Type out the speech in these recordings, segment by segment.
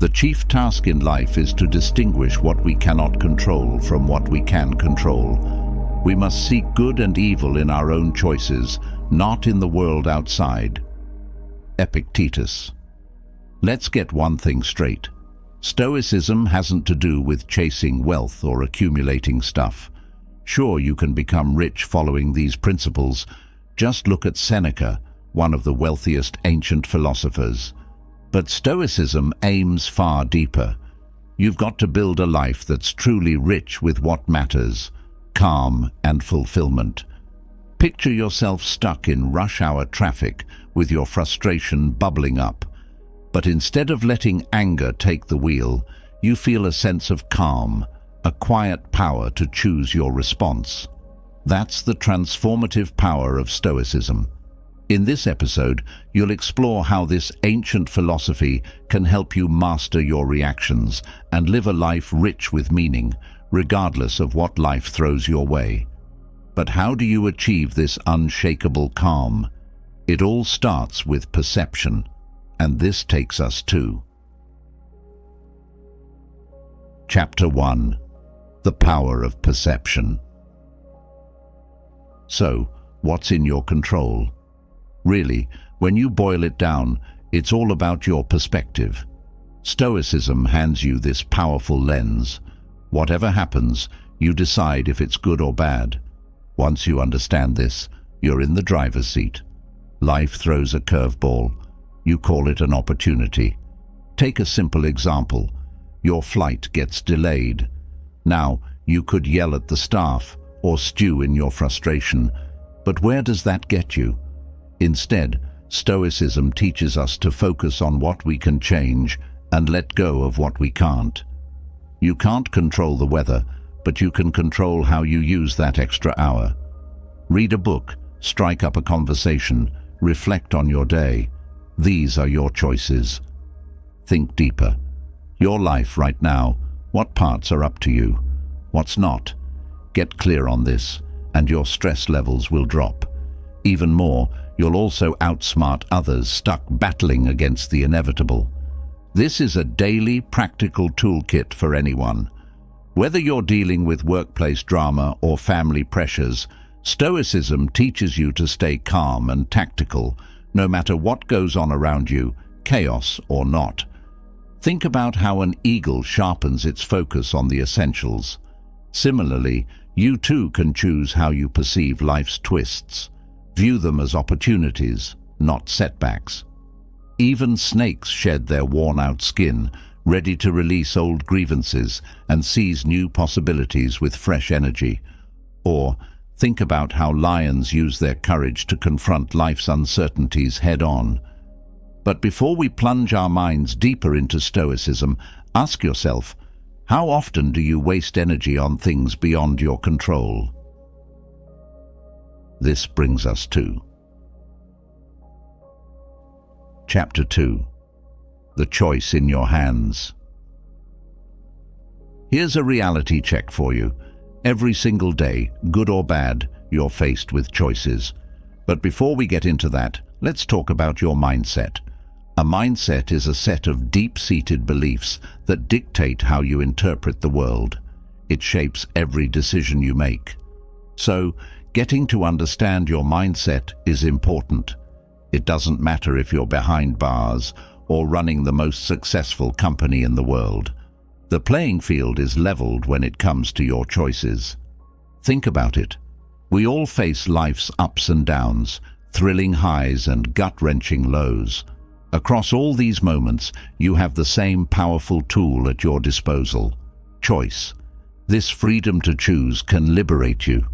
The chief task in life is to distinguish what we cannot control from what we can control. We must seek good and evil in our own choices, not in the world outside. Epictetus. Let's get one thing straight. Stoicism hasn't to do with chasing wealth or accumulating stuff. Sure, you can become rich following these principles. Just look at Seneca, one of the wealthiest ancient philosophers. But Stoicism aims far deeper. You've got to build a life that's truly rich with what matters, calm and fulfillment. Picture yourself stuck in rush hour traffic with your frustration bubbling up. But instead of letting anger take the wheel, you feel a sense of calm, a quiet power to choose your response. That's the transformative power of Stoicism. In this episode, you'll explore how this ancient philosophy can help you master your reactions and live a life rich with meaning, regardless of what life throws your way. But how do you achieve this unshakable calm? It all starts with perception, and this takes us to Chapter 1. The Power of Perception. So, what's in your control? Really, when you boil it down, it's all about your perspective. Stoicism hands you this powerful lens. Whatever happens, you decide if it's good or bad. Once you understand this, you're in the driver's seat. Life throws a curveball. You call it an opportunity. Take a simple example. Your flight gets delayed. Now, you could yell at the staff or stew in your frustration, but where does that get you? Instead, Stoicism teaches us to focus on what we can change and let go of what we can't. You can't control the weather, but you can control how you use that extra hour. Read a book, strike up a conversation, reflect on your day. These are your choices. Think deeper. Your life right now, what parts are up to you? What's not? Get clear on this, and your stress levels will drop. Even more, you'll also outsmart others stuck battling against the inevitable. This is a daily, practical toolkit for anyone. Whether you're dealing with workplace drama or family pressures, Stoicism teaches you to stay calm and tactical, no matter what goes on around you, chaos or not. Think about how an eagle sharpens its focus on the essentials. Similarly, you too can choose how you perceive life's twists. View them as opportunities, not setbacks. Even snakes shed their worn-out skin, ready to release old grievances and seize new possibilities with fresh energy. Or think about how lions use their courage to confront life's uncertainties head-on. But before we plunge our minds deeper into Stoicism, ask yourself, how often do you waste energy on things beyond your control? This brings us to Chapter 2. The Choice in Your Hands. Here's a reality check for you. Every single day, good or bad, you're faced with choices. But before we get into that, let's talk about your mindset. A mindset is a set of deep-seated beliefs that dictate how you interpret the world. It shapes every decision you make. So, getting to understand your mindset is important. It doesn't matter if you're behind bars or running the most successful company in the world. The playing field is leveled when it comes to your choices. Think about it. We all face life's ups and downs, thrilling highs and gut-wrenching lows. Across all these moments, you have the same powerful tool at your disposal: choice. This freedom to choose can liberate you.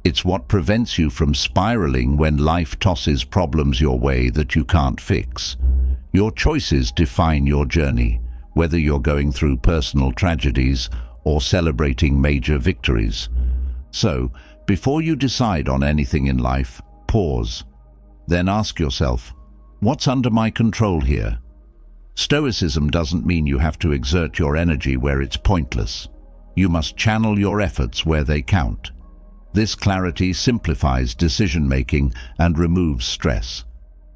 It's what prevents you from spiraling when life tosses problems your way that you can't fix. Your choices define your journey, whether you're going through personal tragedies or celebrating major victories. So, before you decide on anything in life, pause. Then ask yourself, what's under my control here? Stoicism doesn't mean you have to exert your energy where it's pointless. You must channel your efforts where they count. This clarity simplifies decision-making and removes stress.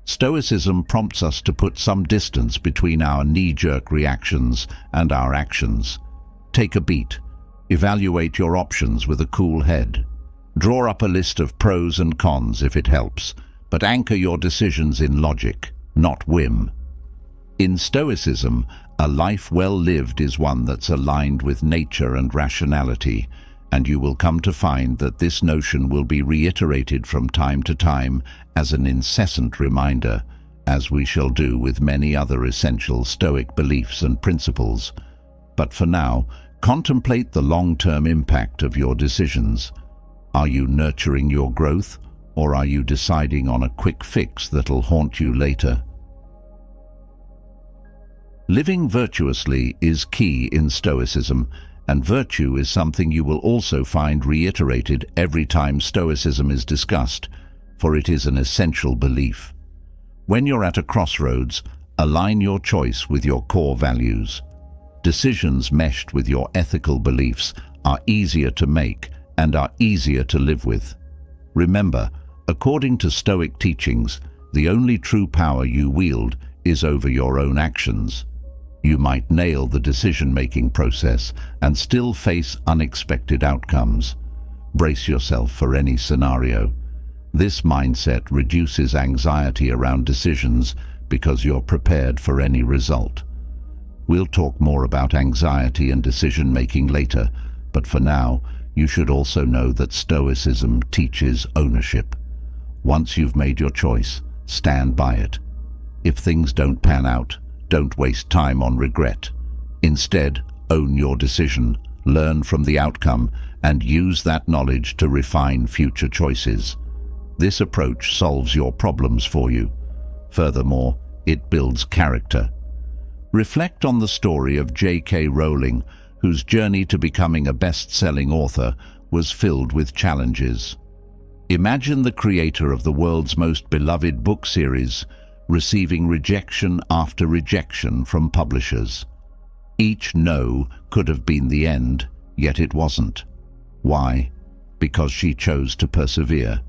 Stoicism prompts us to put some distance between our knee-jerk reactions and our actions. Take a beat. Evaluate your options with a cool head. Draw up a list of pros and cons if it helps, but anchor your decisions in logic, not whim. In Stoicism, a life well lived is one that's aligned with nature and rationality, and you will come to find that this notion will be reiterated from time to time as an incessant reminder, as we shall do with many other essential Stoic beliefs and principles. But for now, contemplate the long-term impact of your decisions. Are you nurturing your growth, or are you deciding on a quick fix that'll haunt you later? Living virtuously is key in Stoicism, and virtue is something you will also find reiterated every time Stoicism is discussed, for it is an essential belief. When you're at a crossroads, align your choice with your core values. Decisions meshed with your ethical beliefs are easier to make and are easier to live with. Remember, according to Stoic teachings, the only true power you wield is over your own actions. You might nail the decision-making process and still face unexpected outcomes. Brace yourself for any scenario. This mindset reduces anxiety around decisions because you're prepared for any result. We'll talk more about anxiety and decision-making later, but for now, you should also know that Stoicism teaches ownership. Once you've made your choice, stand by it. If things don't pan out, don't waste time on regret. Instead, own your decision, learn from the outcome, and use that knowledge to refine future choices. This approach solves your problems for you. Furthermore, it builds character. Reflect on the story of J.K. Rowling, whose journey to becoming a best-selling author was filled with challenges. Imagine the creator of the world's most beloved book series receiving rejection after rejection from publishers. Each no could have been the end, yet it wasn't. Why? Because she chose to persevere.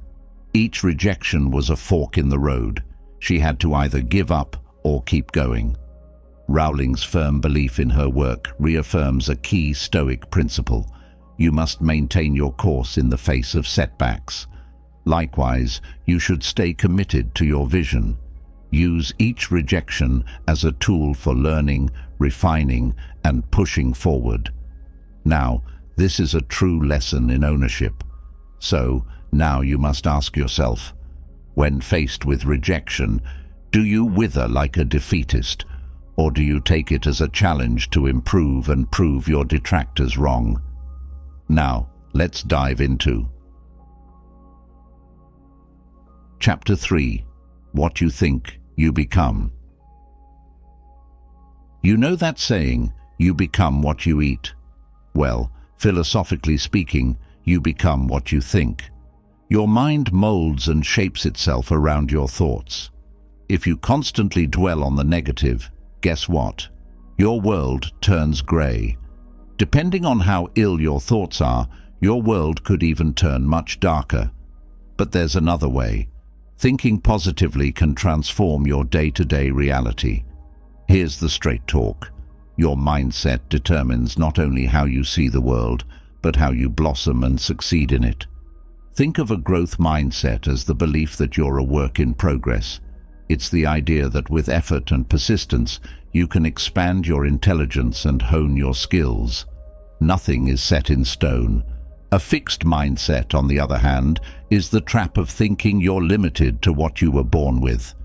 Each rejection was a fork in the road. She had to either give up or keep going. Rowling's firm belief in her work reaffirms a key Stoic principle. You must maintain your course in the face of setbacks. Likewise, you should stay committed to your vision. Use each rejection as a tool for learning, refining, and pushing forward. Now, this is a true lesson in ownership. So, now you must ask yourself, when faced with rejection, do you wither like a defeatist, or do you take it as a challenge to improve and prove your detractors wrong? Now, let's dive into Chapter 3. What you think, you become. You know that saying, you become what you eat? Well, philosophically speaking, you become what you think. Your mind molds and shapes itself around your thoughts. If you constantly dwell on the negative, guess what? Your world turns grey. Depending on how ill your thoughts are, your world could even turn much darker. But there's another way. Thinking positively can transform your day-to-day reality. Here's the straight talk. Your mindset determines not only how you see the world, but how you blossom and succeed in it. Think of a growth mindset as the belief that you're a work in progress. It's the idea that with effort and persistence, you can expand your intelligence and hone your skills. Nothing is set in stone. A fixed mindset, on the other hand, is the trap of thinking you're limited to what you were born with.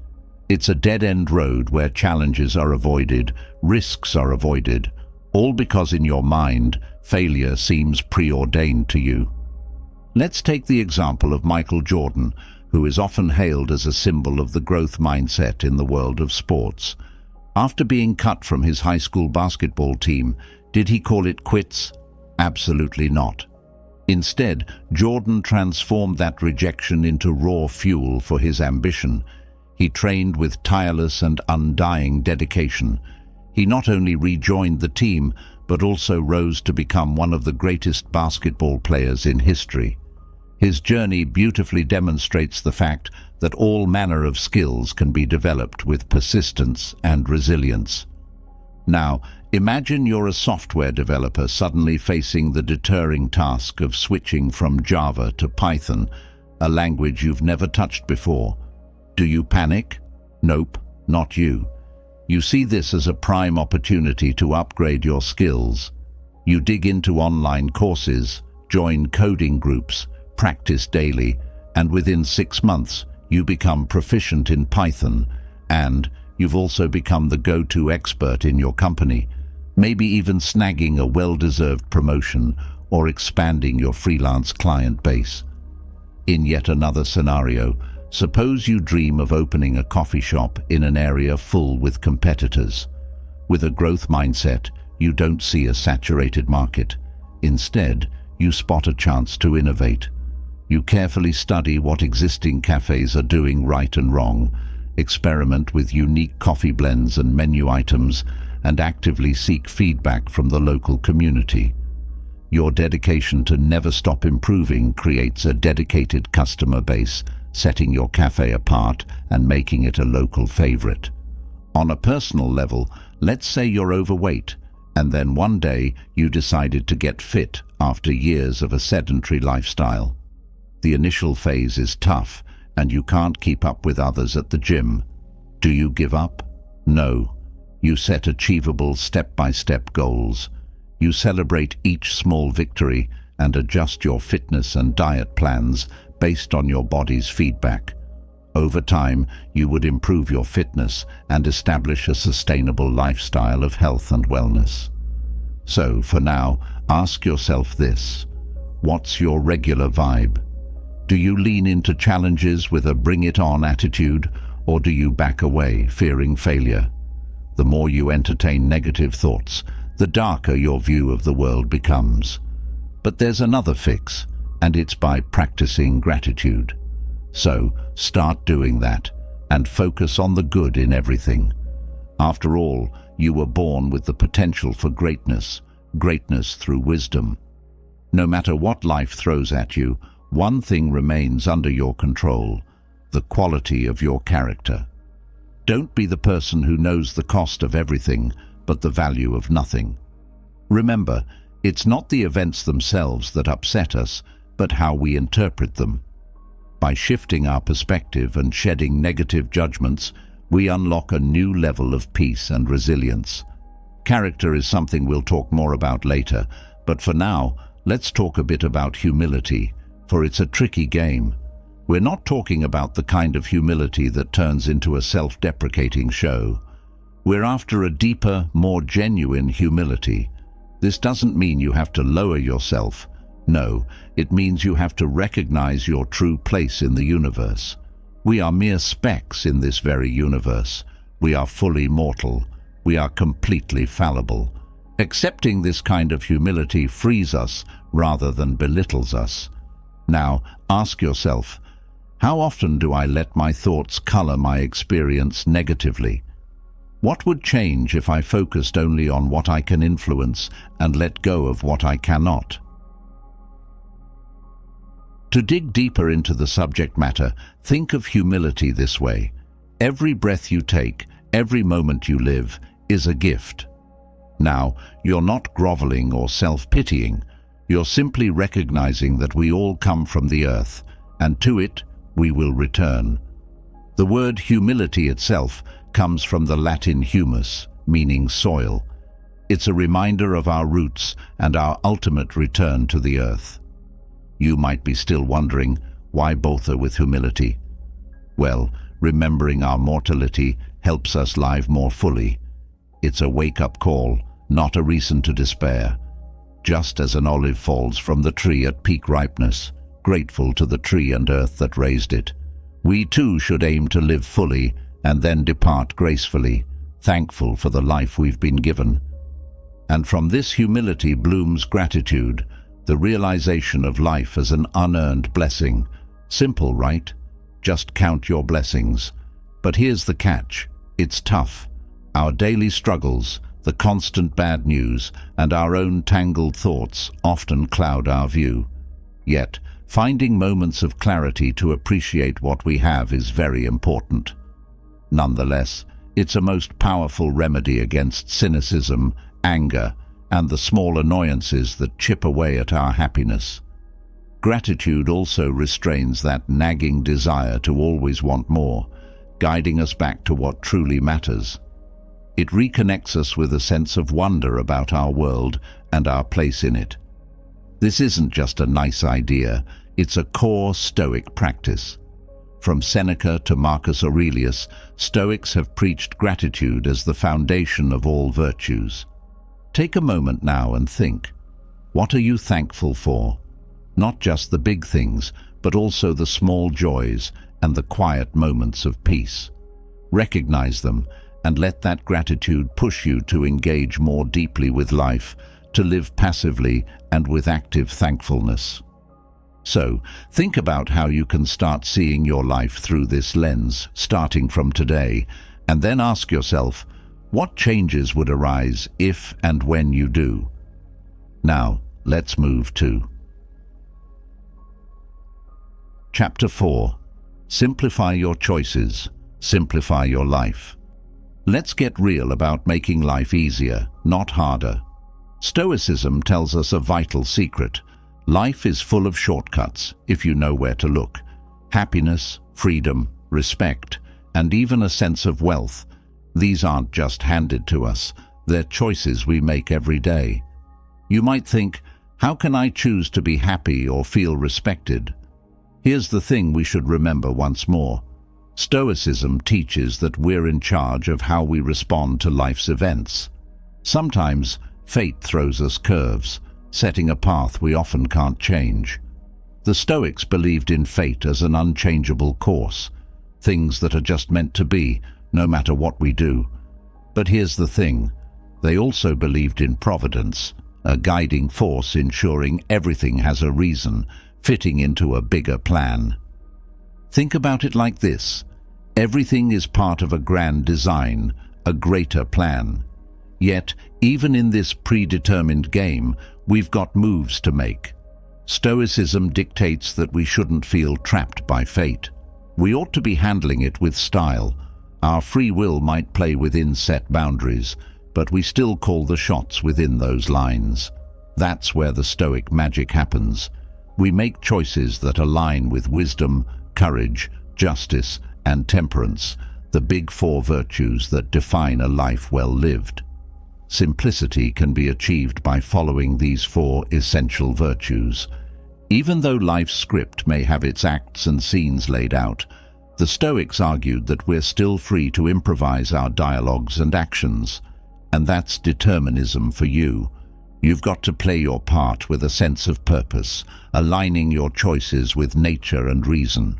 It's a dead-end road where challenges are avoided, risks are avoided, all because in your mind, failure seems preordained to you. Let's take the example of Michael Jordan, who is often hailed as a symbol of the growth mindset in the world of sports. After being cut from his high school basketball team, did he call it quits? Absolutely not. Instead, Jordan transformed that rejection into raw fuel for his ambition. He trained with tireless and undying dedication. He not only rejoined the team, but also rose to become one of the greatest basketball players in history. His journey beautifully demonstrates the fact that all manner of skills can be developed with persistence and resilience. Now, imagine you're a software developer suddenly facing the deterring task of switching from Java to Python, a language you've never touched before. Do you panic? Nope, not you. You see this as a prime opportunity to upgrade your skills. You dig into online courses, join coding groups, practice daily, and within 6 months, you become proficient in Python, and you've also become the go-to expert in your company, maybe even snagging a well-deserved promotion or expanding your freelance client base. In yet another scenario, suppose you dream of opening a coffee shop in an area full with competitors. With a growth mindset, you don't see a saturated market. Instead, you spot a chance to innovate. You carefully study what existing cafes are doing right and wrong, experiment with unique coffee blends and menu items, and actively seek feedback from the local community. Your dedication to never stop improving creates a dedicated customer base, setting your cafe apart and making it a local favorite. On a personal level, let's say you're overweight, and then one day you decided to get fit after years of a sedentary lifestyle. The initial phase is tough, and you can't keep up with others at the gym. Do you give up? No. You set achievable step-by-step goals. You celebrate each small victory and adjust your fitness and diet plans based on your body's feedback. Over time, you would improve your fitness and establish a sustainable lifestyle of health and wellness. So, for now, ask yourself this: what's your regular vibe? Do you lean into challenges with a bring-it-on attitude, or do you back away, fearing failure? The more you entertain negative thoughts, the darker your view of the world becomes. But there's another fix, and it's by practicing gratitude. So, start doing that, and focus on the good in everything. After all, you were born with the potential for greatness through wisdom. No matter what life throws at you, one thing remains under your control: the quality of your character. Don't be the person who knows the cost of everything, but the value of nothing. Remember, it's not the events themselves that upset us, but how we interpret them. By shifting our perspective and shedding negative judgments, we unlock a new level of peace and resilience. Character is something we'll talk more about later, but for now, let's talk a bit about humility, for it's a tricky game. We're not talking about the kind of humility that turns into a self-deprecating show. We're after a deeper, more genuine humility. This doesn't mean you have to lower yourself. No, it means you have to recognize your true place in the universe. We are mere specks in this very universe. We are fully mortal. We are completely fallible. Accepting this kind of humility frees us rather than belittles us. Now, ask yourself, how often do I let my thoughts color my experience negatively? What would change if I focused only on what I can influence and let go of what I cannot? To dig deeper into the subject matter, think of humility this way. Every breath you take, every moment you live, is a gift. Now, you're not groveling or self-pitying. You're simply recognizing that we all come from the earth, and to it we will return. The word humility itself comes from the Latin humus, meaning soil. It's a reminder of our roots and our ultimate return to the earth. You might be still wondering, why bother with humility? Well, remembering our mortality helps us live more fully. It's a wake-up call, not a reason to despair. Just as an olive falls from the tree at peak ripeness, grateful to the tree and earth that raised it, we too should aim to live fully and then depart gracefully, thankful for the life we've been given. And from this humility blooms gratitude, the realization of life as an unearned blessing. Simple, right? Just count your blessings. But here's the catch. It's tough. Our daily struggles, the constant bad news, and our own tangled thoughts often cloud our view. Yet, Finding moments of clarity to appreciate what we have is very important. Nonetheless, it's a most powerful remedy against cynicism, anger, and the small annoyances that chip away at our happiness. Gratitude also restrains that nagging desire to always want more, guiding us back to what truly matters. It reconnects us with a sense of wonder about our world and our place in it. This isn't just a nice idea, it's a core Stoic practice. From Seneca to Marcus Aurelius, Stoics have preached gratitude as the foundation of all virtues. Take a moment now and think, what are you thankful for? Not just the big things, but also the small joys and the quiet moments of peace. Recognize them and let that gratitude push you to engage more deeply with life, to live passively and with active thankfulness. So, think about how you can start seeing your life through this lens, starting from today, and then ask yourself, what changes would arise if and when you do? Now, let's move to Chapter 4. Simplify your choices. Simplify your life. Let's get real about making life easier, not harder. Stoicism tells us a vital secret. Life is full of shortcuts if you know where to look. Happiness, freedom, respect, and even a sense of wealth. These aren't just handed to us, they're choices we make every day. You might think, how can I choose to be happy or feel respected? Here's the thing we should remember once more. Stoicism teaches that we're in charge of how we respond to life's events. Sometimes, fate throws us curves, setting a path we often can't change. The Stoics believed in fate as an unchangeable course, things that are just meant to be, no matter what we do. But here's the thing, they also believed in providence, a guiding force ensuring everything has a reason, fitting into a bigger plan. Think about it like this. Everything is part of a grand design, a greater plan. Yet, even in this predetermined game, we've got moves to make. Stoicism dictates that we shouldn't feel trapped by fate. We ought to be handling it with style. Our free will might play within set boundaries, but we still call the shots within those lines. That's where the Stoic magic happens. We make choices that align with wisdom, courage, justice, and temperance, the big four virtues that define a life well lived. Simplicity can be achieved by following these four essential virtues. Even though life's script may have its acts and scenes laid out, the Stoics argued that we're still free to improvise our dialogues and actions. And that's determinism for you. You've got to play your part with a sense of purpose, aligning your choices with nature and reason.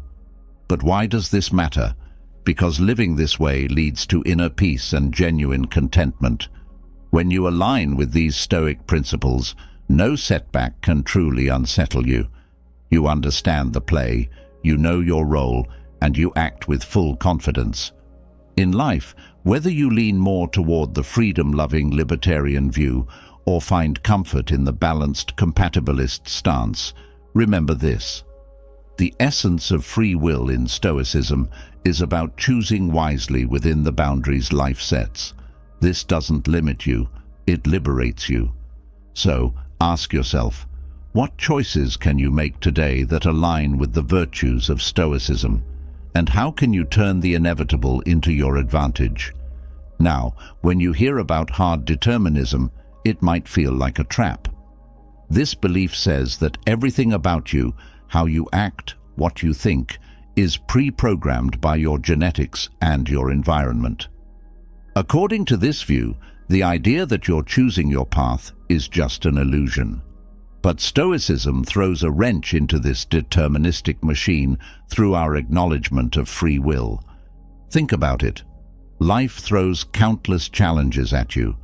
But why does this matter? Because living this way leads to inner peace and genuine contentment. When you align with these Stoic principles, no setback can truly unsettle you. You understand the play, you know your role, and you act with full confidence. In life, whether you lean more toward the freedom-loving libertarian view or find comfort in the balanced compatibilist stance, remember this. The essence of free will in Stoicism is about choosing wisely within the boundaries life sets. This doesn't limit you, it liberates you. So, ask yourself, what choices can you make today that align with the virtues of Stoicism? And how can you turn the inevitable into your advantage? Now, when you hear about hard determinism, it might feel like a trap. This belief says that everything about you, how you act, what you think, is pre-programmed by your genetics and your environment. According to this view, the idea that you're choosing your path is just an illusion. But Stoicism throws a wrench into this deterministic machine through our acknowledgement of free will. Think about it. Life throws countless challenges at you.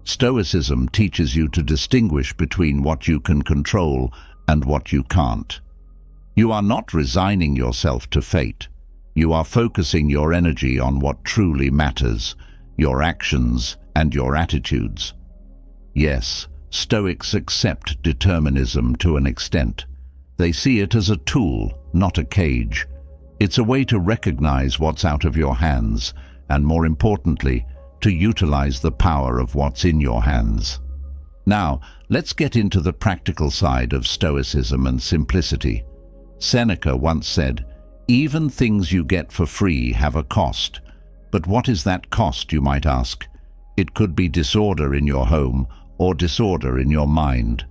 Stoicism teaches you to distinguish between what you can control and what you can't. You are not resigning yourself to fate. You are focusing your energy on what truly matters, your actions and your attitudes. Yes, Stoics accept determinism to an extent. They see it as a tool, not a cage. It's a way to recognize what's out of your hands, and more importantly, to utilize the power of what's in your hands. Now, let's get into the practical side of Stoicism and simplicity. Seneca once said, "Even things you get for free have a cost." But what is that cost, you might ask? It could be disorder in your home or disorder in your mind.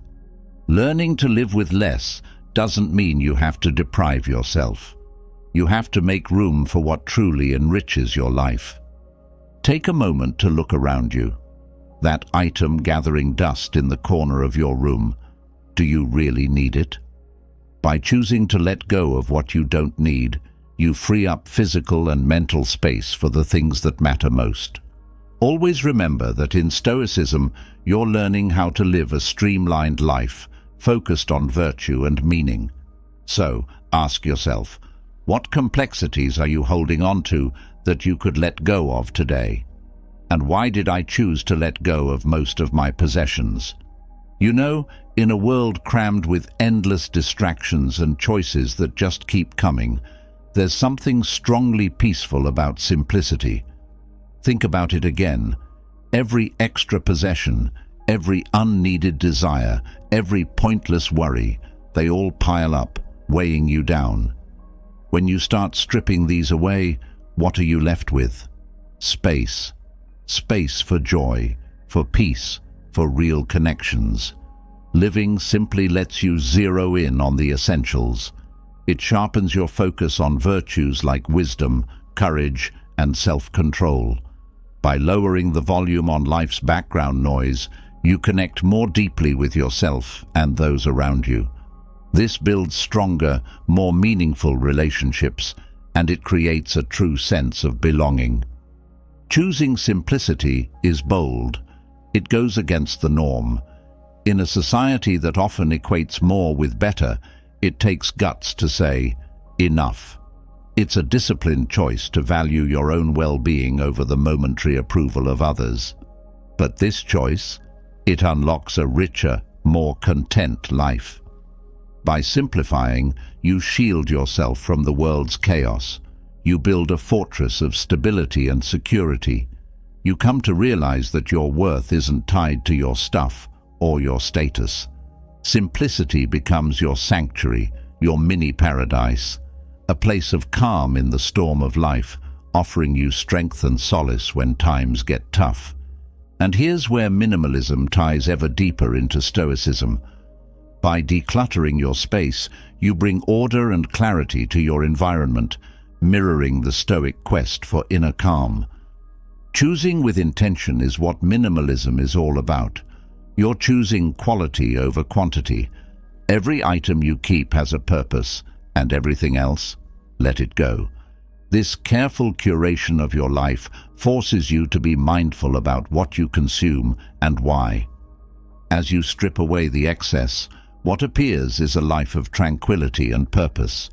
Learning to live with less doesn't mean you have to deprive yourself. You have to make room for what truly enriches your life. Take a moment to look around you. That item gathering dust in the corner of your room, do you really need it? By choosing to let go of what you don't need, you free up physical and mental space for the things that matter most. Always remember that in Stoicism, you're learning how to live a streamlined life, focused on virtue and meaning. So, ask yourself, what complexities are you holding on to that you could let go of today? And why did I choose to let go of most of my possessions? You know, in a world crammed with endless distractions and choices that just keep coming, there's something strongly peaceful about simplicity. Think about it again. Every extra possession, every unneeded desire, every pointless worry, they all pile up, weighing you down. When you start stripping these away, what are you left with? Space. Space for joy, for peace, for real connections. Living simply lets you zero in on the essentials. It sharpens your focus on virtues like wisdom, courage, and self-control. By lowering the volume on life's background noise, you connect more deeply with yourself and those around you. This builds stronger, more meaningful relationships, and it creates a true sense of belonging. Choosing simplicity is bold. It goes against the norm. In a society that often equates more with better, it takes guts to say, enough. It's a disciplined choice to value your own well-being over the momentary approval of others. But this choice, it unlocks a richer, more content life. By simplifying, you shield yourself from the world's chaos. You build a fortress of stability and security. You come to realize that your worth isn't tied to your stuff or your status. Simplicity becomes your sanctuary, your mini paradise, a place of calm in the storm of life, offering you strength and solace when times get tough. And here's where minimalism ties ever deeper into Stoicism. By decluttering your space, you bring order and clarity to your environment, mirroring the Stoic quest for inner calm. Choosing with intention is what minimalism is all about. You're choosing quality over quantity. Every item you keep has a purpose, and everything else, let it go. This careful curation of your life forces you to be mindful about what you consume and why. As you strip away the excess, what appears is a life of tranquility and purpose.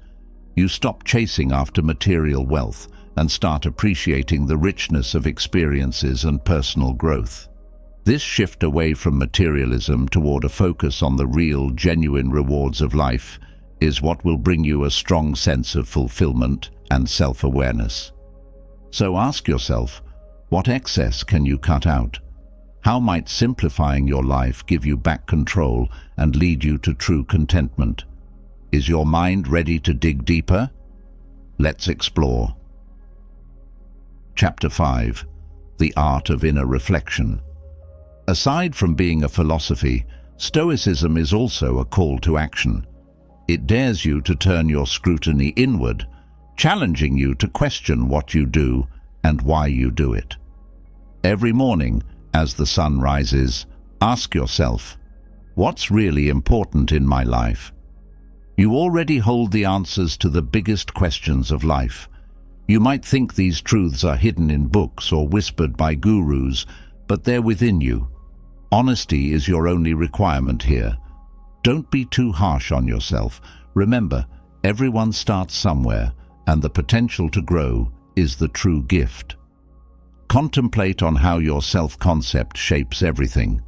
You stop chasing after material wealth and start appreciating the richness of experiences and personal growth. This shift away from materialism toward a focus on the real, genuine rewards of life is what will bring you a strong sense of fulfillment and self-awareness. So ask yourself, what excess can you cut out? How might simplifying your life give you back control and lead you to true contentment? Is your mind ready to dig deeper? Let's explore. Chapter 5. The Art of Inner Reflection. Aside from being a philosophy, Stoicism is also a call to action. It dares you to turn your scrutiny inward, challenging you to question what you do and why you do it. Every morning, as the sun rises, ask yourself, what's really important in my life? You already hold the answers to the biggest questions of life. You might think these truths are hidden in books or whispered by gurus, but they're within you. Honesty is your only requirement here. Don't be too harsh on yourself. Remember, everyone starts somewhere, and the potential to grow is the true gift. Contemplate on how your self-concept shapes everything.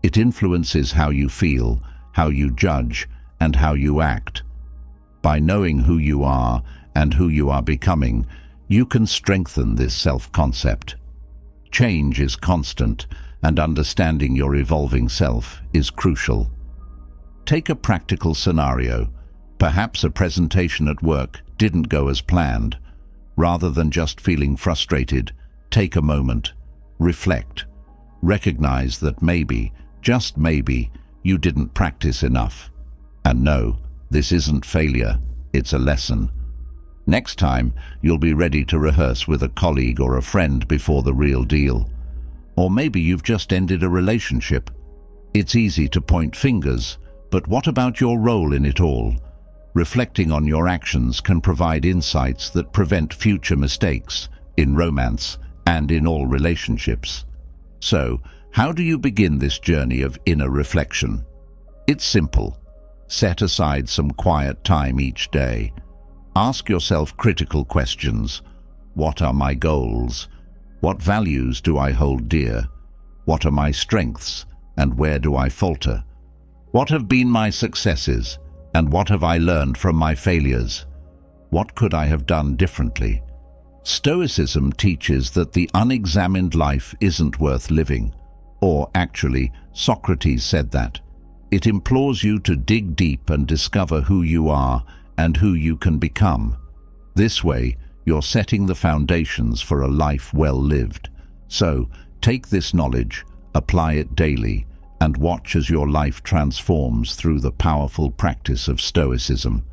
It influences how you feel, how you judge, and how you act. By knowing who you are and who you are becoming, you can strengthen this self-concept. Change is constant, and understanding your evolving self is crucial. Take a practical scenario. Perhaps a presentation at work didn't go as planned. Rather than just feeling frustrated, take a moment, reflect. Recognize that maybe, just maybe, you didn't practice enough. And no, this isn't failure, it's a lesson. Next time, you'll be ready to rehearse with a colleague or a friend before the real deal. Or maybe you've just ended a relationship. It's easy to point fingers, but what about your role in it all? Reflecting on your actions can provide insights that prevent future mistakes in romance and in all relationships. So, how do you begin this journey of inner reflection? It's simple. Set aside some quiet time each day. Ask yourself critical questions. What are my goals? What values do I hold dear? What are my strengths, and where do I falter? What have been my successes, and what have I learned from my failures? What could I have done differently? Stoicism teaches that the unexamined life isn't worth living. Or actually, Socrates said that. It implores you to dig deep and discover who you are and who you can become. This way, you're setting the foundations for a life well lived. So, take this knowledge, apply it daily, and watch as your life transforms through the powerful practice of Stoicism.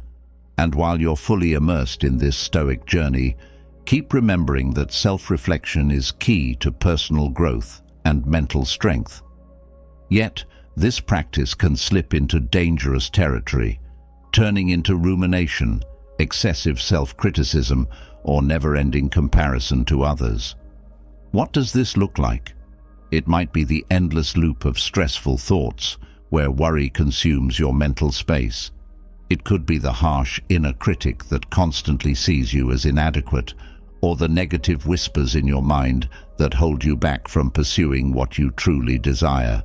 And while you're fully immersed in this Stoic journey, keep remembering that self-reflection is key to personal growth and mental strength. Yet, this practice can slip into dangerous territory, turning into rumination, excessive self-criticism, or never-ending comparison to others. What does this look like? It might be the endless loop of stressful thoughts, where worry consumes your mental space. It could be the harsh inner critic that constantly sees you as inadequate, or the negative whispers in your mind that hold you back from pursuing what you truly desire.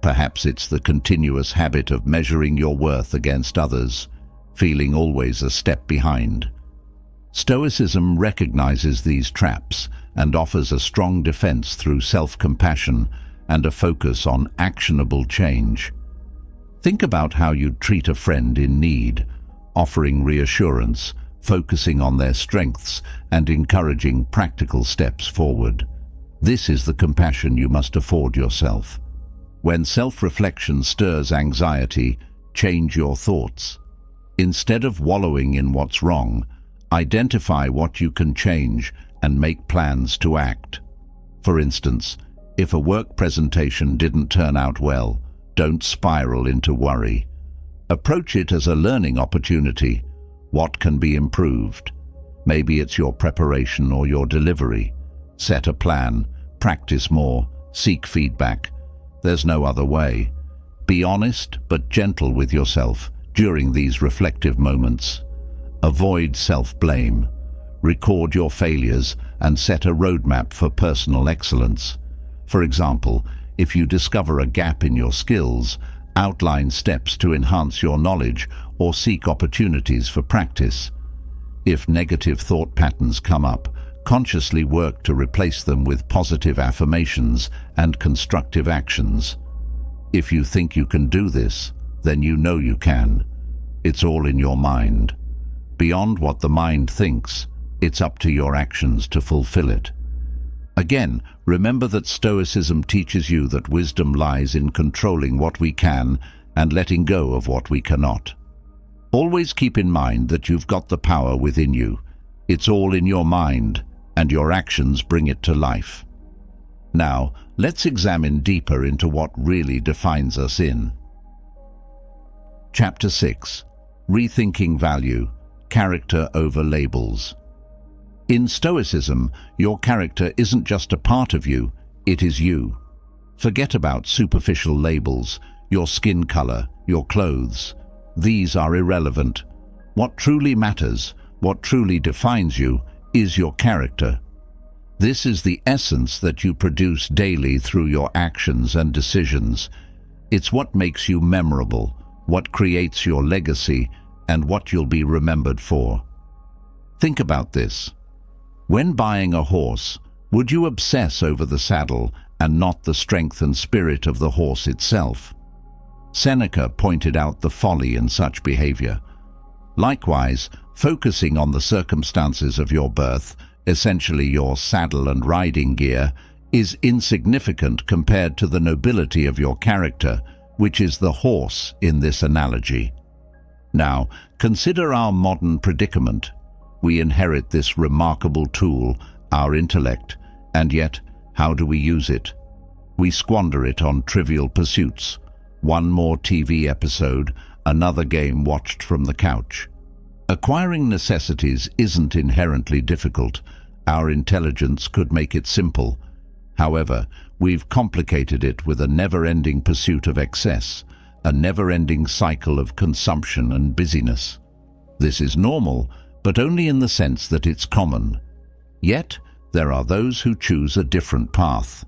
Perhaps it's the continuous habit of measuring your worth against others, feeling always a step behind. Stoicism recognizes these traps and offers a strong defense through self-compassion and a focus on actionable change. Think about how you'd treat a friend in need, offering reassurance, focusing on their strengths, and encouraging practical steps forward. This is the compassion you must afford yourself. When self-reflection stirs anxiety, change your thoughts. Instead of wallowing in what's wrong, identify what you can change and make plans to act. For instance, if a work presentation didn't turn out well, don't spiral into worry. Approach it as a learning opportunity. What can be improved? Maybe it's your preparation or your delivery. Set a plan, practice more, seek feedback. There's no other way. Be honest but gentle with yourself during these reflective moments. Avoid self-blame. Record your failures and set a roadmap for personal excellence. For example, if you discover a gap in your skills, outline steps to enhance your knowledge or seek opportunities for practice. If negative thought patterns come up, consciously work to replace them with positive affirmations and constructive actions. If you think you can do this, then you know you can. It's all in your mind. Beyond what the mind thinks, it's up to your actions to fulfill it. Again, remember that Stoicism teaches you that wisdom lies in controlling what we can and letting go of what we cannot. Always keep in mind that you've got the power within you. It's all in your mind, and your actions bring it to life. Now, let's examine deeper into what really defines us in Chapter 6. Rethinking Value, Character over Labels. In Stoicism, your character isn't just a part of you, it is you. Forget about superficial labels, your skin color, your clothes. These are irrelevant. What truly matters, what truly defines you, is your character. This is the essence that you produce daily through your actions and decisions. It's what makes you memorable, what creates your legacy, and what you'll be remembered for. Think about this. When buying a horse, would you obsess over the saddle and not the strength and spirit of the horse itself? Seneca pointed out the folly in such behavior. Likewise, focusing on the circumstances of your birth, essentially your saddle and riding gear, is insignificant compared to the nobility of your character, which is the horse in this analogy. Now, consider our modern predicament. We inherit this remarkable tool, our intellect, and yet, how do we use it? We squander it on trivial pursuits. One more TV episode, another game watched from the couch. Acquiring necessities isn't inherently difficult. Our intelligence could make it simple. However, we've complicated it with a never-ending pursuit of excess, a never-ending cycle of consumption and busyness. This is normal, but only in the sense that it's common. Yet, there are those who choose a different path.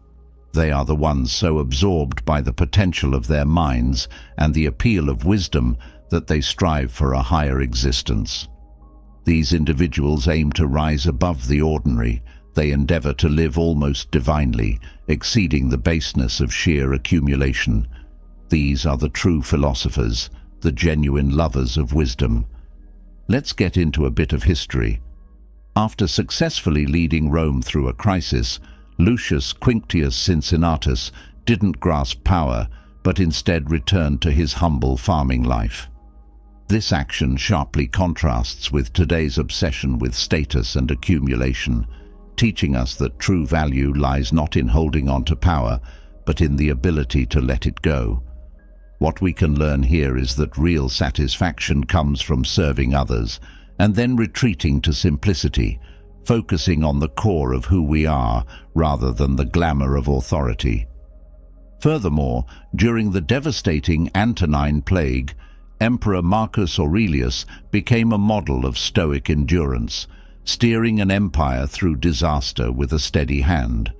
They are the ones so absorbed by the potential of their minds and the appeal of wisdom that they strive for a higher existence. These individuals aim to rise above the ordinary. They endeavor to live almost divinely, exceeding the baseness of sheer accumulation. These are the true philosophers, the genuine lovers of wisdom. Let's get into a bit of history. After successfully leading Rome through a crisis, Lucius Quinctius Cincinnatus didn't grasp power, but instead returned to his humble farming life. This action sharply contrasts with today's obsession with status and accumulation, teaching us that true value lies not in holding on to power, but in the ability to let it go. What we can learn here is that real satisfaction comes from serving others, and then retreating to simplicity, focusing on the core of who we are rather than the glamour of authority. Furthermore, during the devastating Antonine Plague, Emperor Marcus Aurelius became a model of Stoic endurance, steering an empire through disaster with a steady hand.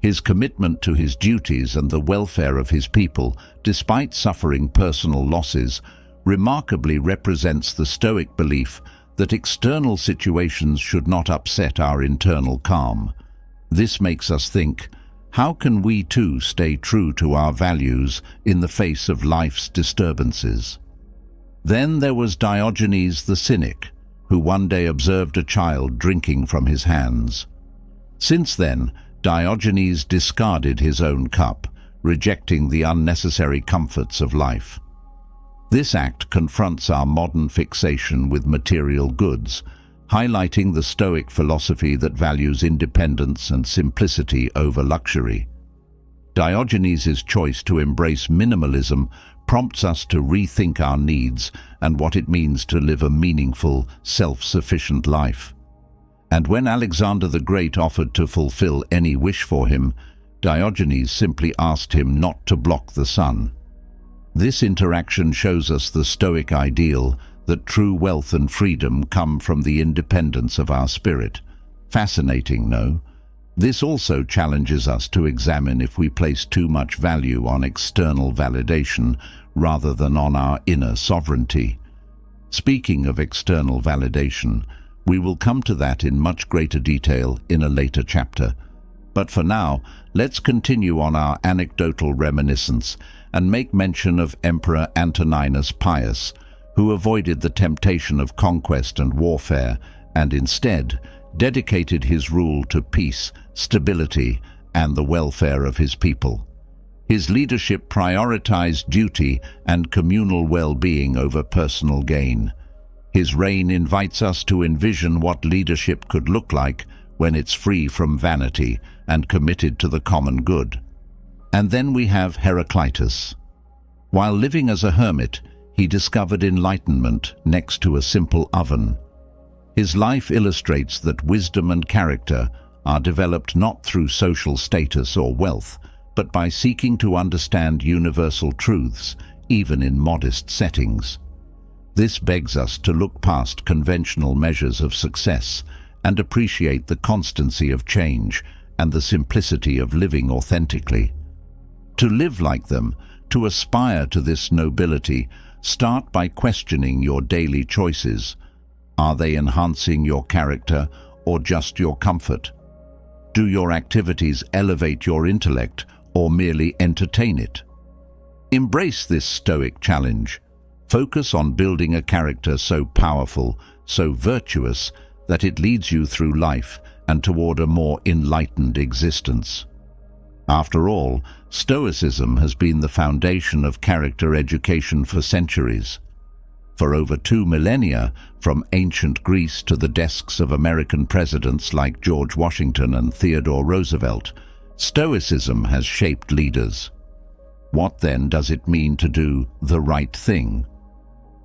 His commitment to his duties and the welfare of his people, despite suffering personal losses, remarkably represents the Stoic belief that external situations should not upset our internal calm. This makes us think, how can we too stay true to our values in the face of life's disturbances? Then there was Diogenes the Cynic, who one day observed a child drinking from his hands. Since then, Diogenes discarded his own cup, rejecting the unnecessary comforts of life. This act confronts our modern fixation with material goods, highlighting the Stoic philosophy that values independence and simplicity over luxury. Diogenes' choice to embrace minimalism prompts us to rethink our needs and what it means to live a meaningful, self-sufficient life. And when Alexander the Great offered to fulfill any wish for him, Diogenes simply asked him not to block the sun. This interaction shows us the Stoic ideal that true wealth and freedom come from the independence of our spirit. Fascinating, no? This also challenges us to examine if we place too much value on external validation rather than on our inner sovereignty. Speaking of external validation, we will come to that in much greater detail in a later chapter. But for now, let's continue on our anecdotal reminiscence and make mention of Emperor Antoninus Pius, who avoided the temptation of conquest and warfare and instead dedicated his rule to peace, stability, and the welfare of his people. His leadership prioritized duty and communal well-being over personal gain. His reign invites us to envision what leadership could look like when it's free from vanity and committed to the common good. And then we have Heraclitus. While living as a hermit, he discovered enlightenment next to a simple oven. His life illustrates that wisdom and character are developed not through social status or wealth, but by seeking to understand universal truths, even in modest settings. This begs us to look past conventional measures of success and appreciate the constancy of change and the simplicity of living authentically. To live like them, to aspire to this nobility, start by questioning your daily choices. Are they enhancing your character or just your comfort? Do your activities elevate your intellect or merely entertain it? Embrace this Stoic challenge. Focus on building a character so powerful, so virtuous, that it leads you through life and toward a more enlightened existence. After all, Stoicism has been the foundation of character education for centuries. For over 2 millennia, from ancient Greece to the desks of American presidents like George Washington and Theodore Roosevelt, Stoicism has shaped leaders. What then does it mean to do the right thing?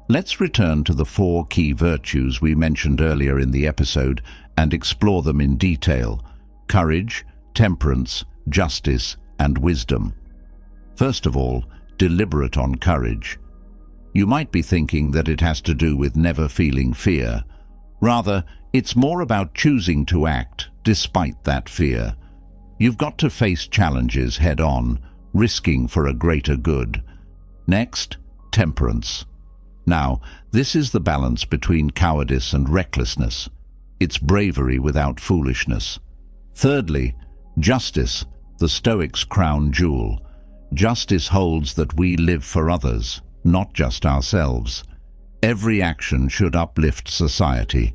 Let's return to the 4 key virtues we mentioned earlier in the episode and explore them in detail: courage, temperance, justice, and wisdom. First of all, deliberate on courage. You might be thinking that it has to do with never feeling fear. Rather, it's more about choosing to act despite that fear. You've got to face challenges head-on, risking for a greater good. Next, temperance. Now, this is the balance between cowardice and recklessness. It's bravery without foolishness. Thirdly, justice, the Stoics' crown jewel. Justice holds that we live for others, not just ourselves. Every action should uplift society.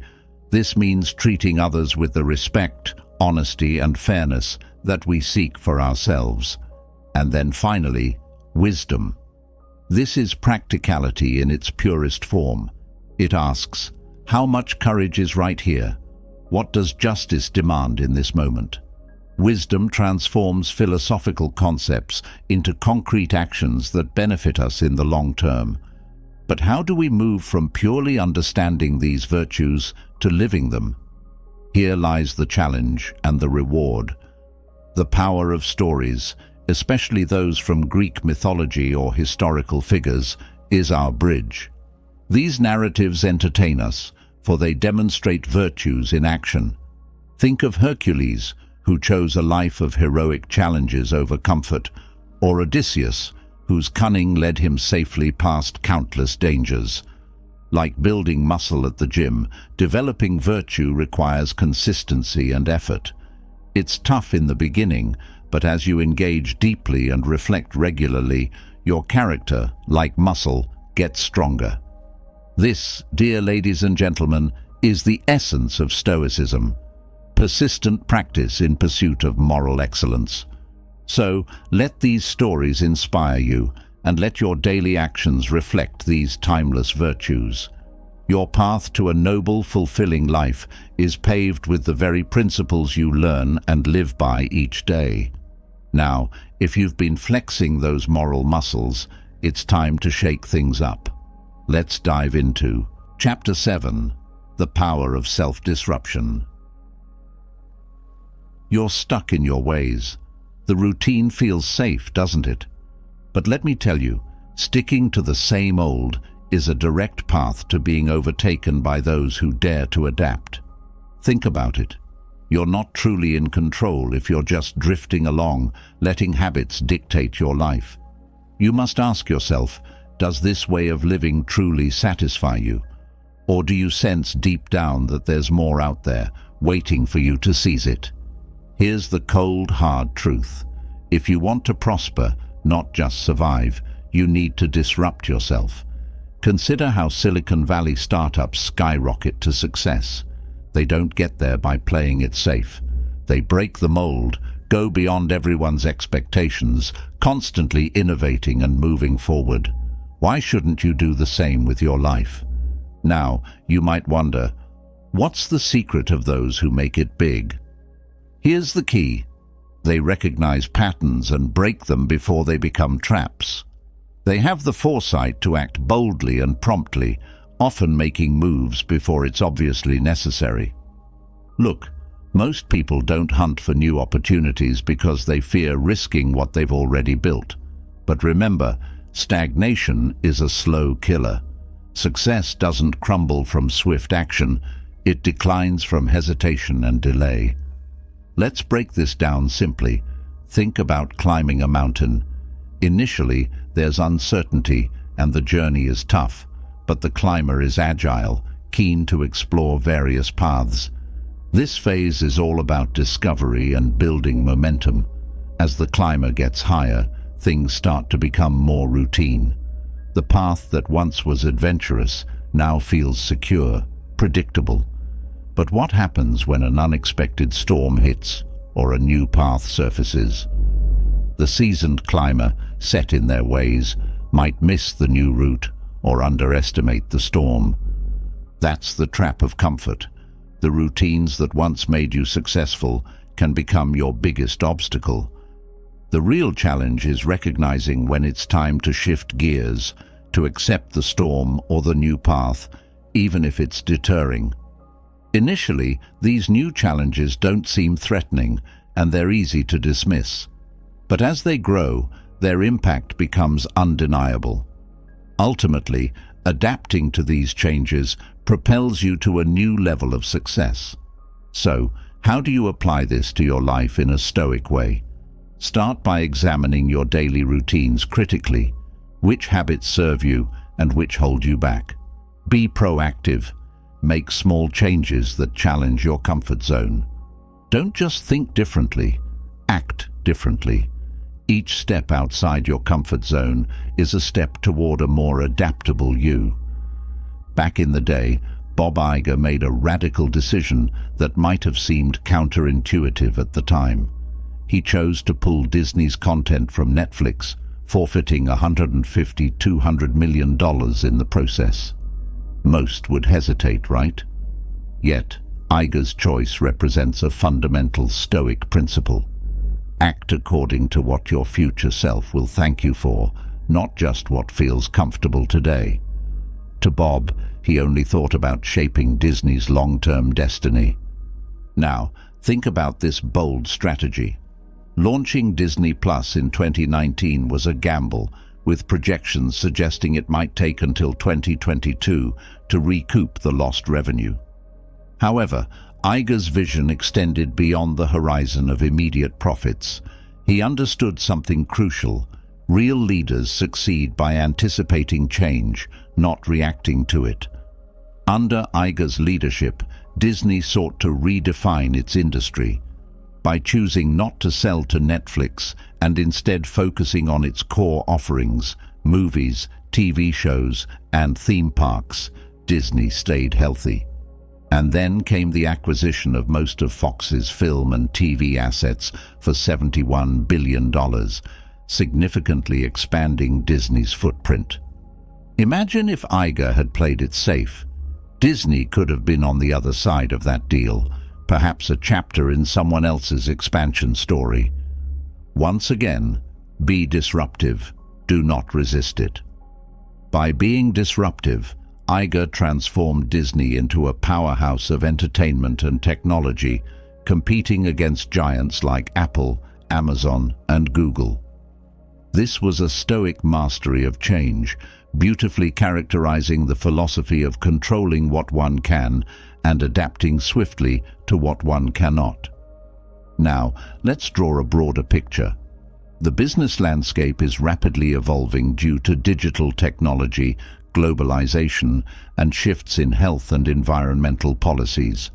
This means treating others with the respect, honesty, and fairness that we seek for ourselves. And then finally, wisdom. This is practicality in its purest form. It asks, how much courage is right here? What does justice demand in this moment? Wisdom transforms philosophical concepts into concrete actions that benefit us in the long term. But how do we move from purely understanding these virtues to living them? Here lies the challenge and the reward. The power of stories, especially those from Greek mythology or historical figures, is our bridge. These narratives entertain us, for they demonstrate virtues in action. Think of Hercules, who chose a life of heroic challenges over comfort, or Odysseus, whose cunning led him safely past countless dangers. Like building muscle at the gym, developing virtue requires consistency and effort. It's tough in the beginning, but as you engage deeply and reflect regularly, your character, like muscle, gets stronger. This, dear ladies and gentlemen, is the essence of Stoicism: persistent practice in pursuit of moral excellence. So, let these stories inspire you, and let your daily actions reflect these timeless virtues. Your path to a noble, fulfilling life is paved with the very principles you learn and live by each day. Now, if you've been flexing those moral muscles, it's time to shake things up. Let's dive into Chapter 7, The Power of Self-Disruption. You're stuck in your ways. The routine feels safe, doesn't it? But let me tell you, sticking to the same old is a direct path to being overtaken by those who dare to adapt. Think about it. You're not truly in control if you're just drifting along, letting habits dictate your life. You must ask yourself, does this way of living truly satisfy you? Or do you sense deep down that there's more out there, waiting for you to seize it? Here's the cold, hard truth. If you want to prosper, not just survive, you need to disrupt yourself. Consider how Silicon Valley startups skyrocket to success. They don't get there by playing it safe. They break the mold, go beyond everyone's expectations, constantly innovating and moving forward. Why shouldn't you do the same with your life? Now, you might wonder, what's the secret of those who make it big? Here's the key. They recognize patterns and break them before they become traps. They have the foresight to act boldly and promptly, often making moves before it's obviously necessary. Look, most people don't hunt for new opportunities because they fear risking what they've already built. But remember, stagnation is a slow killer. Success doesn't crumble from swift action, it declines from hesitation and delay. Let's break this down simply. Think about climbing a mountain. Initially, there's uncertainty, and the journey is tough, but the climber is agile, keen to explore various paths. This phase is all about discovery and building momentum. As the climber gets higher, things start to become more routine. The path that once was adventurous now feels secure, predictable. But what happens when an unexpected storm hits or a new path surfaces? The seasoned climber, set in their ways, might miss the new route or underestimate the storm. That's the trap of comfort. The routines that once made you successful can become your biggest obstacle. The real challenge is recognizing when it's time to shift gears, to accept the storm or the new path, even if it's deterring. Initially, these new challenges don't seem threatening, and they're easy to dismiss. But as they grow, their impact becomes undeniable. Ultimately, adapting to these changes propels you to a new level of success. So, how do you apply this to your life in a Stoic way? Start by examining your daily routines critically. Which habits serve you and which hold you back? Be proactive. Make small changes that challenge your comfort zone. Don't just think differently, act differently. Each step outside your comfort zone is a step toward a more adaptable you. Back in the day, Bob Iger made a radical decision that might have seemed counterintuitive at the time. He chose to pull Disney's content from Netflix, forfeiting $150–200 million in the process. Most would hesitate, right? Yet, Iger's choice represents a fundamental Stoic principle. Act according to what your future self will thank you for, not just what feels comfortable today. To Bob, he only thought about shaping Disney's long-term destiny. Now, think about this bold strategy. Launching Disney Plus in 2019 was a gamble, with projections suggesting it might take until 2022 to recoup the lost revenue. However, Iger's vision extended beyond the horizon of immediate profits. He understood something crucial. Real leaders succeed by anticipating change, not reacting to it. Under Iger's leadership, Disney sought to redefine its industry. By choosing not to sell to Netflix and instead focusing on its core offerings, movies, TV shows, and theme parks, Disney stayed healthy. And then came the acquisition of most of Fox's film and TV assets for $71 billion, significantly expanding Disney's footprint. Imagine if Iger had played it safe. Disney could have been on the other side of that deal, perhaps a chapter in someone else's expansion story. Once again, be disruptive. Do not resist it. By being disruptive, Iger transformed Disney into a powerhouse of entertainment and technology, competing against giants like Apple, Amazon, and Google. This was a Stoic mastery of change, beautifully characterizing the philosophy of controlling what one can and adapting swiftly to what one cannot. Now, let's draw a broader picture. The business landscape is rapidly evolving due to digital technology, globalization, and shifts in health and environmental policies.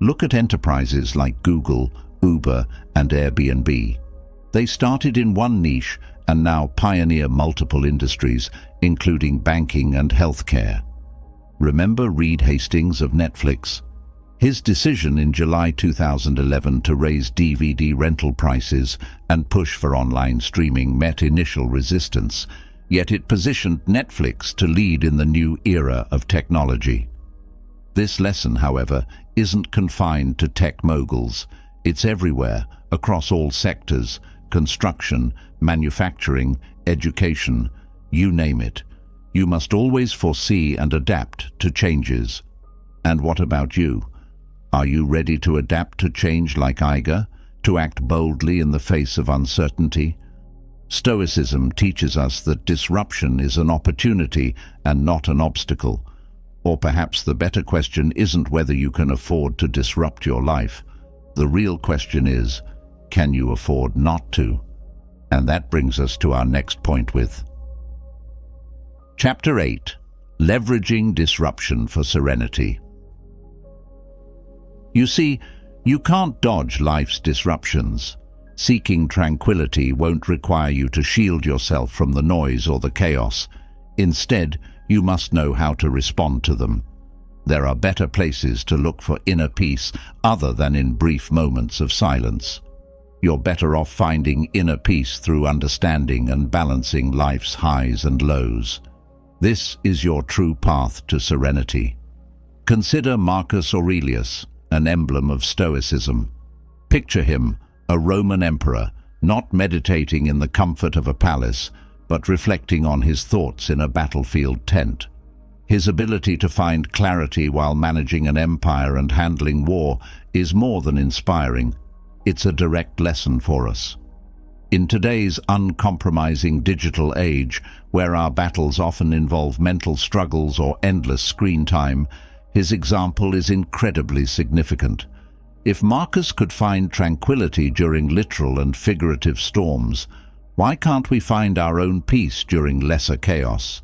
Look at enterprises like Google, Uber, and Airbnb. They started in one niche and now pioneer multiple industries, including banking and healthcare. Remember Reed Hastings of Netflix? His decision in July 2011 to raise DVD rental prices and push for online streaming met initial resistance, yet it positioned Netflix to lead in the new era of technology. This lesson, however, isn't confined to tech moguls. It's everywhere, across all sectors: construction, manufacturing, education, you name it. You must always foresee and adapt to changes. And what about you? Are you ready to adapt to change like Iger, to act boldly in the face of uncertainty? Stoicism teaches us that disruption is an opportunity and not an obstacle. Or perhaps the better question isn't whether you can afford to disrupt your life. The real question is, can you afford not to? And that brings us to our next point with Chapter 8. Leveraging Disruption for Serenity. You see, you can't dodge life's disruptions. Seeking tranquility won't require you to shield yourself from the noise or the chaos. Instead, you must know how to respond to them. There are better places to look for inner peace other than in brief moments of silence. You're better off finding inner peace through understanding and balancing life's highs and lows. This is your true path to serenity. Consider Marcus Aurelius, an emblem of Stoicism. Picture him, a Roman emperor, not meditating in the comfort of a palace, but reflecting on his thoughts in a battlefield tent. His ability to find clarity while managing an empire and handling war is more than inspiring. It's a direct lesson for us. In today's uncompromising digital age, where our battles often involve mental struggles or endless screen time, his example is incredibly significant. If Marcus could find tranquility during literal and figurative storms, why can't we find our own peace during lesser chaos?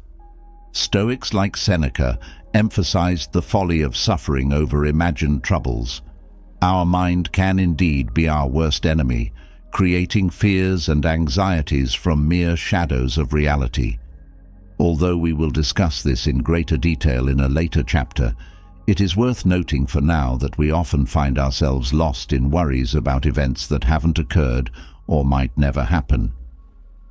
Stoics like Seneca emphasized the folly of suffering over imagined troubles. Our mind can indeed be our worst enemy, creating fears and anxieties from mere shadows of reality. Although we will discuss this in greater detail in a later chapter, it is worth noting for now that we often find ourselves lost in worries about events that haven't occurred or might never happen.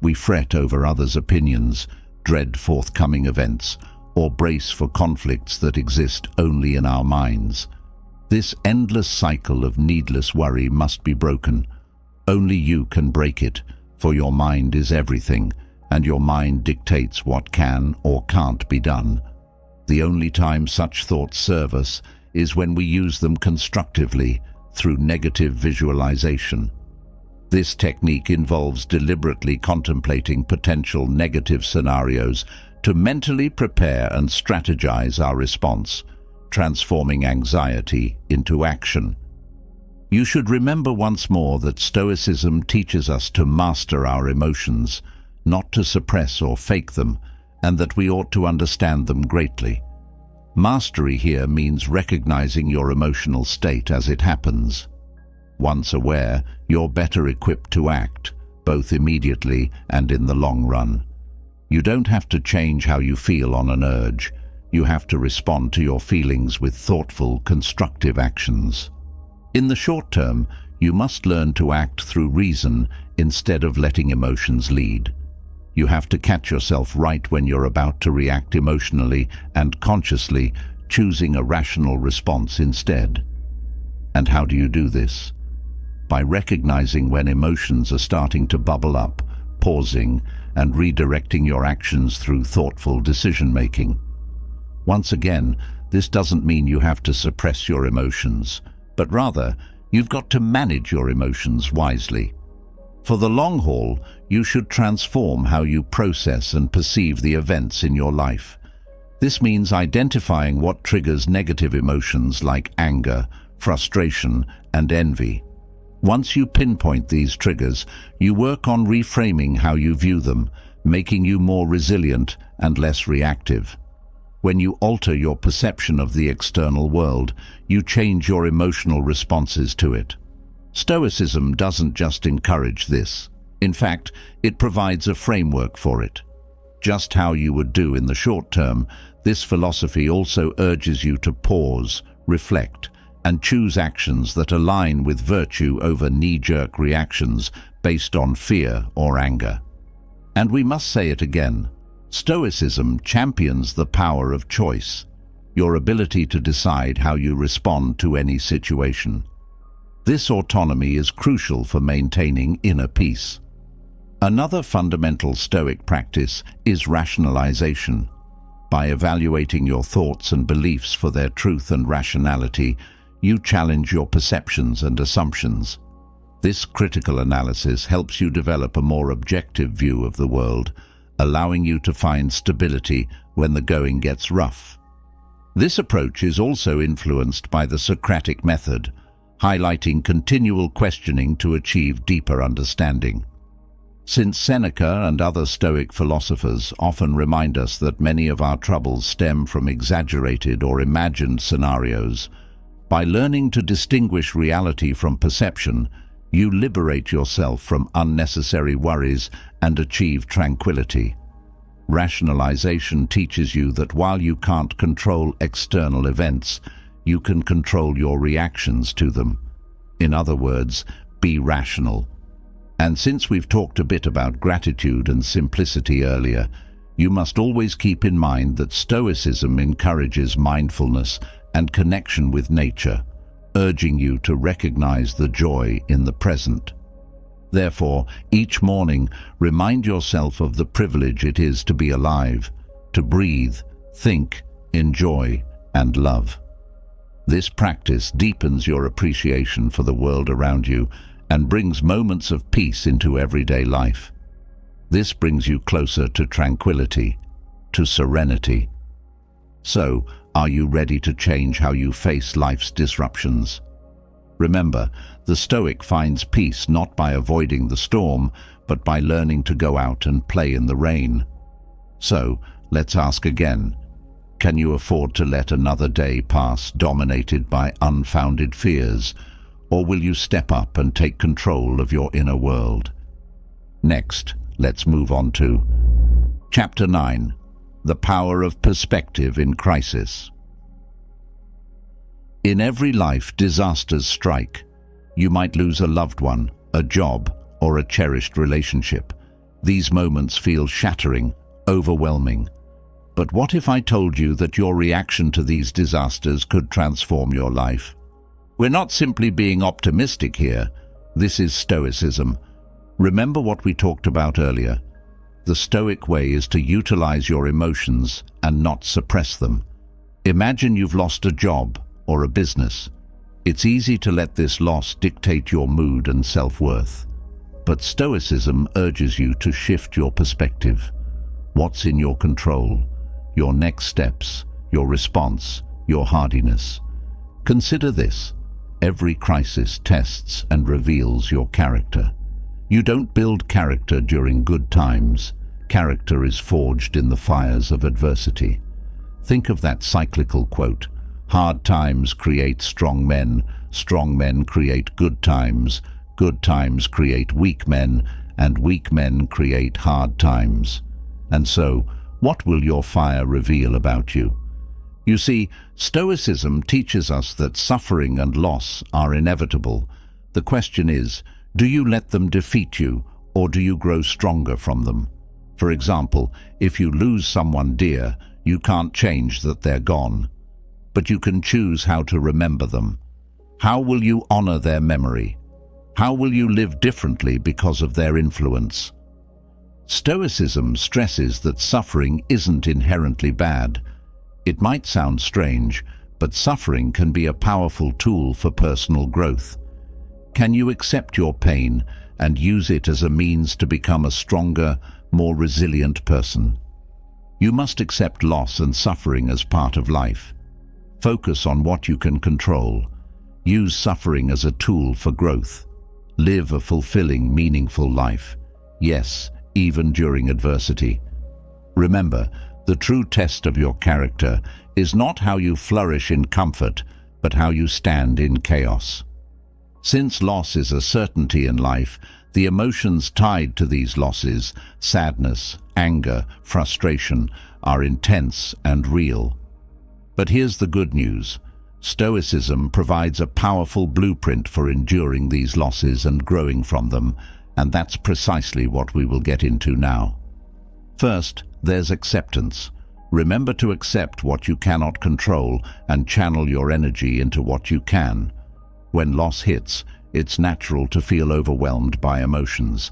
We fret over others' opinions, dread forthcoming events, or brace for conflicts that exist only in our minds. This endless cycle of needless worry must be broken. Only you can break it, for your mind is everything, and your mind dictates what can or can't be done. The only time such thoughts serve us is when we use them constructively through negative visualization. This technique involves deliberately contemplating potential negative scenarios to mentally prepare and strategize our response, transforming anxiety into action. You should remember once more that Stoicism teaches us to master our emotions, not to suppress or fake them, and that we ought to understand them greatly. Mastery here means recognizing your emotional state as it happens. Once aware, you're better equipped to act, both immediately and in the long run. You don't have to change how you feel on an urge. You have to respond to your feelings with thoughtful, constructive actions. In the short term, you must learn to act through reason instead of letting emotions lead. You have to catch yourself right when you're about to react emotionally and consciously, choosing a rational response instead. And how do you do this? By recognizing when emotions are starting to bubble up, pausing, and redirecting your actions through thoughtful decision-making. Once again, this doesn't mean you have to suppress your emotions, but rather, you've got to manage your emotions wisely. For the long haul, you should transform how you process and perceive the events in your life. This means identifying what triggers negative emotions like anger, frustration, and envy. Once you pinpoint these triggers, you work on reframing how you view them, making you more resilient and less reactive. When you alter your perception of the external world, you change your emotional responses to it. Stoicism doesn't just encourage this. In fact, it provides a framework for it. Just how you would do in the short term, this philosophy also urges you to pause, reflect, and choose actions that align with virtue over knee-jerk reactions based on fear or anger. And we must say it again. Stoicism champions the power of choice, your ability to decide how you respond to any situation. This autonomy is crucial for maintaining inner peace. Another fundamental Stoic practice is rationalization. By evaluating your thoughts and beliefs for their truth and rationality, you challenge your perceptions and assumptions. This critical analysis helps you develop a more objective view of the world, allowing you to find stability when the going gets rough. This approach is also influenced by the Socratic method, highlighting continual questioning to achieve deeper understanding. Since Seneca and other Stoic philosophers often remind us that many of our troubles stem from exaggerated or imagined scenarios, by learning to distinguish reality from perception, you liberate yourself from unnecessary worries and achieve tranquility. Rationalization teaches you that while you can't control external events, you can control your reactions to them. In other words, be rational. And since we've talked a bit about gratitude and simplicity earlier, you must always keep in mind that Stoicism encourages mindfulness and connection with nature, urging you to recognize the joy in the present. Therefore, each morning, remind yourself of the privilege it is to be alive, to breathe, think, enjoy, and love. This practice deepens your appreciation for the world around you and brings moments of peace into everyday life. This brings you closer to tranquility, to serenity. So, are you ready to change how you face life's disruptions? Remember, the Stoic finds peace not by avoiding the storm, but by learning to go out and play in the rain. So, let's ask again, can you afford to let another day pass dominated by unfounded fears, or will you step up and take control of your inner world? Next, let's move on to Chapter 9, The Power of Perspective in Crisis. In every life, disasters strike. You might lose a loved one, a job, or a cherished relationship. These moments feel shattering, overwhelming. But what if I told you that your reaction to these disasters could transform your life? We're not simply being optimistic here. This is Stoicism. Remember what we talked about earlier. The Stoic way is to utilize your emotions and not suppress them. Imagine you've lost a job or a business. It's easy to let this loss dictate your mood and self-worth. But Stoicism urges you to shift your perspective. What's in your control? Your next steps, your response, your hardiness. Consider this. Every crisis tests and reveals your character. You don't build character during good times. Character is forged in the fires of adversity. Think of that cyclical quote. Hard times create strong men create good times create weak men, and weak men create hard times. And so, what will your fire reveal about you? You see, Stoicism teaches us that suffering and loss are inevitable. The question is, do you let them defeat you, or do you grow stronger from them? For example, if you lose someone dear, you can't change that they're gone. But you can choose how to remember them. How will you honor their memory? How will you live differently because of their influence? Stoicism stresses that suffering isn't inherently bad. It might sound strange, but suffering can be a powerful tool for personal growth. Can you accept your pain and use it as a means to become a stronger, more resilient person? You must accept loss and suffering as part of life. Focus on what you can control. Use suffering as a tool for growth. Live a fulfilling, meaningful life. Yes, even during adversity. Remember, the true test of your character is not how you flourish in comfort, but how you stand in chaos. Since loss is a certainty in life, the emotions tied to these losses, sadness, anger, frustration, are intense and real. But here's the good news. Stoicism provides a powerful blueprint for enduring these losses and growing from them, and that's precisely what we will get into now. First, there's acceptance. Remember to accept what you cannot control and channel your energy into what you can. When loss hits, it's natural to feel overwhelmed by emotions.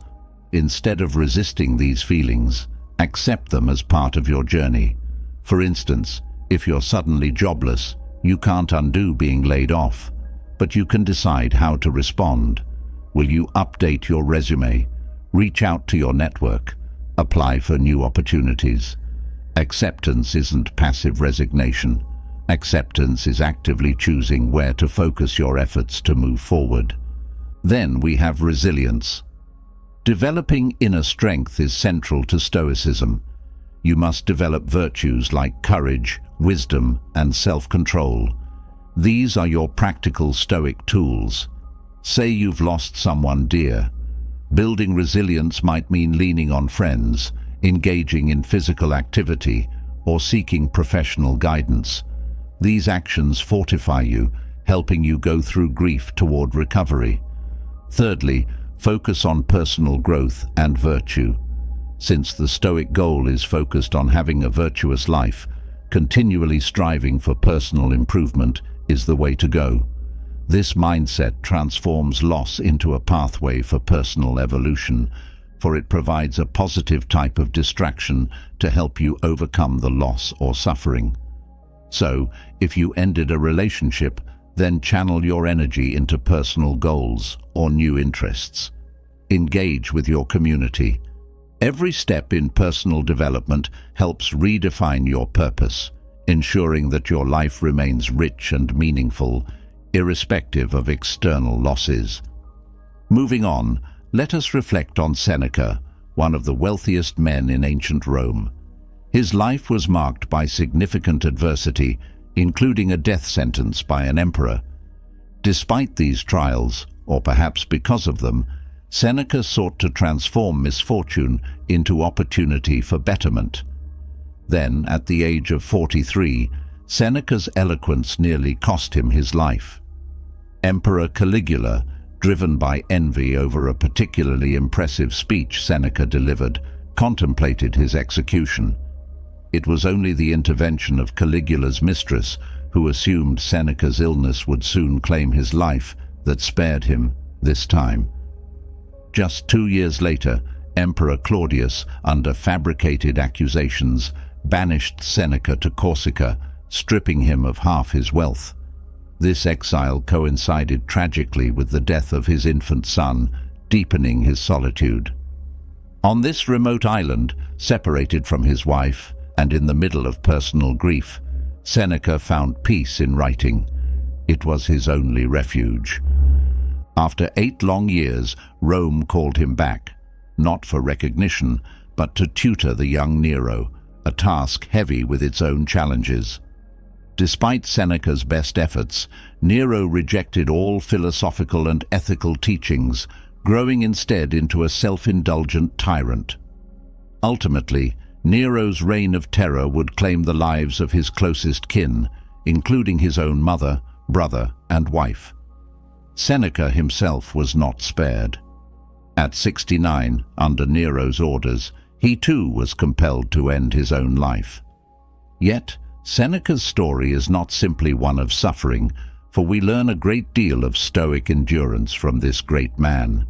Instead of resisting these feelings, accept them as part of your journey. For instance, if you're suddenly jobless, you can't undo being laid off, but you can decide how to respond. Will you update your resume, reach out to your network, apply for new opportunities? Acceptance isn't passive resignation. Acceptance is actively choosing where to focus your efforts to move forward. Then we have resilience. Developing inner strength is central to Stoicism. You must develop virtues like courage, wisdom, and self-control. These are your practical Stoic tools. Say you've lost someone dear. Building resilience might mean leaning on friends, engaging in physical activity, or seeking professional guidance. These actions fortify you, helping you go through grief toward recovery. Thirdly, focus on personal growth and virtue. Since the Stoic goal is focused on having a virtuous life, continually striving for personal improvement is the way to go. This mindset transforms loss into a pathway for personal evolution, for it provides a positive type of distraction to help you overcome the loss or suffering. So, if you ended a relationship, then channel your energy into personal goals or new interests. Engage with your community. Every step in personal development helps redefine your purpose, ensuring that your life remains rich and meaningful, irrespective of external losses. Moving on, let us reflect on Seneca, one of the wealthiest men in ancient Rome. His life was marked by significant adversity, including a death sentence by an emperor. Despite these trials, or perhaps because of them, Seneca sought to transform misfortune into opportunity for betterment. Then, at the age of 43, Seneca's eloquence nearly cost him his life. Emperor Caligula, driven by envy over a particularly impressive speech Seneca delivered, contemplated his execution. It was only the intervention of Caligula's mistress, who assumed Seneca's illness would soon claim his life, that spared him this time. Just 2 years later, Emperor Claudius, under fabricated accusations, banished Seneca to Corsica, stripping him of half his wealth. This exile coincided tragically with the death of his infant son, deepening his solitude. On this remote island, separated from his wife and in the middle of personal grief, Seneca found peace in writing. It was his only refuge. After 8 long years, Rome called him back, not for recognition, but to tutor the young Nero, a task heavy with its own challenges. Despite Seneca's best efforts, Nero rejected all philosophical and ethical teachings, growing instead into a self-indulgent tyrant. Ultimately, Nero's reign of terror would claim the lives of his closest kin, including his own mother, brother, and wife. Seneca himself was not spared. At 69, under Nero's orders, he too was compelled to end his own life. Yet, Seneca's story is not simply one of suffering, for we learn a great deal of Stoic endurance from this great man.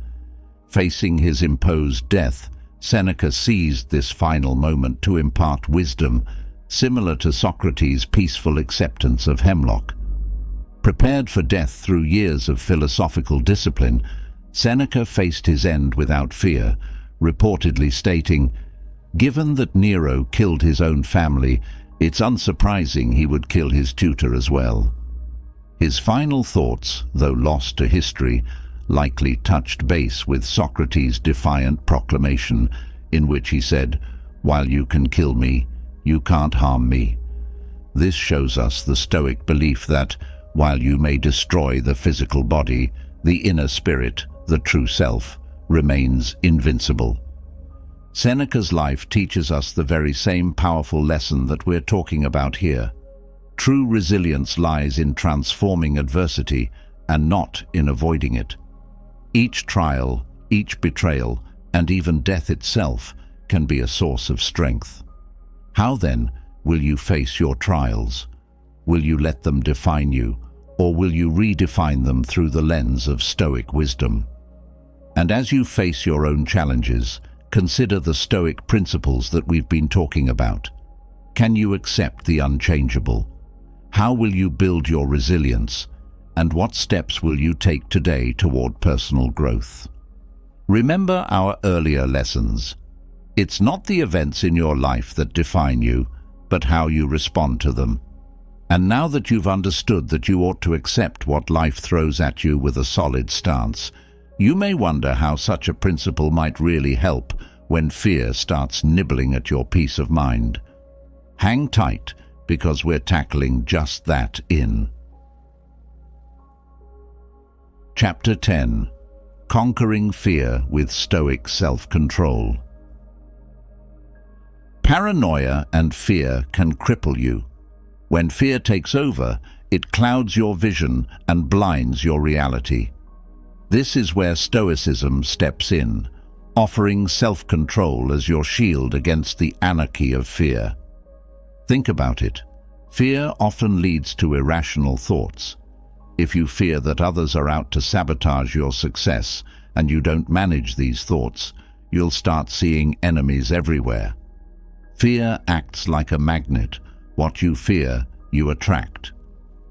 Facing his imposed death, Seneca seized this final moment to impart wisdom, similar to Socrates' peaceful acceptance of hemlock. Prepared for death through years of philosophical discipline, Seneca faced his end without fear, reportedly stating, "Given that Nero killed his own family, it's unsurprising he would kill his tutor as well." His final thoughts, though lost to history, likely touched base with Socrates' defiant proclamation, in which he said, "While you can kill me, you can't harm me." This shows us the Stoic belief that, while you may destroy the physical body, the inner spirit, the true self, remains invincible. Seneca's life teaches us the very same powerful lesson that we're talking about here. True resilience lies in transforming adversity and not in avoiding it. Each trial, each betrayal, and even death itself can be a source of strength. How then will you face your trials? Will you let them define you, or will you redefine them through the lens of Stoic wisdom? And as you face your own challenges, consider the Stoic principles that we've been talking about. Can you accept the unchangeable? How will you build your resilience? And what steps will you take today toward personal growth? Remember our earlier lessons. It's not the events in your life that define you, but how you respond to them. And now that you've understood that you ought to accept what life throws at you with a solid stance, You may wonder how such a principle might really help when fear starts nibbling at your peace of mind. Hang tight, because we're tackling just that in Chapter 10. Conquering Fear with Stoic Self-Control. Paranoia and fear can cripple you. When fear takes over, it clouds your vision and blinds your reality. This is where Stoicism steps in, offering self-control as your shield against the anarchy of fear. Think about it. Fear often leads to irrational thoughts. If you fear that others are out to sabotage your success and you don't manage these thoughts, you'll start seeing enemies everywhere. Fear acts like a magnet. What you fear, you attract.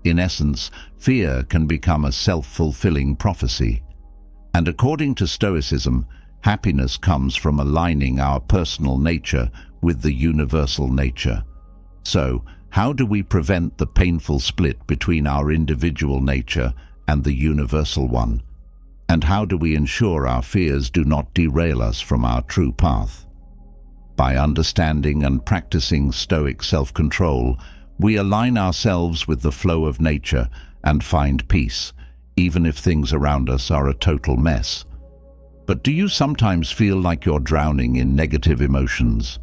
In essence, fear can become a self-fulfilling prophecy. And according to Stoicism, happiness comes from aligning our personal nature with the universal nature. So, how do we prevent the painful split between our individual nature and the universal one? And how do we ensure our fears do not derail us from our true path? By understanding and practicing Stoic self-control, we align ourselves with the flow of nature and find peace, even if things around us are a total mess. But do you sometimes feel like you're drowning in negative emotions?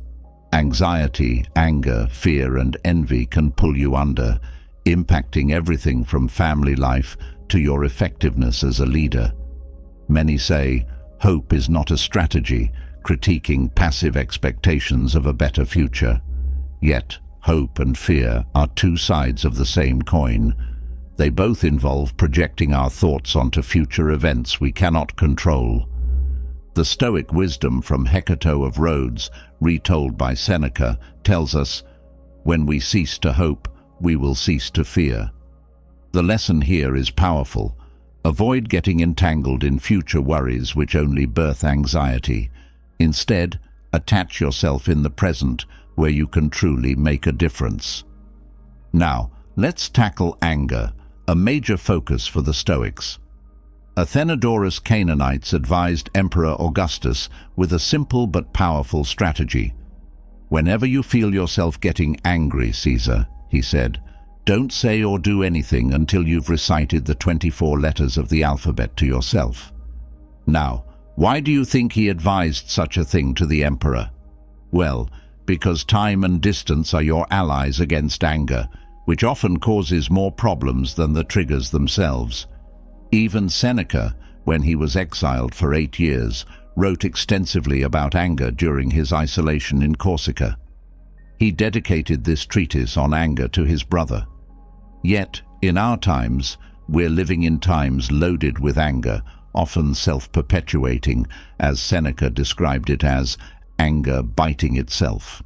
Anxiety, anger, fear, and envy can pull you under, impacting everything from family life to your effectiveness as a leader. Many say, hope is not a strategy, critiquing passive expectations of a better future. Yet, hope and fear are two sides of the same coin. They both involve projecting our thoughts onto future events we cannot control. The Stoic wisdom from Hecate of Rhodes, retold by Seneca, tells us, "When we cease to hope, we will cease to fear." The lesson here is powerful. Avoid getting entangled in future worries which only birth anxiety. Instead, attach yourself in the present, where you can truly make a difference. Now, let's tackle anger, a major focus for the Stoics. Athenodorus Canaanites advised Emperor Augustus with a simple but powerful strategy. "Whenever you feel yourself getting angry, Caesar," he said, "don't say or do anything until you've recited the 24 letters of the alphabet to yourself." Now, why do you think he advised such a thing to the emperor? Well, because time and distance are your allies against anger, which often causes more problems than the triggers themselves. Even Seneca, when he was exiled for 8 years, wrote extensively about anger during his isolation in Corsica. He dedicated this treatise on anger to his brother. Yet, in our times, we're living in times loaded with anger, often self-perpetuating, as Seneca described it as anger biting itself.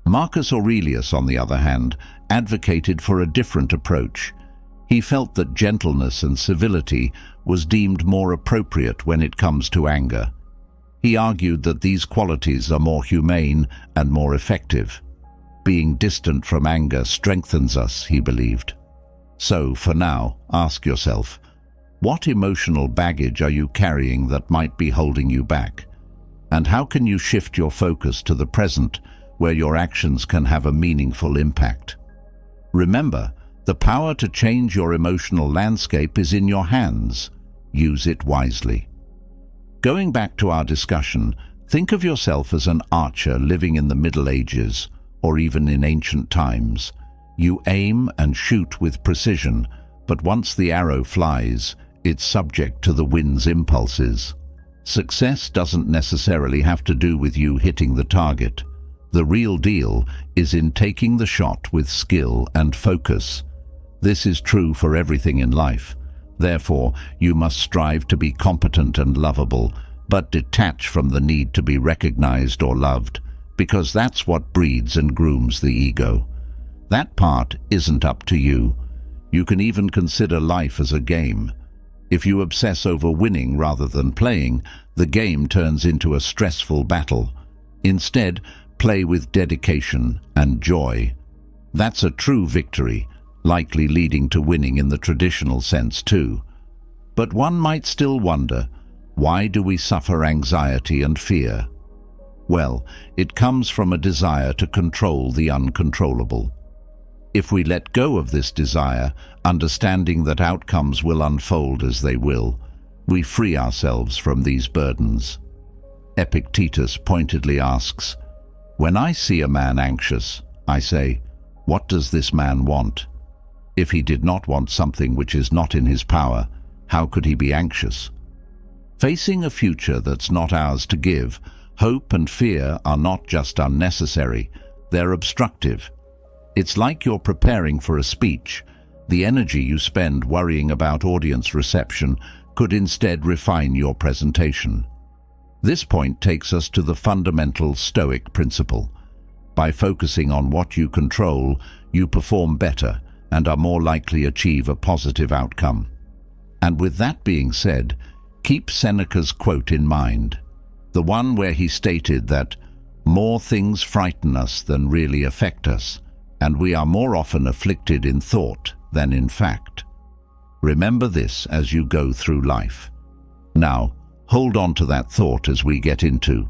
Marcus Aurelius, on the other hand, advocated for a different approach. He felt that gentleness and civility was deemed more appropriate when it comes to anger. He argued that these qualities are more humane and more effective. Being distant from anger strengthens us, he believed. So, for now, ask yourself, what emotional baggage are you carrying that might be holding you back? And how can you shift your focus to the present, where your actions can have a meaningful impact? Remember, the power to change your emotional landscape is in your hands. Use it wisely. Going back to our discussion, think of yourself as an archer living in the Middle Ages, or even in ancient times. You aim and shoot with precision, but once the arrow flies, it's subject to the wind's impulses. Success doesn't necessarily have to do with you hitting the target. The real deal is in taking the shot with skill and focus. This is true for everything in life. Therefore, you must strive to be competent and lovable, but detach from the need to be recognized or loved, because that's what breeds and grooms the ego. That part isn't up to you. You can even consider life as a game. If you obsess over winning rather than playing, the game turns into a stressful battle. Instead, play with dedication and joy. That's a true victory, likely leading to winning in the traditional sense too. But one might still wonder, Why do we suffer anxiety and fear? Well, it comes from a desire to control the uncontrollable. If we let go of this desire, understanding that outcomes will unfold as they will, we free ourselves from these burdens. Epictetus pointedly asks, "When I see a man anxious, I say, what does this man want? If he did not want something which is not in his power, how could he be anxious?" Facing a future that's not ours to give, hope and fear are not just unnecessary, they're obstructive. It's like you're preparing for a speech. The energy you spend worrying about audience reception could instead refine your presentation. This point takes us to the fundamental Stoic principle. By focusing on what you control, you perform better and are more likely to achieve a positive outcome. And with that being said, keep Seneca's quote in mind, the one where he stated that more things frighten us than really affect us, and we are more often afflicted in thought than in fact. Remember this as you go through life. Now, hold on to that thought as we get into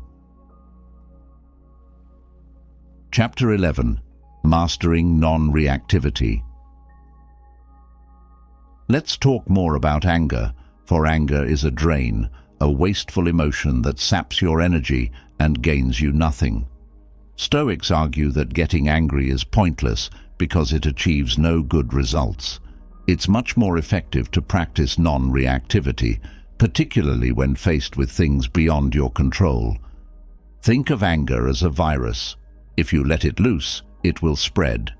Chapter 11, Mastering Non-Reactivity. Let's talk more about anger, for anger is a drain, a wasteful emotion that saps your energy and gains you nothing. Stoics argue that getting angry is pointless because it achieves no good results. It's much more effective to practice non-reactivity, particularly when faced with things beyond your control. Think of anger as a virus. If you let it loose, it will spread.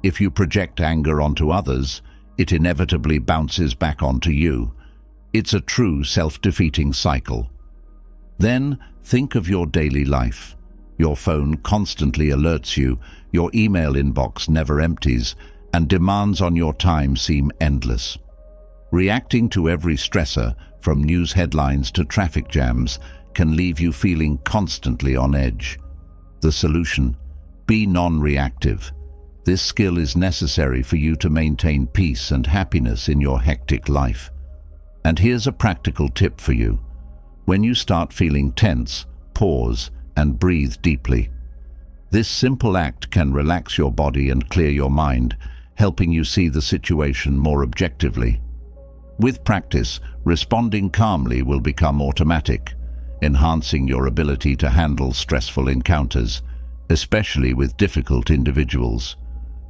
If you project anger onto others, it inevitably bounces back onto you. It's a true self-defeating cycle. Then think of your daily life. Your phone constantly alerts you, your email inbox never empties, and demands on your time seem endless. Reacting to every stressor, from news headlines to traffic jams, can leave you feeling constantly on edge. The solution? Be non-reactive. This skill is necessary for you to maintain peace and happiness in your hectic life. And here's a practical tip for you. When you start feeling tense, pause and breathe deeply. This simple act can relax your body and clear your mind, helping you see the situation more objectively. With practice, responding calmly will become automatic, enhancing your ability to handle stressful encounters, especially with difficult individuals.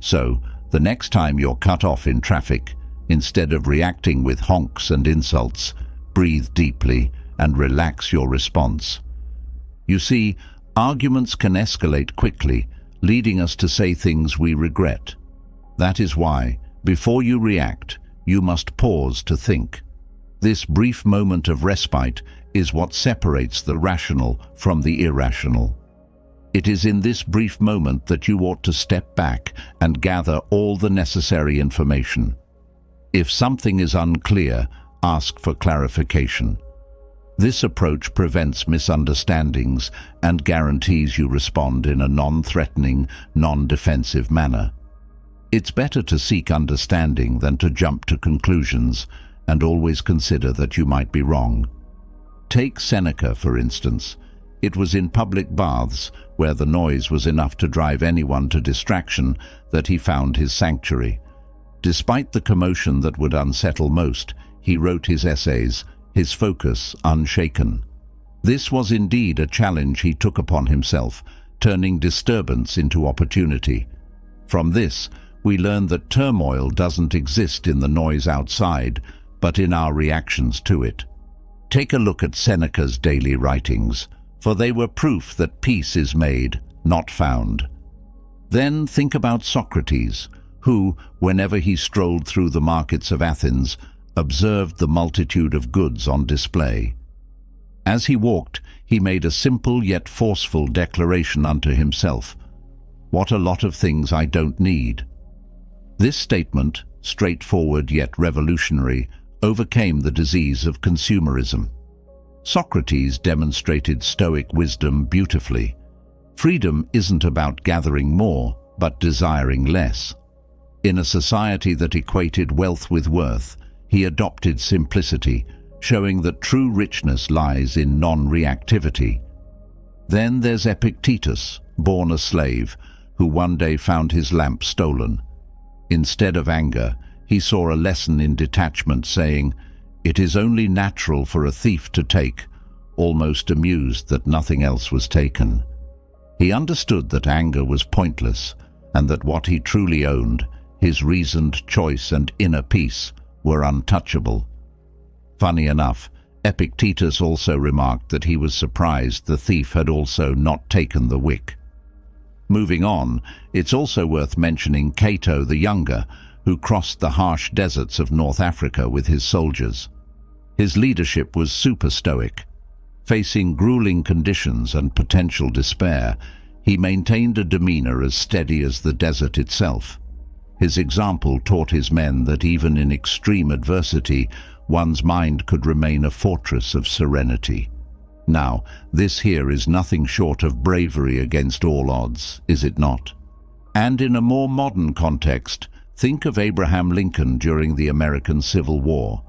So, the next time you're cut off in traffic, instead of reacting with honks and insults, breathe deeply and relax your response. You see, arguments can escalate quickly, leading us to say things we regret. That is why, before you react, you must pause to think. This brief moment of respite is what separates the rational from the irrational. It is in this brief moment that you ought to step back and gather all the necessary information. If something is unclear, ask for clarification. This approach prevents misunderstandings and guarantees you respond in a non-threatening, non-defensive manner. It's better to seek understanding than to jump to conclusions, and always consider that you might be wrong. Take Seneca, for instance. It was in public baths, where the noise was enough to drive anyone to distraction, that he found his sanctuary. Despite the commotion that would unsettle most, he wrote his essays, his focus unshaken. This was indeed a challenge he took upon himself, turning disturbance into opportunity. From this, we learn that turmoil doesn't exist in the noise outside, but in our reactions to it. Take a look at Seneca's daily writings, for they were proof that peace is made, not found. Then think about Socrates, who, whenever he strolled through the markets of Athens, observed the multitude of goods on display. As he walked, he made a simple yet forceful declaration unto himself, "What a lot of things I don't need." This statement, straightforward yet revolutionary, overcame the disease of consumerism. Socrates demonstrated Stoic wisdom beautifully. Freedom isn't about gathering more, but desiring less. In a society that equated wealth with worth, he adopted simplicity, showing that true richness lies in non-reactivity. Then there's Epictetus, born a slave, who one day found his lamp stolen. Instead of anger, he saw a lesson in detachment, saying, "It is only natural for a thief to take," almost amused that nothing else was taken. He understood that anger was pointless, and that what he truly owned, his reasoned choice and inner peace, were untouchable. Funny enough, Epictetus also remarked that he was surprised the thief had also not taken the wick. Moving on, it's also worth mentioning Cato the Younger, who crossed the harsh deserts of North Africa with his soldiers. His leadership was super stoic. Facing grueling conditions and potential despair, he maintained a demeanor as steady as the desert itself. His example taught his men that even in extreme adversity, one's mind could remain a fortress of serenity. Now, this here is nothing short of bravery against all odds, is it not? And in a more modern context, think of Abraham Lincoln during the American Civil War.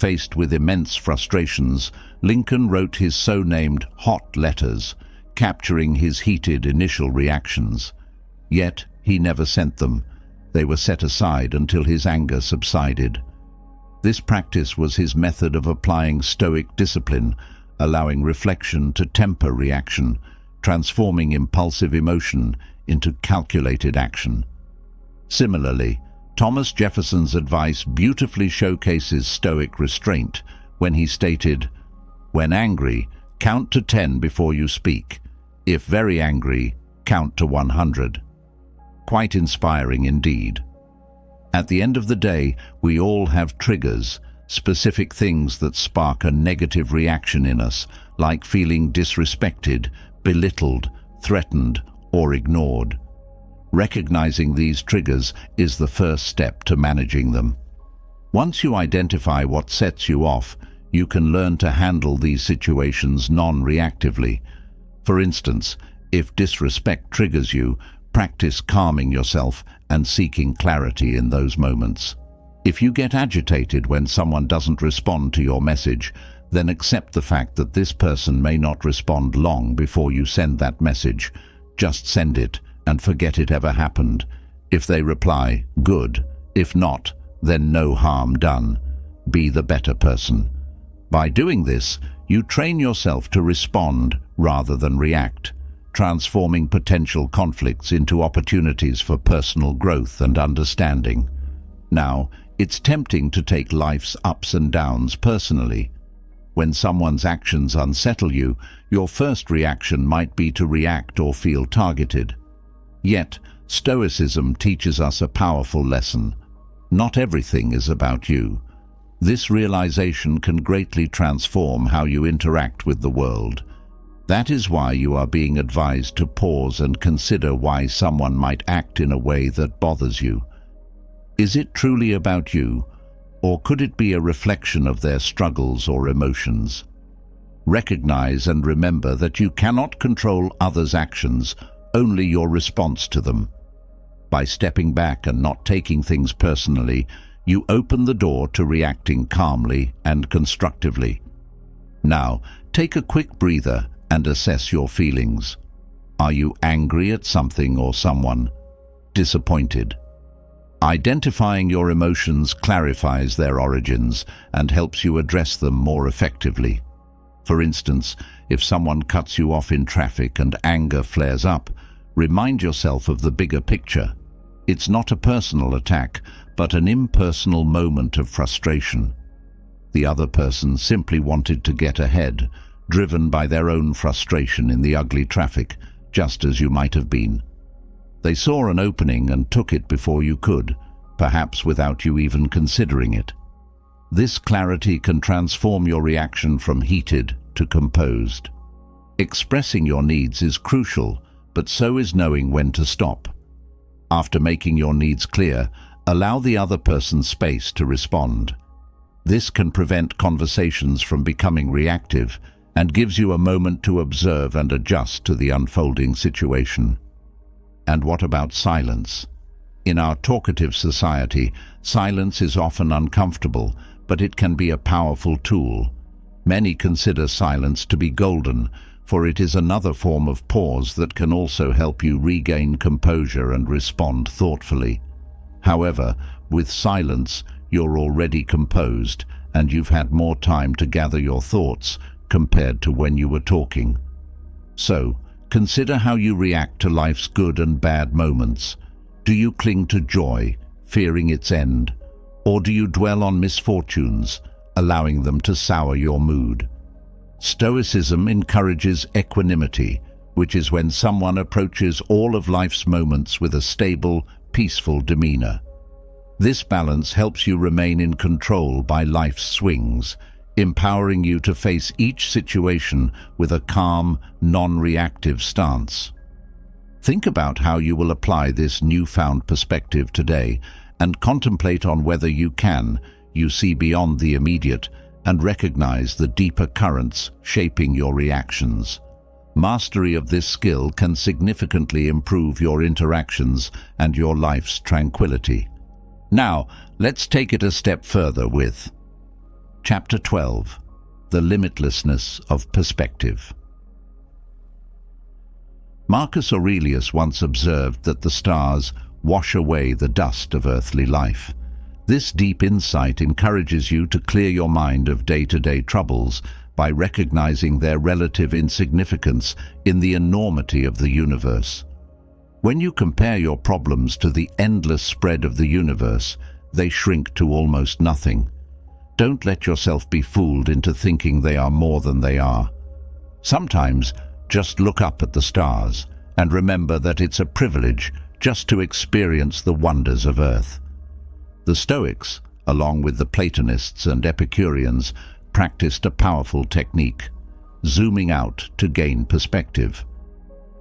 Faced with immense frustrations, Lincoln wrote his so-named hot letters, capturing his heated initial reactions. Yet, he never sent them. They were set aside until his anger subsided. This practice was his method of applying Stoic discipline, allowing reflection to temper reaction, transforming impulsive emotion into calculated action. Similarly, Thomas Jefferson's advice beautifully showcases Stoic restraint when he stated, "When angry, count to 10 before you speak. If very angry, count to 100. Quite inspiring indeed. At the end of the day, we all have triggers, specific things that spark a negative reaction in us, like feeling disrespected, belittled, threatened, or ignored. Recognizing these triggers is the first step to managing them. Once you identify what sets you off, you can learn to handle these situations non-reactively. For instance, if disrespect triggers you, practice calming yourself and seeking clarity in those moments. If you get agitated when someone doesn't respond to your message, then accept the fact that this person may not respond long before you send that message. Just send it and forget it ever happened. If they reply, good. If not, then no harm done. Be the better person. By doing this, you train yourself to respond rather than react, transforming potential conflicts into opportunities for personal growth and understanding. Now, it's tempting to take life's ups and downs personally. When someone's actions unsettle you, your first reaction might be to react or feel targeted. Yet, Stoicism teaches us a powerful lesson. Not everything is about you. This realization can greatly transform how you interact with the world. That is why you are being advised to pause and consider why someone might act in a way that bothers you. Is it truly about you, or could it be a reflection of their struggles or emotions? Recognize and remember that you cannot control others' actions, only your response to them. By stepping back and not taking things personally, you open the door to reacting calmly and constructively. Now, take a quick breather and assess your feelings. Are you angry at something or someone? Disappointed? Identifying your emotions clarifies their origins and helps you address them more effectively. For instance, if someone cuts you off in traffic and anger flares up, remind yourself of the bigger picture. It's not a personal attack, but an impersonal moment of frustration. The other person simply wanted to get ahead, driven by their own frustration in the ugly traffic, just as you might have been. They saw an opening and took it before you could, perhaps without you even considering it. This clarity can transform your reaction from heated to composed. Expressing your needs is crucial, but so is knowing when to stop. After making your needs clear, allow the other person space to respond. This can prevent conversations from becoming reactive and gives you a moment to observe and adjust to the unfolding situation. And what about silence? In our talkative society, silence is often uncomfortable, but it can be a powerful tool. Many consider silence to be golden, for it is another form of pause that can also help you regain composure and respond thoughtfully. However, with silence, you're already composed, and you've had more time to gather your thoughts compared to when you were talking. So, consider how you react to life's good and bad moments. Do you cling to joy, fearing its end? Or do you dwell on misfortunes, allowing them to sour your mood? Stoicism encourages equanimity, which is when someone approaches all of life's moments with a stable, peaceful demeanor. This balance helps you remain in control by life's swings, empowering you to face each situation with a calm, non-reactive stance. Think about how you will apply this newfound perspective today and contemplate on whether you see beyond the immediate and recognize the deeper currents shaping your reactions. Mastery of this skill can significantly improve your interactions and your life's tranquility. Now, let's take it a step further with Chapter 12, The Limitlessness of Perspective. Marcus Aurelius once observed that the stars wash away the dust of earthly life. This deep insight encourages you to clear your mind of day-to-day troubles by recognizing their relative insignificance in the enormity of the universe. When you compare your problems to the endless spread of the universe, they shrink to almost nothing. Don't let yourself be fooled into thinking they are more than they are. Sometimes, just look up at the stars and remember that it's a privilege just to experience the wonders of Earth. The Stoics, along with the Platonists and Epicureans, practiced a powerful technique, zooming out to gain perspective.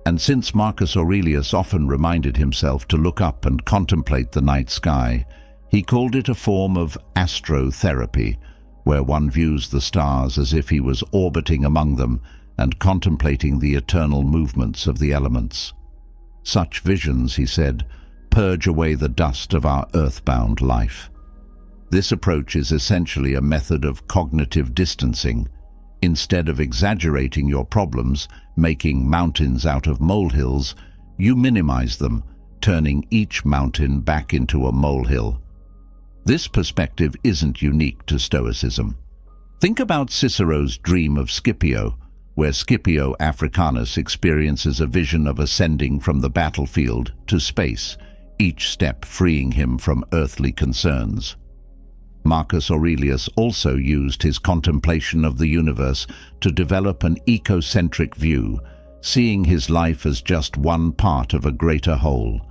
And since Marcus Aurelius often reminded himself to look up and contemplate the night sky, he called it a form of astrotherapy, where one views the stars as if he was orbiting among them and contemplating the eternal movements of the elements. Such visions, he said, purge away the dust of our earthbound life. This approach is essentially a method of cognitive distancing. Instead of exaggerating your problems, making mountains out of molehills, you minimize them, turning each mountain back into a molehill. This perspective isn't unique to Stoicism. Think about Cicero's dream of Scipio, where Scipio Africanus experiences a vision of ascending from the battlefield to space, each step freeing him from earthly concerns. Marcus Aurelius also used his contemplation of the universe to develop an ecocentric view, seeing his life as just one part of a greater whole.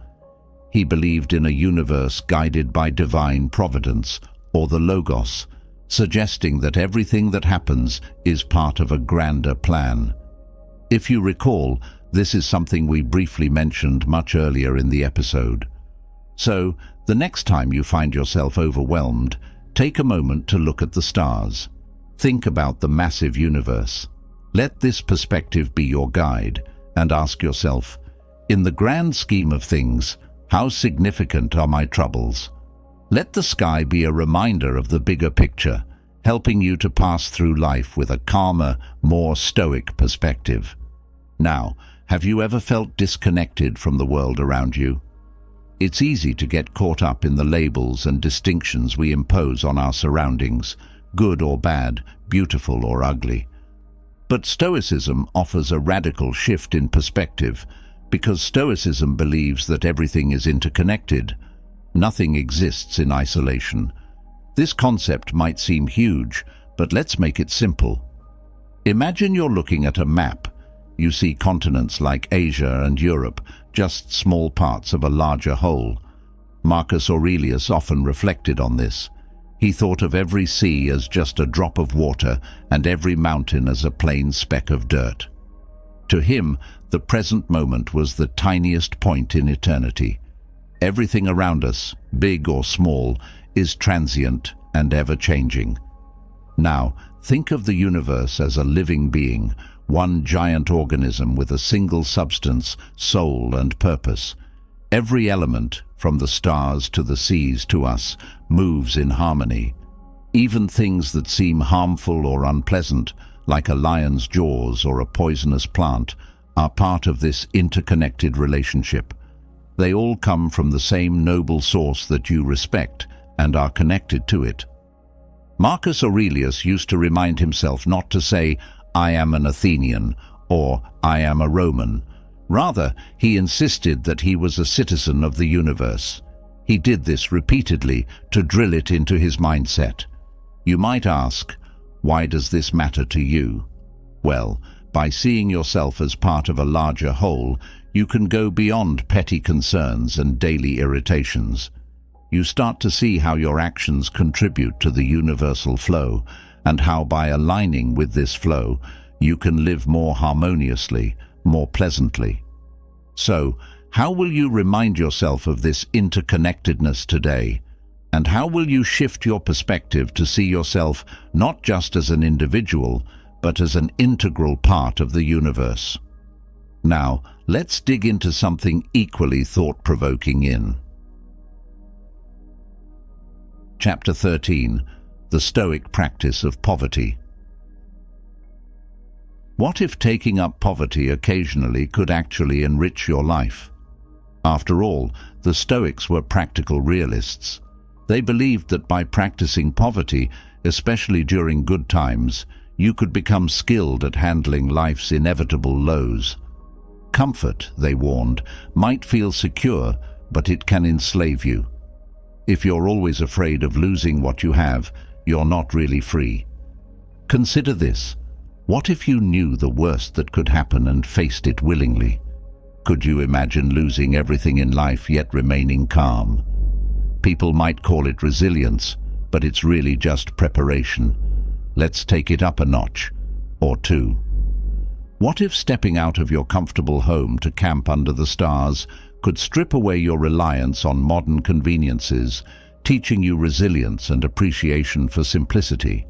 He believed in a universe guided by divine providence, or the Logos, suggesting that everything that happens is part of a grander plan. If you recall, this is something we briefly mentioned much earlier in the episode. So, the next time you find yourself overwhelmed, take a moment to look at the stars. Think about the massive universe. Let this perspective be your guide, and ask yourself, in the grand scheme of things, how significant are my troubles? Let the sky be a reminder of the bigger picture, helping you to pass through life with a calmer, more stoic perspective. Now, have you ever felt disconnected from the world around you? It's easy to get caught up in the labels and distinctions we impose on our surroundings, good or bad, beautiful or ugly. But Stoicism offers a radical shift in perspective, because Stoicism believes that everything is interconnected. Nothing exists in isolation. This concept might seem huge, but let's make it simple. Imagine you're looking at a map. You see continents like Asia and Europe, just small parts of a larger whole. Marcus Aurelius often reflected on this. He thought of every sea as just a drop of water and every mountain as a plain speck of dirt. To him, the present moment was the tiniest point in eternity. Everything around us, big or small, is transient and ever-changing. Now, think of the universe as a living being, one giant organism with a single substance, soul and purpose. Every element, from the stars to the seas to us, moves in harmony. Even things that seem harmful or unpleasant, like a lion's jaws or a poisonous plant, are part of this interconnected relationship. They all come from the same noble source that you respect and are connected to it. Marcus Aurelius used to remind himself not to say, "I am an Athenian," or "I am a Roman." Rather, he insisted that he was a citizen of the universe. He did this repeatedly to drill it into his mindset. You might ask, why does this matter to you? Well, by seeing yourself as part of a larger whole, you can go beyond petty concerns and daily irritations. You start to see how your actions contribute to the universal flow, and how by aligning with this flow, you can live more harmoniously, more pleasantly. So, how will you remind yourself of this interconnectedness today? And how will you shift your perspective to see yourself not just as an individual, but as an integral part of the universe? Now, let's dig into something equally thought-provoking in Chapter 13, The Stoic Practice of Poverty. What if taking up poverty occasionally could actually enrich your life? After all, the Stoics were practical realists. They believed that by practicing poverty, especially during good times, you could become skilled at handling life's inevitable lows. Comfort, they warned, might feel secure, but it can enslave you. If you're always afraid of losing what you have, you're not really free. Consider this. What if you knew the worst that could happen and faced it willingly? Could you imagine losing everything in life yet remaining calm? People might call it resilience, but it's really just preparation. Let's take it up a notch, or two. What if stepping out of your comfortable home to camp under the stars could strip away your reliance on modern conveniences, teaching you resilience and appreciation for simplicity?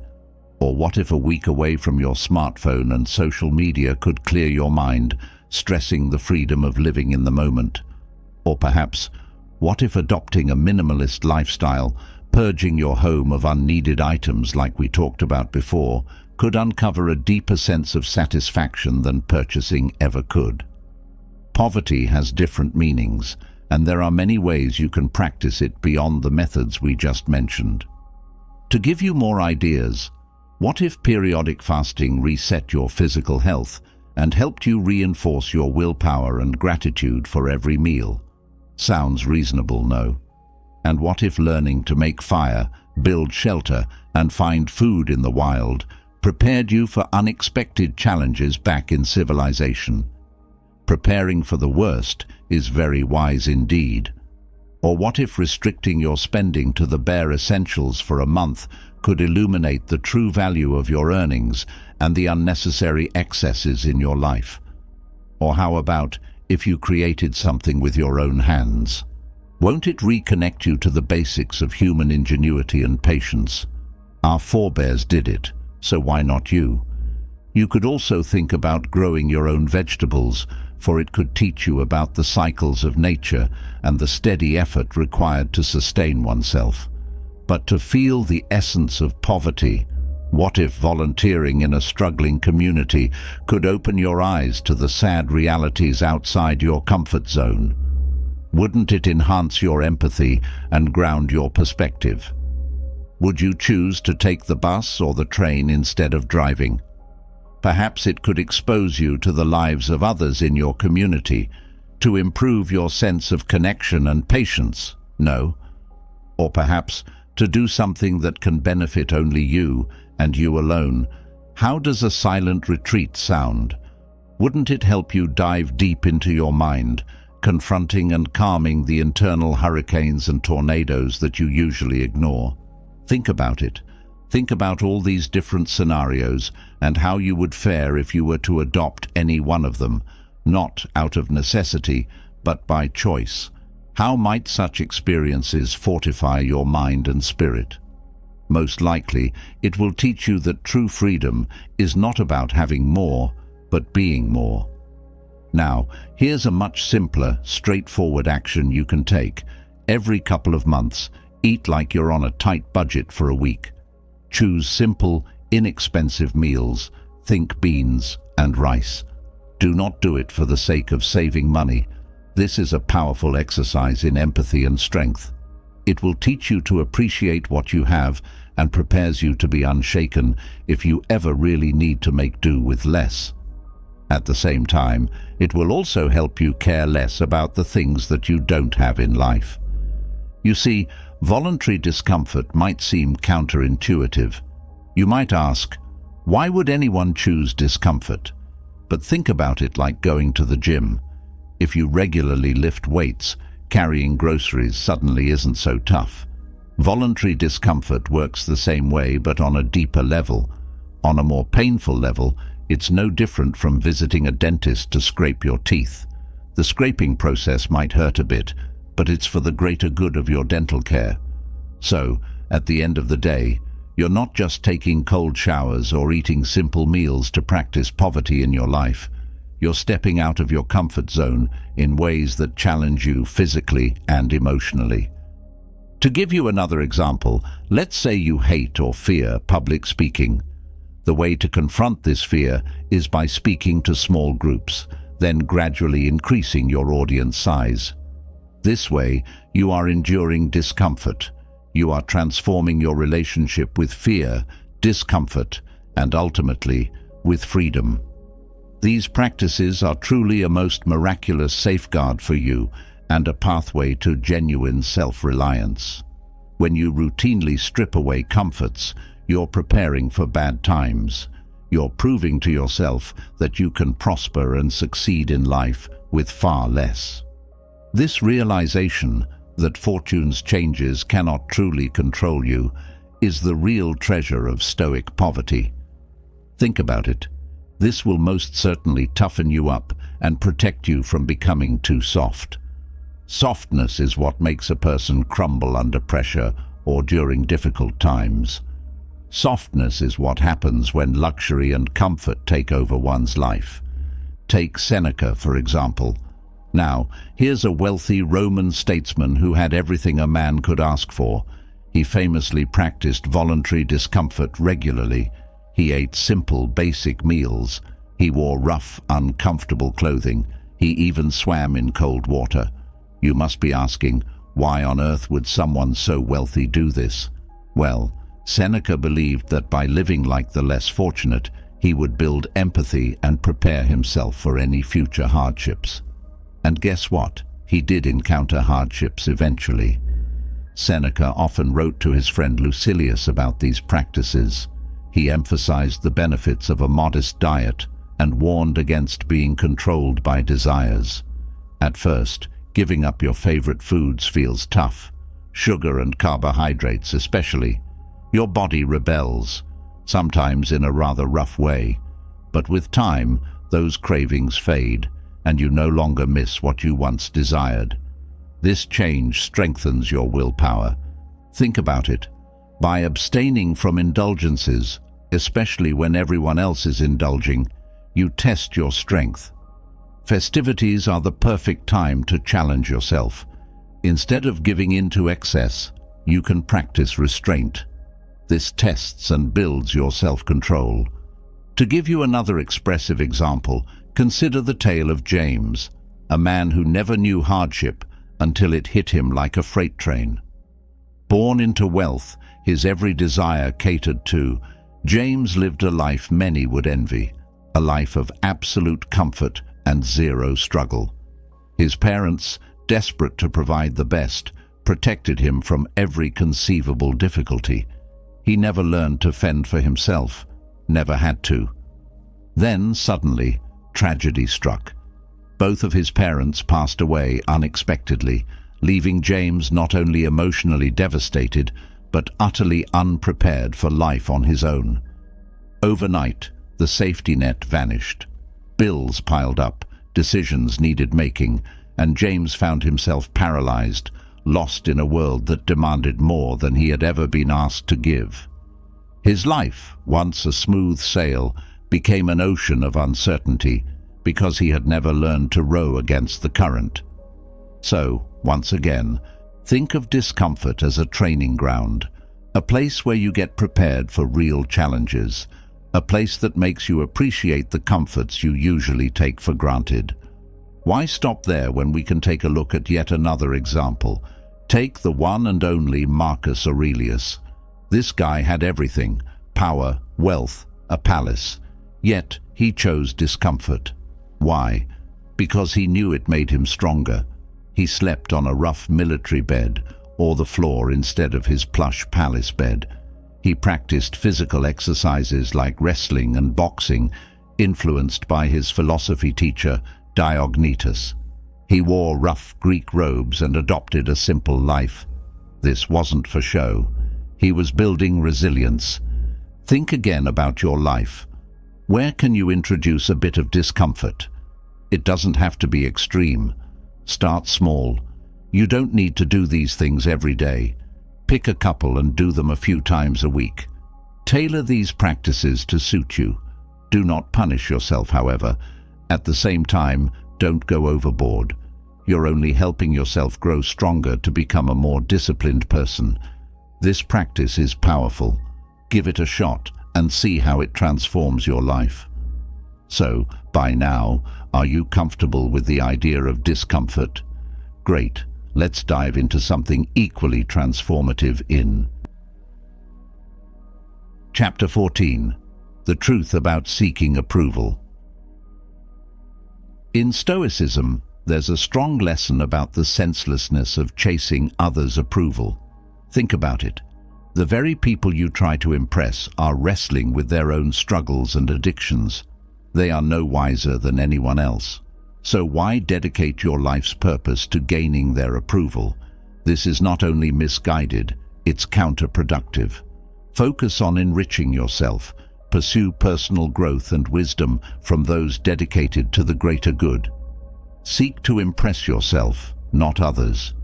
Or what if a week away from your smartphone and social media could clear your mind, stressing the freedom of living in the moment? Or perhaps, what if adopting a minimalist lifestyle, purging your home of unneeded items like we talked about before, could uncover a deeper sense of satisfaction than purchasing ever could? Poverty has different meanings, and there are many ways you can practice it beyond the methods we just mentioned. To give you more ideas, what if periodic fasting reset your physical health and helped you reinforce your willpower and gratitude for every meal? Sounds reasonable, no? And what if learning to make fire, build shelter, and find food in the wild prepared you for unexpected challenges back in civilization? Preparing for the worst is very wise indeed. Or what if restricting your spending to the bare essentials for a month could illuminate the true value of your earnings and the unnecessary excesses in your life? Or how about if you created something with your own hands? Won't it reconnect you to the basics of human ingenuity and patience? Our forebears did it, so why not you? You could also think about growing your own vegetables, for it could teach you about the cycles of nature and the steady effort required to sustain oneself. But to feel the essence of poverty, what if volunteering in a struggling community could open your eyes to the sad realities outside your comfort zone? Wouldn't it enhance your empathy and ground your perspective? Would you choose to take the bus or the train instead of driving? Perhaps it could expose you to the lives of others in your community, to improve your sense of connection and patience, no? Or perhaps to do something that can benefit only you and you alone. How does a silent retreat sound? Wouldn't it help you dive deep into your mind, confronting and calming the internal hurricanes and tornadoes that you usually ignore? Think about it. Think about all these different scenarios and how you would fare if you were to adopt any one of them, not out of necessity, but by choice. How might such experiences fortify your mind and spirit? Most likely, it will teach you that true freedom is not about having more, but being more. Now, here's a much simpler, straightforward action you can take. Every couple of months, eat like you're on a tight budget for a week. Choose simple, inexpensive meals. Think beans and rice. Do not do it for the sake of saving money. This is a powerful exercise in empathy and strength. It will teach you to appreciate what you have and prepares you to be unshaken if you ever really need to make do with less. At the same time, it will also help you care less about the things that you don't have in life. You see, voluntary discomfort might seem counterintuitive. You might ask, why would anyone choose discomfort? But think about it like going to the gym. If you regularly lift weights, carrying groceries suddenly isn't so tough. Voluntary discomfort works the same way, but on a deeper level. On a more painful level, it's no different from visiting a dentist to scrape your teeth. The scraping process might hurt a bit, but it's for the greater good of your dental care. So, at the end of the day, you're not just taking cold showers or eating simple meals to practice poverty in your life. You're stepping out of your comfort zone in ways that challenge you physically and emotionally. To give you another example, let's say you hate or fear public speaking. The way to confront this fear is by speaking to small groups, then gradually increasing your audience size. This way, you are enduring discomfort. You are transforming your relationship with fear, discomfort, and ultimately, with freedom. These practices are truly a most miraculous safeguard for you and a pathway to genuine self-reliance. When you routinely strip away comforts, you're preparing for bad times. You're proving to yourself that you can prosper and succeed in life with far less. This realization that fortune's changes cannot truly control you is the real treasure of Stoic poverty. Think about it. This will most certainly toughen you up and protect you from becoming too soft. Softness is what makes a person crumble under pressure or during difficult times. Softness is what happens when luxury and comfort take over one's life. Take Seneca, for example. Now, here's a wealthy Roman statesman who had everything a man could ask for. He famously practiced voluntary discomfort regularly. He ate simple, basic meals. He wore rough, uncomfortable clothing. He even swam in cold water. You must be asking, why on earth would someone so wealthy do this? Well, Seneca believed that by living like the less fortunate, he would build empathy and prepare himself for any future hardships. And guess what? He did encounter hardships eventually. Seneca often wrote to his friend Lucilius about these practices. He emphasized the benefits of a modest diet and warned against being controlled by desires. At first, giving up your favorite foods feels tough. Sugar and carbohydrates especially. Your body rebels, sometimes in a rather rough way. But with time, those cravings fade, and you no longer miss what you once desired. This change strengthens your willpower. Think about it. By abstaining from indulgences, especially when everyone else is indulging, you test your strength. Festivities are the perfect time to challenge yourself. Instead of giving in to excess, you can practice restraint. This tests and builds your self-control. To give you another expressive example, consider the tale of James, a man who never knew hardship until it hit him like a freight train. Born into wealth, his every desire catered to, James lived a life many would envy, a life of absolute comfort and zero struggle. His parents, desperate to provide the best, protected him from every conceivable difficulty. He never learned to fend for himself, never had to. Then, suddenly, tragedy struck. Both of his parents passed away unexpectedly, leaving James not only emotionally devastated, but utterly unprepared for life on his own. Overnight, the safety net vanished. Bills piled up, decisions needed making, and James found himself paralyzed, lost in a world that demanded more than he had ever been asked to give. His life, once a smooth sail, became an ocean of uncertainty because he had never learned to row against the current. So, once again, think of discomfort as a training ground, A place where you get prepared for real challenges. A place that makes you appreciate the comforts you usually take for granted. Why stop there when we can take a look at yet another example? Take the one and only Marcus Aurelius. This guy had everything: power, wealth, a palace. Yet he chose discomfort. Why? Because he knew it made him stronger. He slept on a rough military bed, or the floor instead of his plush palace bed. He practiced physical exercises like wrestling and boxing, influenced by his philosophy teacher, Diognetus. He wore rough Greek robes and adopted a simple life. This wasn't for show. He was building resilience. Think again about your life. Where can you introduce a bit of discomfort? It doesn't have to be extreme. Start small. You don't need to do these things every day. Pick a couple and do them a few times a week. Tailor these practices to suit you. Do not punish yourself, however. At the same time, don't go overboard. You're only helping yourself grow stronger to become a more disciplined person. This practice is powerful. Give it a shot and see how it transforms your life. So, by now, are you comfortable with the idea of discomfort? Great. Let's dive into something equally transformative in Chapter 14. The Truth About Seeking Approval. In Stoicism, there's a strong lesson about the senselessness of chasing others' approval. Think about it. The very people you try to impress are wrestling with their own struggles and addictions. They are no wiser than anyone else. So why dedicate your life's purpose to gaining their approval? This is not only misguided, it's counterproductive. Focus on enriching yourself. Pursue personal growth and wisdom from those dedicated to the greater good. Seek to impress yourself, not others.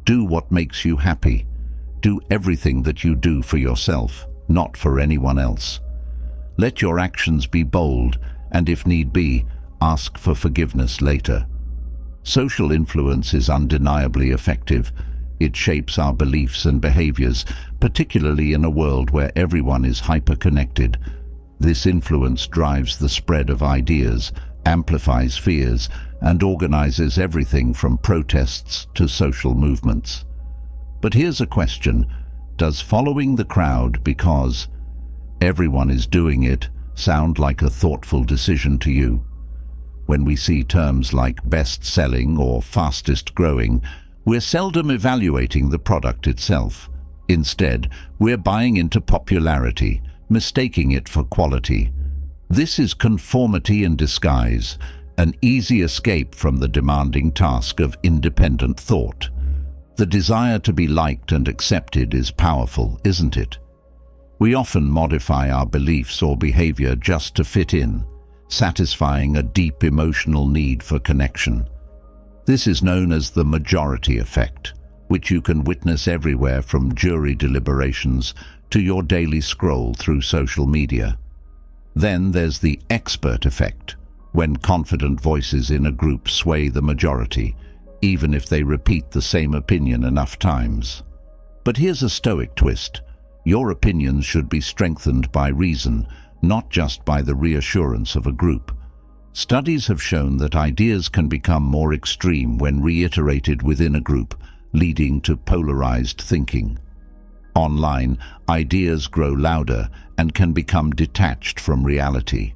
Do what makes you happy. Do everything that you do for yourself, not for anyone else. Let your actions be bold, and if need be, ask for forgiveness later. Social influence is undeniably effective. It shapes our beliefs and behaviors, particularly in a world where everyone is hyper-connected. This influence drives the spread of ideas, amplifies fears, and organizes everything from protests to social movements. But here's a question: does following the crowd because everyone is doing it sound like a thoughtful decision to you? When we see terms like best-selling or fastest-growing, we're seldom evaluating the product itself. Instead, we're buying into popularity, mistaking it for quality. This is conformity in disguise, an easy escape from the demanding task of independent thought. The desire to be liked and accepted is powerful, isn't it? We often modify our beliefs or behavior just to fit in, satisfying a deep emotional need for connection. This is known as the majority effect, which you can witness everywhere from jury deliberations to your daily scroll through social media. Then there's the expert effect, when confident voices in a group sway the majority, even if they repeat the same opinion enough times. But here's a Stoic twist. Your opinions should be strengthened by reason, not just by the reassurance of a group. Studies have shown that ideas can become more extreme when reiterated within a group, leading to polarized thinking. Online, ideas grow louder and can become detached from reality.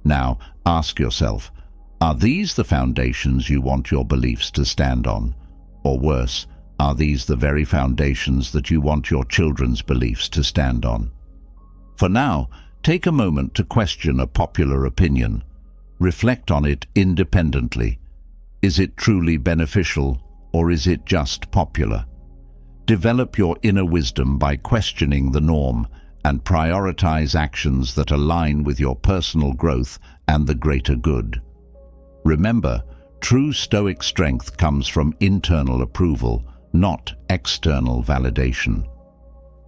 Now, ask yourself, are these the foundations you want your beliefs to stand on? Or worse, are these the very foundations that you want your children's beliefs to stand on? For now, take a moment to question a popular opinion. Reflect on it independently. Is it truly beneficial, or is it just popular? Develop your inner wisdom by questioning the norm and prioritize actions that align with your personal growth and the greater good. Remember, true Stoic strength comes from internal approval, not external validation.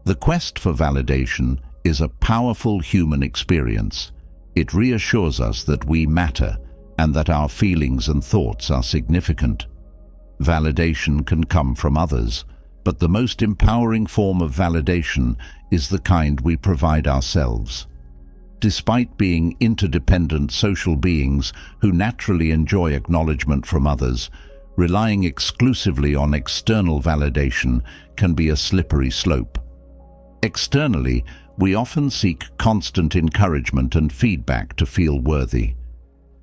The quest for validation is a powerful human experience. It reassures us that we matter and that our feelings and thoughts are significant. Validation can come from others, But the most empowering form of validation is the kind we provide ourselves. Despite being interdependent social beings who naturally enjoy acknowledgement from others, relying exclusively on external validation can be a slippery slope. Externally, we often seek constant encouragement and feedback to feel worthy.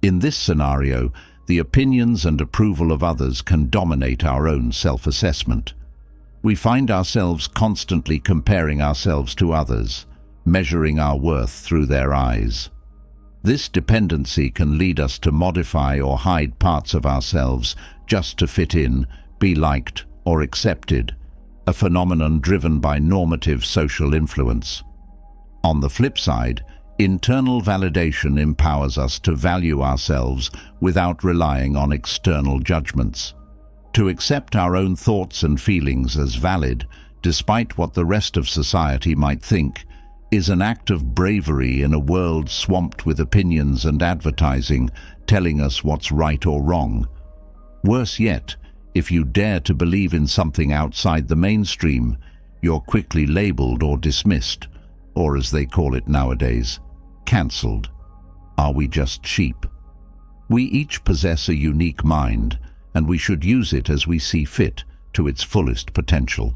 In this scenario, the opinions and approval of others can dominate our own self-assessment. We find ourselves constantly comparing ourselves to others, measuring our worth through their eyes. This dependency can lead us to modify or hide parts of ourselves just to fit in, be liked or accepted, a phenomenon driven by normative social influence. On the flip side, internal validation empowers us to value ourselves without relying on external judgments. To accept our own thoughts and feelings as valid, despite what the rest of society might think, is an act of bravery in a world swamped with opinions and advertising telling us what's right or wrong. Worse yet, if you dare to believe in something outside the mainstream, you're quickly labeled or dismissed, or as they call it nowadays, cancelled. Are we just sheep? We each possess a unique mind, and we should use it as we see fit to its fullest potential.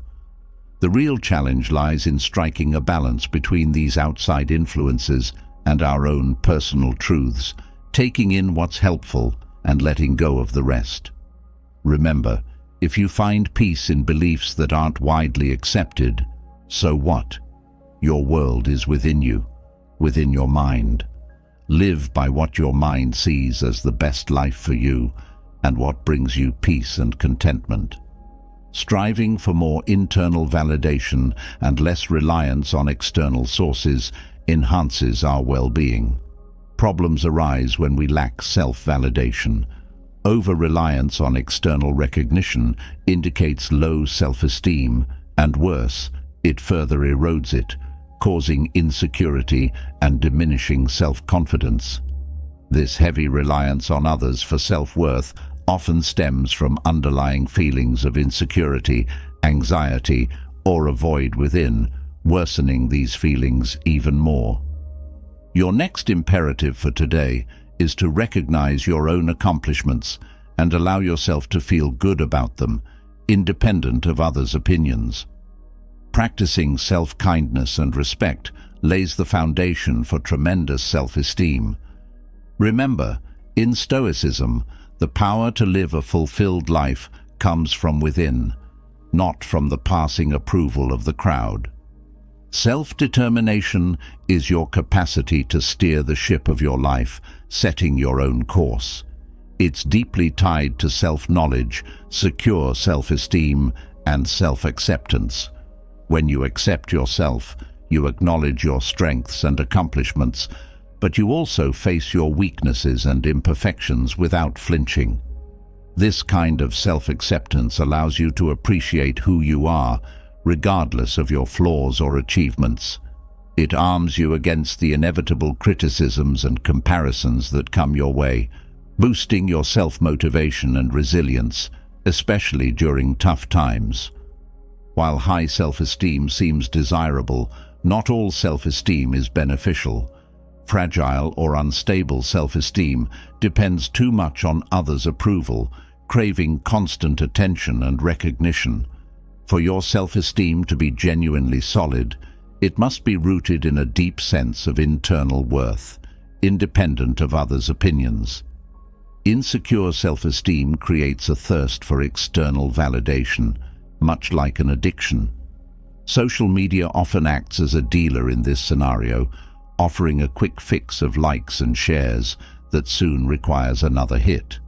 The real challenge lies in striking a balance between these outside influences and our own personal truths, taking in what's helpful and letting go of the rest. Remember, if you find peace in beliefs that aren't widely accepted, so what? Your world is within you, within your mind. Live by what your mind sees as the best life for you and what brings you peace and contentment. Striving for more internal validation and less reliance on external sources enhances our well-being. Problems arise when we lack self-validation. Over-reliance on external recognition indicates low self-esteem, and worse, it further erodes it, causing insecurity and diminishing self-confidence. This heavy reliance on others for self-worth often stems from underlying feelings of insecurity, anxiety, or a void within, worsening these feelings even more. Your next imperative for today is to recognize your own accomplishments and allow yourself to feel good about them, independent of others' opinions. Practicing self-kindness and respect lays the foundation for tremendous self-esteem. Remember, in Stoicism, the power to live a fulfilled life comes from within, not from the passing approval of the crowd. Self-determination is your capacity to steer the ship of your life, setting your own course. It's deeply tied to self-knowledge, secure self-esteem, and self-acceptance. When you accept yourself, you acknowledge your strengths and accomplishments, but you also face your weaknesses and imperfections without flinching. This kind of self-acceptance allows you to appreciate who you are, regardless of your flaws or achievements. It arms you against the inevitable criticisms and comparisons that come your way, boosting your self-motivation and resilience, especially during tough times. While high self-esteem seems desirable, not all self-esteem is beneficial. Fragile or unstable self-esteem depends too much on others' approval, craving constant attention and recognition. For your self-esteem to be genuinely solid, it must be rooted in a deep sense of internal worth, independent of others' opinions. Insecure self-esteem creates a thirst for external validation, much like an addiction. Social media often acts as a dealer in this scenario, offering a quick fix of likes and shares that soon requires another hit.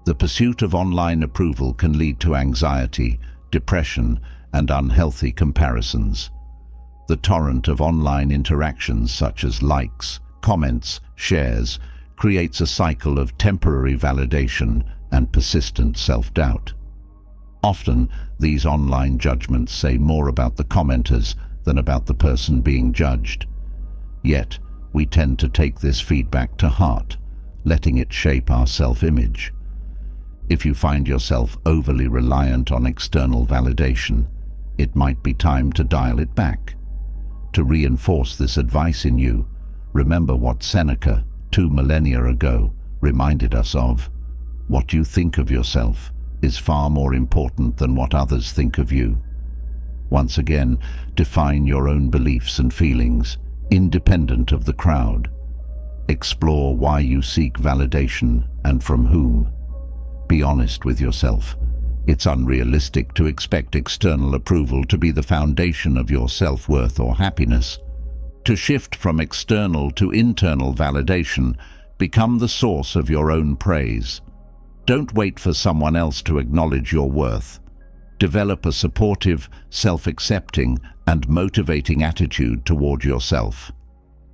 The pursuit of online approval can lead to anxiety, depression, and unhealthy comparisons. The torrent of online interactions such as likes, comments, shares, creates a cycle of temporary validation and persistent self-doubt. Often, these online judgments say more about the commenters than about the person being judged. Yet, we tend to take this feedback to heart, letting it shape our self-image. If you find yourself overly reliant on external validation, it might be time to dial it back. To reinforce this advice in you, remember what Seneca, 2 millennia ago, reminded us of. What you think of yourself is far more important than what others think of you. Once again, define your own beliefs and feelings, independent of the crowd. Explore why you seek validation and from whom. Be honest with yourself. It's unrealistic to expect external approval to be the foundation of your self-worth or happiness. To shift from external to internal validation, become the source of your own praise. Don't wait for someone else to acknowledge your worth. Develop a supportive, self-accepting, and motivating attitude toward yourself.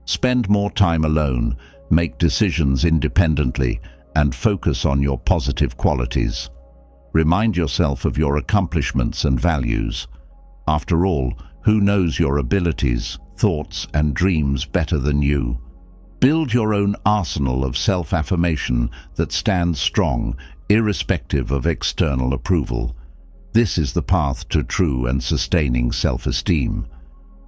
Spend more time alone, make decisions independently, and focus on your positive qualities. Remind yourself of your accomplishments and values. After all, who knows your abilities, thoughts, and dreams better than you? Build your own arsenal of self-affirmation that stands strong, irrespective of external approval. This is the path to true and sustaining self-esteem.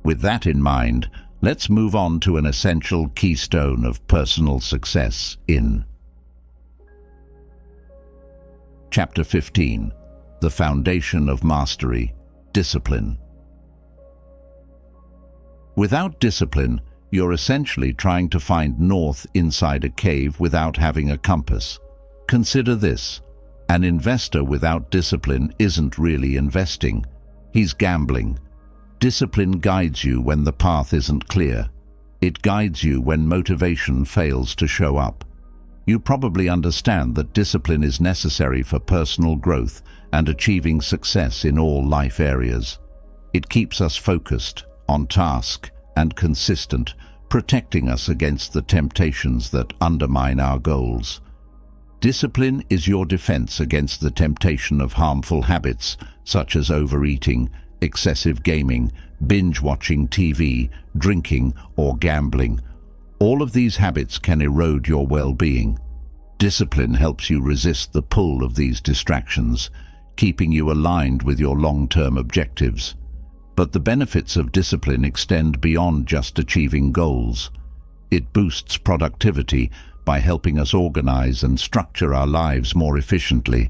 With that in mind, let's move on to an essential keystone of personal success in Chapter 15, The Foundation of Mastery, Discipline. Without discipline, you're essentially trying to find north inside a cave without having a compass. Consider this. An investor without discipline isn't really investing. He's gambling. Discipline guides you when the path isn't clear. It guides you when motivation fails to show up. You probably understand that discipline is necessary for personal growth and achieving success in all life areas. It keeps us focused, on task, and consistent, protecting us against the temptations that undermine our goals. Discipline is your defense against the temptation of harmful habits such as overeating, excessive gaming, binge-watching TV, drinking, or gambling. All of these habits can erode your well-being. Discipline helps you resist the pull of these distractions, keeping you aligned with your long-term objectives. But the benefits of discipline extend beyond just achieving goals. It boosts productivity by helping us organize and structure our lives more efficiently.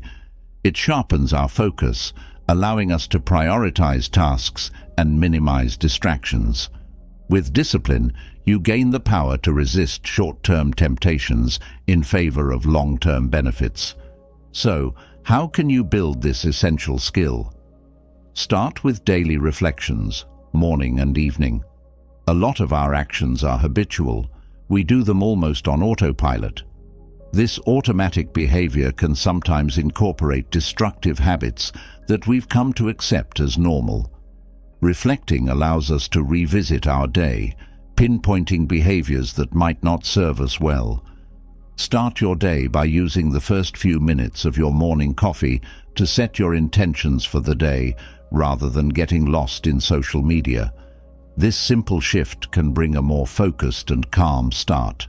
It sharpens our focus, allowing us to prioritize tasks and minimize distractions. With discipline, you gain the power to resist short-term temptations in favor of long-term benefits. So, how can you build this essential skill? Start with daily reflections, morning and evening. A lot of our actions are habitual. We do them almost on autopilot. This automatic behavior can sometimes incorporate destructive habits that we've come to accept as normal. Reflecting allows us to revisit our day, pinpointing behaviors that might not serve us well. Start your day by using the first few minutes of your morning coffee to set your intentions for the day, rather than getting lost in social media. This simple shift can bring a more focused and calm start.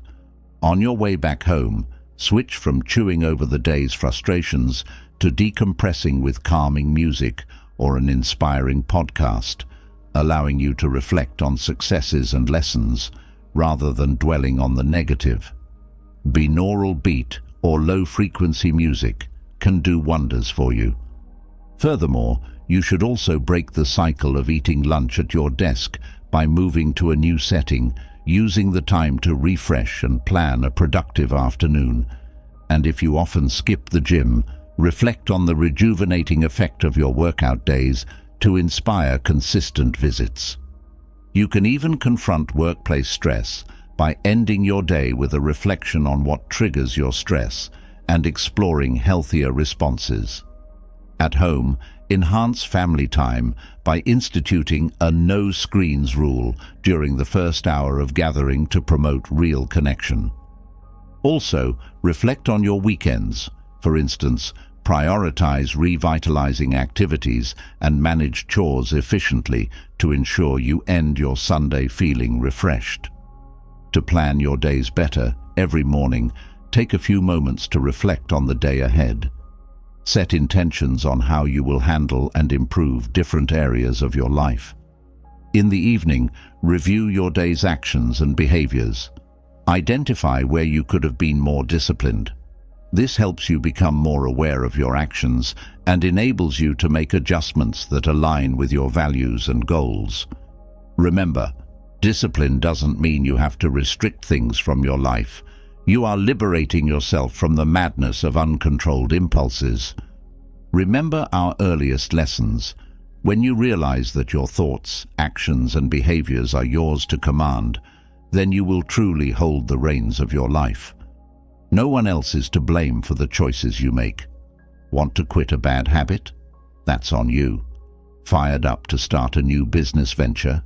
On your way back home, switch from chewing over the day's frustrations to decompressing with calming music or an inspiring podcast, allowing you to reflect on successes and lessons rather than dwelling on the negative. Binaural beat or low-frequency music can do wonders for you. Furthermore, you should also break the cycle of eating lunch at your desk by moving to a new setting, using the time to refresh and plan a productive afternoon. And if you often skip the gym, reflect on the rejuvenating effect of your workout days to inspire consistent visits. You can even confront workplace stress by ending your day with a reflection on what triggers your stress and exploring healthier responses. At home, enhance family time by instituting a no screens rule during the first hour of gathering to promote real connection. Also, reflect on your weekends. For instance, prioritize revitalizing activities and manage chores efficiently to ensure you end your Sunday feeling refreshed. To plan your days better, every morning, take a few moments to reflect on the day ahead. Set intentions on how you will handle and improve different areas of your life. In the evening, review your day's actions and behaviors. Identify where you could have been more disciplined. This helps you become more aware of your actions and enables you to make adjustments that align with your values and goals. Remember, discipline doesn't mean you have to restrict things from your life. You are liberating yourself from the madness of uncontrolled impulses. Remember our earliest lessons. When you realize that your thoughts, actions, and behaviors are yours to command, then you will truly hold the reins of your life. No one else is to blame for the choices you make. Want to quit a bad habit? That's on you. Fired up to start a new business venture?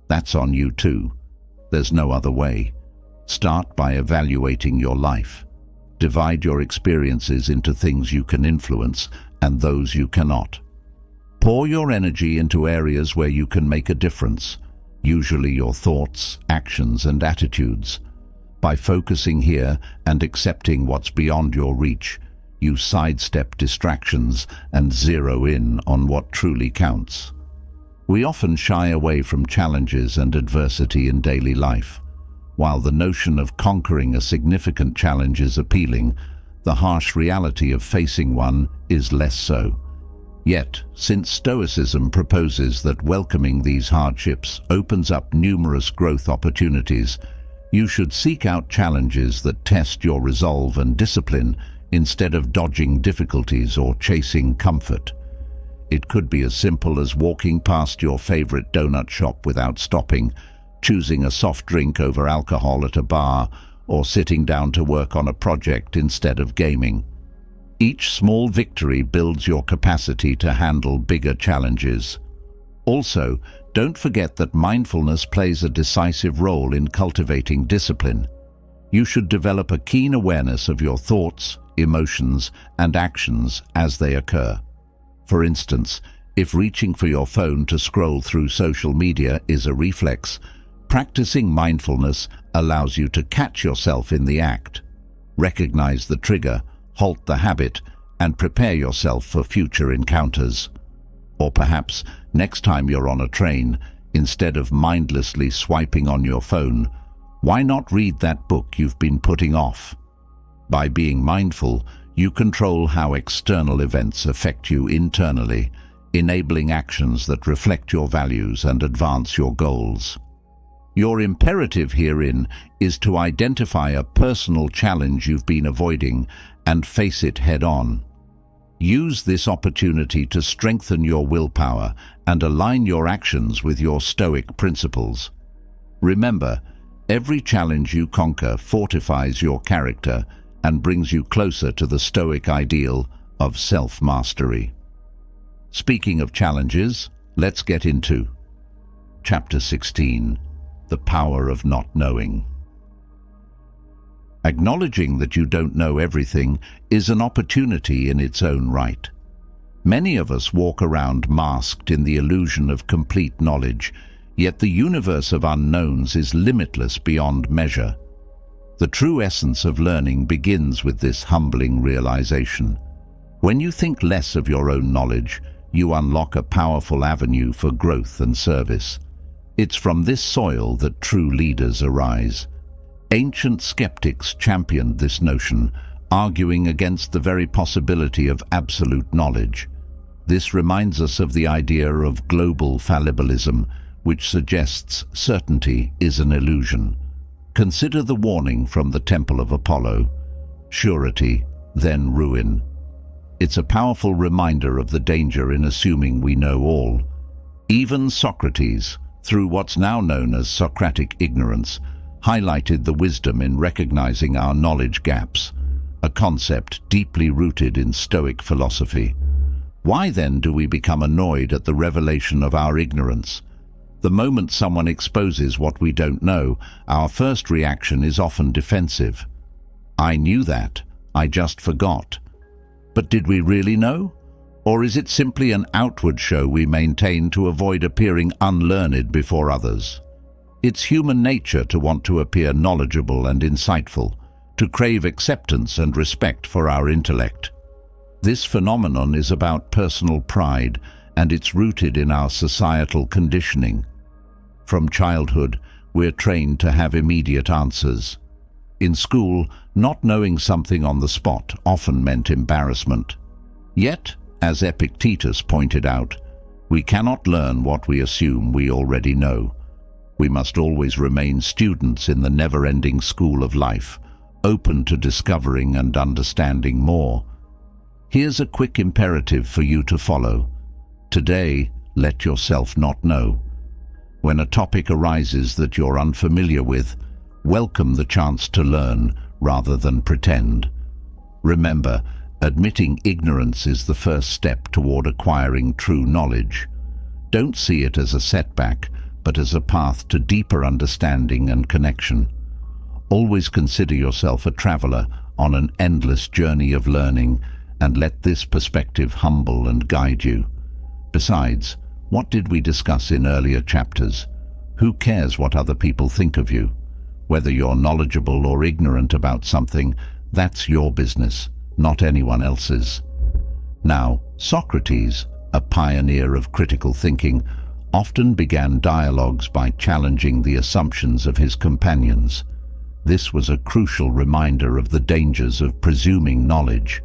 That's on you too. There's no other way. Start by evaluating your life. Divide your experiences into things you can influence and those you cannot. Pour your energy into areas where you can make a difference, usually your thoughts, actions, and attitudes. By focusing here and accepting what's beyond your reach, you sidestep distractions and zero in on what truly counts. We often shy away from challenges and adversity in daily life. While the notion of conquering a significant challenge is appealing, the harsh reality of facing one is less so. Yet, since Stoicism proposes that welcoming these hardships opens up numerous growth opportunities, you should seek out challenges that test your resolve and discipline instead of dodging difficulties or chasing comfort. It could be as simple as walking past your favorite donut shop without stopping, choosing a soft drink over alcohol at a bar, or sitting down to work on a project instead of gaming. Each small victory builds your capacity to handle bigger challenges. Also, don't forget that mindfulness plays a decisive role in cultivating discipline. You should develop a keen awareness of your thoughts, emotions, and actions as they occur. For instance, if reaching for your phone to scroll through social media is a reflex, practicing mindfulness allows you to catch yourself in the act. Recognize the trigger, halt the habit, and prepare yourself for future encounters. Or perhaps, next time you're on a train, instead of mindlessly swiping on your phone, why not read that book you've been putting off? By being mindful, you control how external events affect you internally, enabling actions that reflect your values and advance your goals. Your imperative herein is to identify a personal challenge you've been avoiding and face it head-on. Use this opportunity to strengthen your willpower and align your actions with your Stoic principles. Remember, every challenge you conquer fortifies your character and brings you closer to the Stoic ideal of self-mastery. Speaking of challenges, let's get into Chapter 16, The Power of Not Knowing. Acknowledging that you don't know everything is an opportunity in its own right. Many of us walk around masked in the illusion of complete knowledge, yet the universe of unknowns is limitless beyond measure. The true essence of learning begins with this humbling realization. When you think less of your own knowledge, you unlock a powerful avenue for growth and service. It's from this soil that true leaders arise. Ancient skeptics championed this notion, arguing against the very possibility of absolute knowledge. This reminds us of the idea of global fallibilism, which suggests certainty is an illusion. Consider the warning from the Temple of Apollo: surety, then ruin. It's a powerful reminder of the danger in assuming we know all. Even Socrates, through what's now known as Socratic ignorance, highlighted the wisdom in recognizing our knowledge gaps, a concept deeply rooted in Stoic philosophy. Why then do we become annoyed at the revelation of our ignorance? The moment someone exposes what we don't know, our first reaction is often defensive. I knew that, I just forgot. But did we really know? Or is it simply an outward show we maintain to avoid appearing unlearned before others? It's human nature to want to appear knowledgeable and insightful, to crave acceptance and respect for our intellect. This phenomenon is about personal pride, and it's rooted in our societal conditioning. From childhood, we're trained to have immediate answers. In school, not knowing something on the spot often meant embarrassment. Yet, as Epictetus pointed out, we cannot learn what we assume we already know. We must always remain students in the never-ending school of life, open to discovering and understanding more. Here's a quick imperative for you to follow. Today, let yourself not know. When a topic arises that you're unfamiliar with, welcome the chance to learn rather than pretend. Remember, admitting ignorance is the first step toward acquiring true knowledge. Don't see it as a setback, but as a path to deeper understanding and connection. Always consider yourself a traveler on an endless journey of learning, and let this perspective humble and guide you. Besides, what did we discuss in earlier chapters? Who cares what other people think of you? Whether you're knowledgeable or ignorant about something, that's your business, not anyone else's. Now, Socrates, a pioneer of critical thinking, often began dialogues by challenging the assumptions of his companions. This was a crucial reminder of the dangers of presuming knowledge.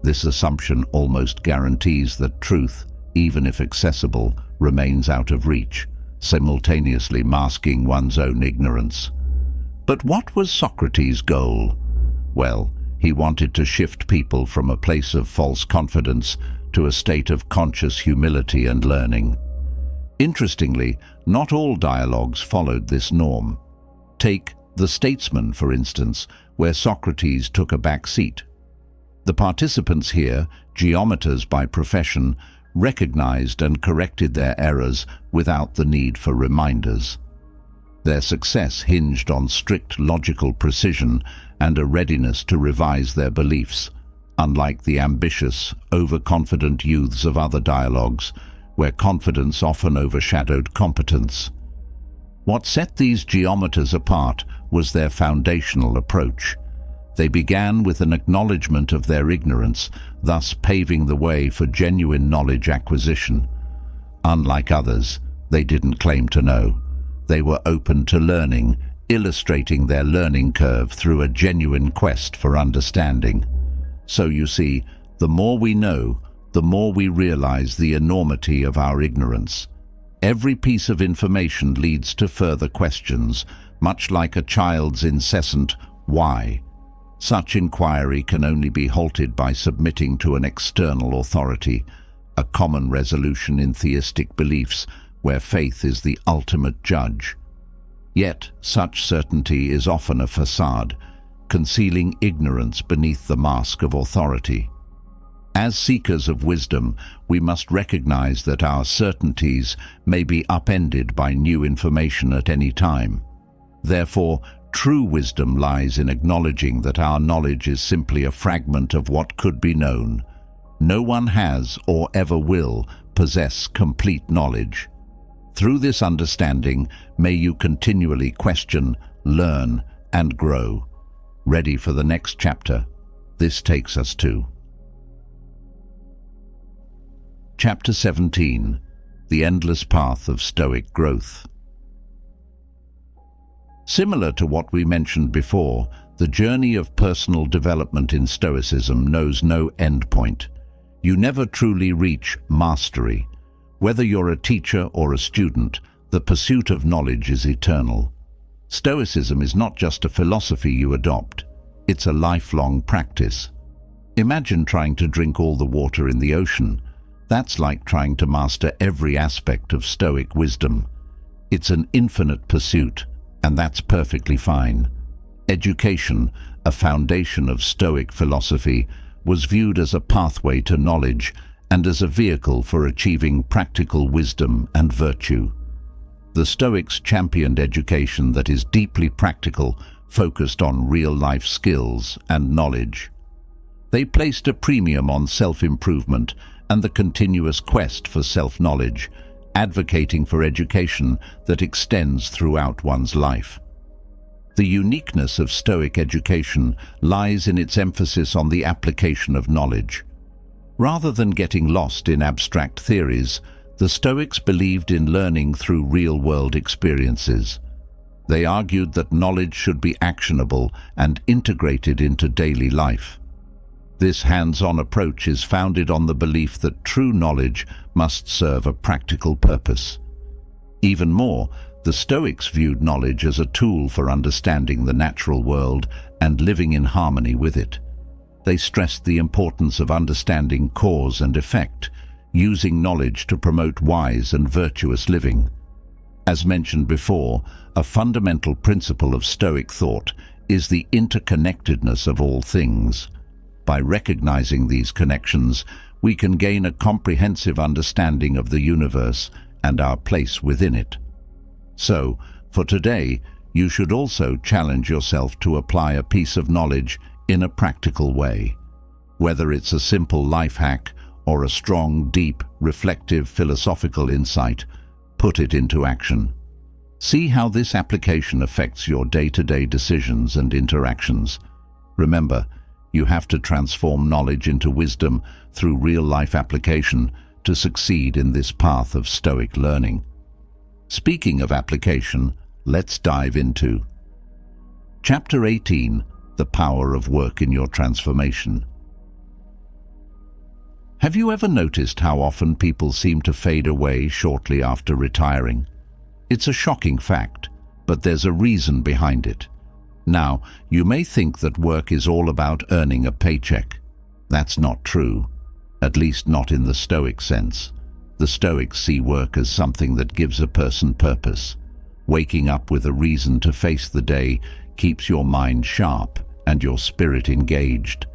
This assumption almost guarantees that truth, even if accessible, remains out of reach, simultaneously masking one's own ignorance. But what was Socrates' goal? Well, he wanted to shift people from a place of false confidence to a state of conscious humility and learning. Interestingly, not all dialogues followed this norm. Take The Statesman, for instance, where Socrates took a back seat. The participants here, geometers by profession, recognized and corrected their errors without the need for reminders. Their success hinged on strict logical precision and a readiness to revise their beliefs, unlike the ambitious, overconfident youths of other dialogues, where confidence often overshadowed competence. What set these geometers apart was their foundational approach. They began with an acknowledgement of their ignorance, thus paving the way for genuine knowledge acquisition. Unlike others, they didn't claim to know. They were open to learning, illustrating their learning curve through a genuine quest for understanding. So you see, the more we know, the more we realize the enormity of our ignorance. Every piece of information leads to further questions, much like a child's incessant why. Such inquiry can only be halted by submitting to an external authority, a common resolution in theistic beliefs where faith is the ultimate judge. Yet, such certainty is often a facade, concealing ignorance beneath the mask of authority. As seekers of wisdom, we must recognize that our certainties may be upended by new information at any time. Therefore, true wisdom lies in acknowledging that our knowledge is simply a fragment of what could be known. No one has, or ever will, possess complete knowledge. Through this understanding, may you continually question, learn, and grow. Ready for the next chapter? This takes us to Chapter 17, The Endless Path of Stoic Growth. Similar to what we mentioned before, the journey of personal development in Stoicism knows no endpoint. You never truly reach mastery. Whether you're a teacher or a student, the pursuit of knowledge is eternal. Stoicism is not just a philosophy you adopt, it's a lifelong practice. Imagine trying to drink all the water in the ocean. That's like trying to master every aspect of Stoic wisdom. It's an infinite pursuit, and that's perfectly fine. Education, a foundation of Stoic philosophy, was viewed as a pathway to knowledge and as a vehicle for achieving practical wisdom and virtue. The Stoics championed education that is deeply practical, focused on real-life skills and knowledge. They placed a premium on self-improvement and the continuous quest for self-knowledge, advocating for education that extends throughout one's life. The uniqueness of Stoic education lies in its emphasis on the application of knowledge. Rather than getting lost in abstract theories, the Stoics believed in learning through real-world experiences. They argued that knowledge should be actionable and integrated into daily life. This hands-on approach is founded on the belief that true knowledge must serve a practical purpose. Even more, the Stoics viewed knowledge as a tool for understanding the natural world and living in harmony with it. They stressed the importance of understanding cause and effect, using knowledge to promote wise and virtuous living. As mentioned before, a fundamental principle of Stoic thought is the interconnectedness of all things. By recognizing these connections, we can gain a comprehensive understanding of the universe and our place within it. So, for today, you should also challenge yourself to apply a piece of knowledge in a practical way. Whether it's a simple life hack or a strong, deep, reflective philosophical insight, put it into action. See how this application affects your day-to-day decisions and interactions. Remember, you have to transform knowledge into wisdom through real-life application to succeed in this path of Stoic learning. Speaking of application, let's dive into Chapter 18, The Power of Work in Your Transformation. Have you ever noticed how often people seem to fade away shortly after retiring? It's a shocking fact, but there's a reason behind it. Now, you may think that work is all about earning a paycheck. That's not true, at least not in the Stoic sense. The Stoics see work as something that gives a person purpose. Waking up with a reason to face the day keeps your mind sharp and your spirit engaged.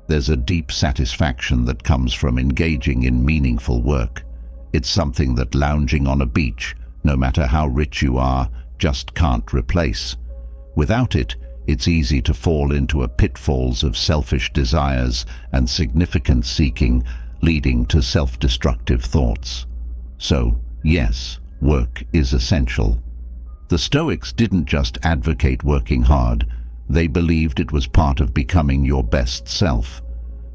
There's a deep satisfaction that comes from engaging in meaningful work. It's something that lounging on a beach, no matter how rich you are, just can't replace. Without it, it's easy to fall into pitfalls of selfish desires and significance seeking, leading to self-destructive thoughts. So, yes, work is essential. The Stoics didn't just advocate working hard, they believed it was part of becoming your best self.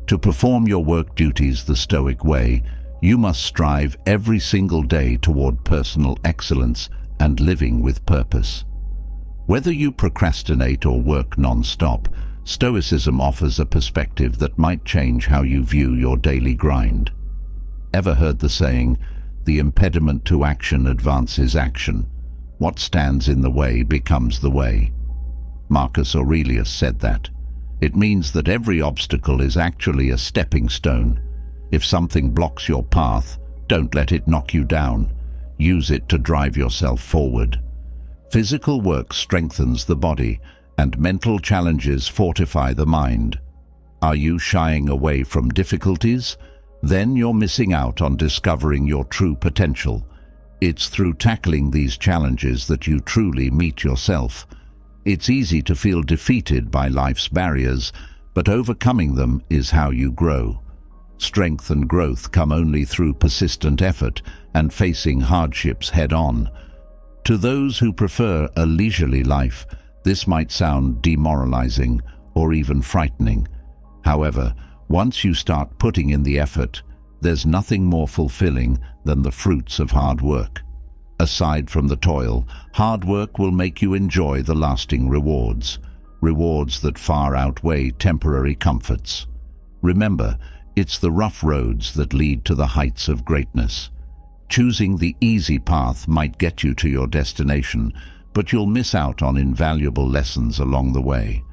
To perform your work duties the Stoic way, you must strive every single day toward personal excellence and living with purpose. Whether you procrastinate or work non-stop, Stoicism offers a perspective that might change how you view your daily grind. Ever heard the saying, "The impediment to action advances action. What stands in the way becomes the way"? Marcus Aurelius said that. It means that every obstacle is actually a stepping stone. If something blocks your path, don't let it knock you down. Use it to drive yourself forward. Physical work strengthens the body, and mental challenges fortify the mind. Are you shying away from difficulties? Then you're missing out on discovering your true potential. It's through tackling these challenges that you truly meet yourself. It's easy to feel defeated by life's barriers, but overcoming them is how you grow. Strength and growth come only through persistent effort and facing hardships head-on. To those who prefer a leisurely life, this might sound demoralizing or even frightening. However, once you start putting in the effort, there's nothing more fulfilling than the fruits of hard work. Aside from the toil, hard work will make you enjoy the lasting rewards that far outweigh temporary comforts. Remember, it's the rough roads that lead to the heights of greatness. Choosing the easy path might get you to your destination, but you'll miss out on invaluable lessons along the way.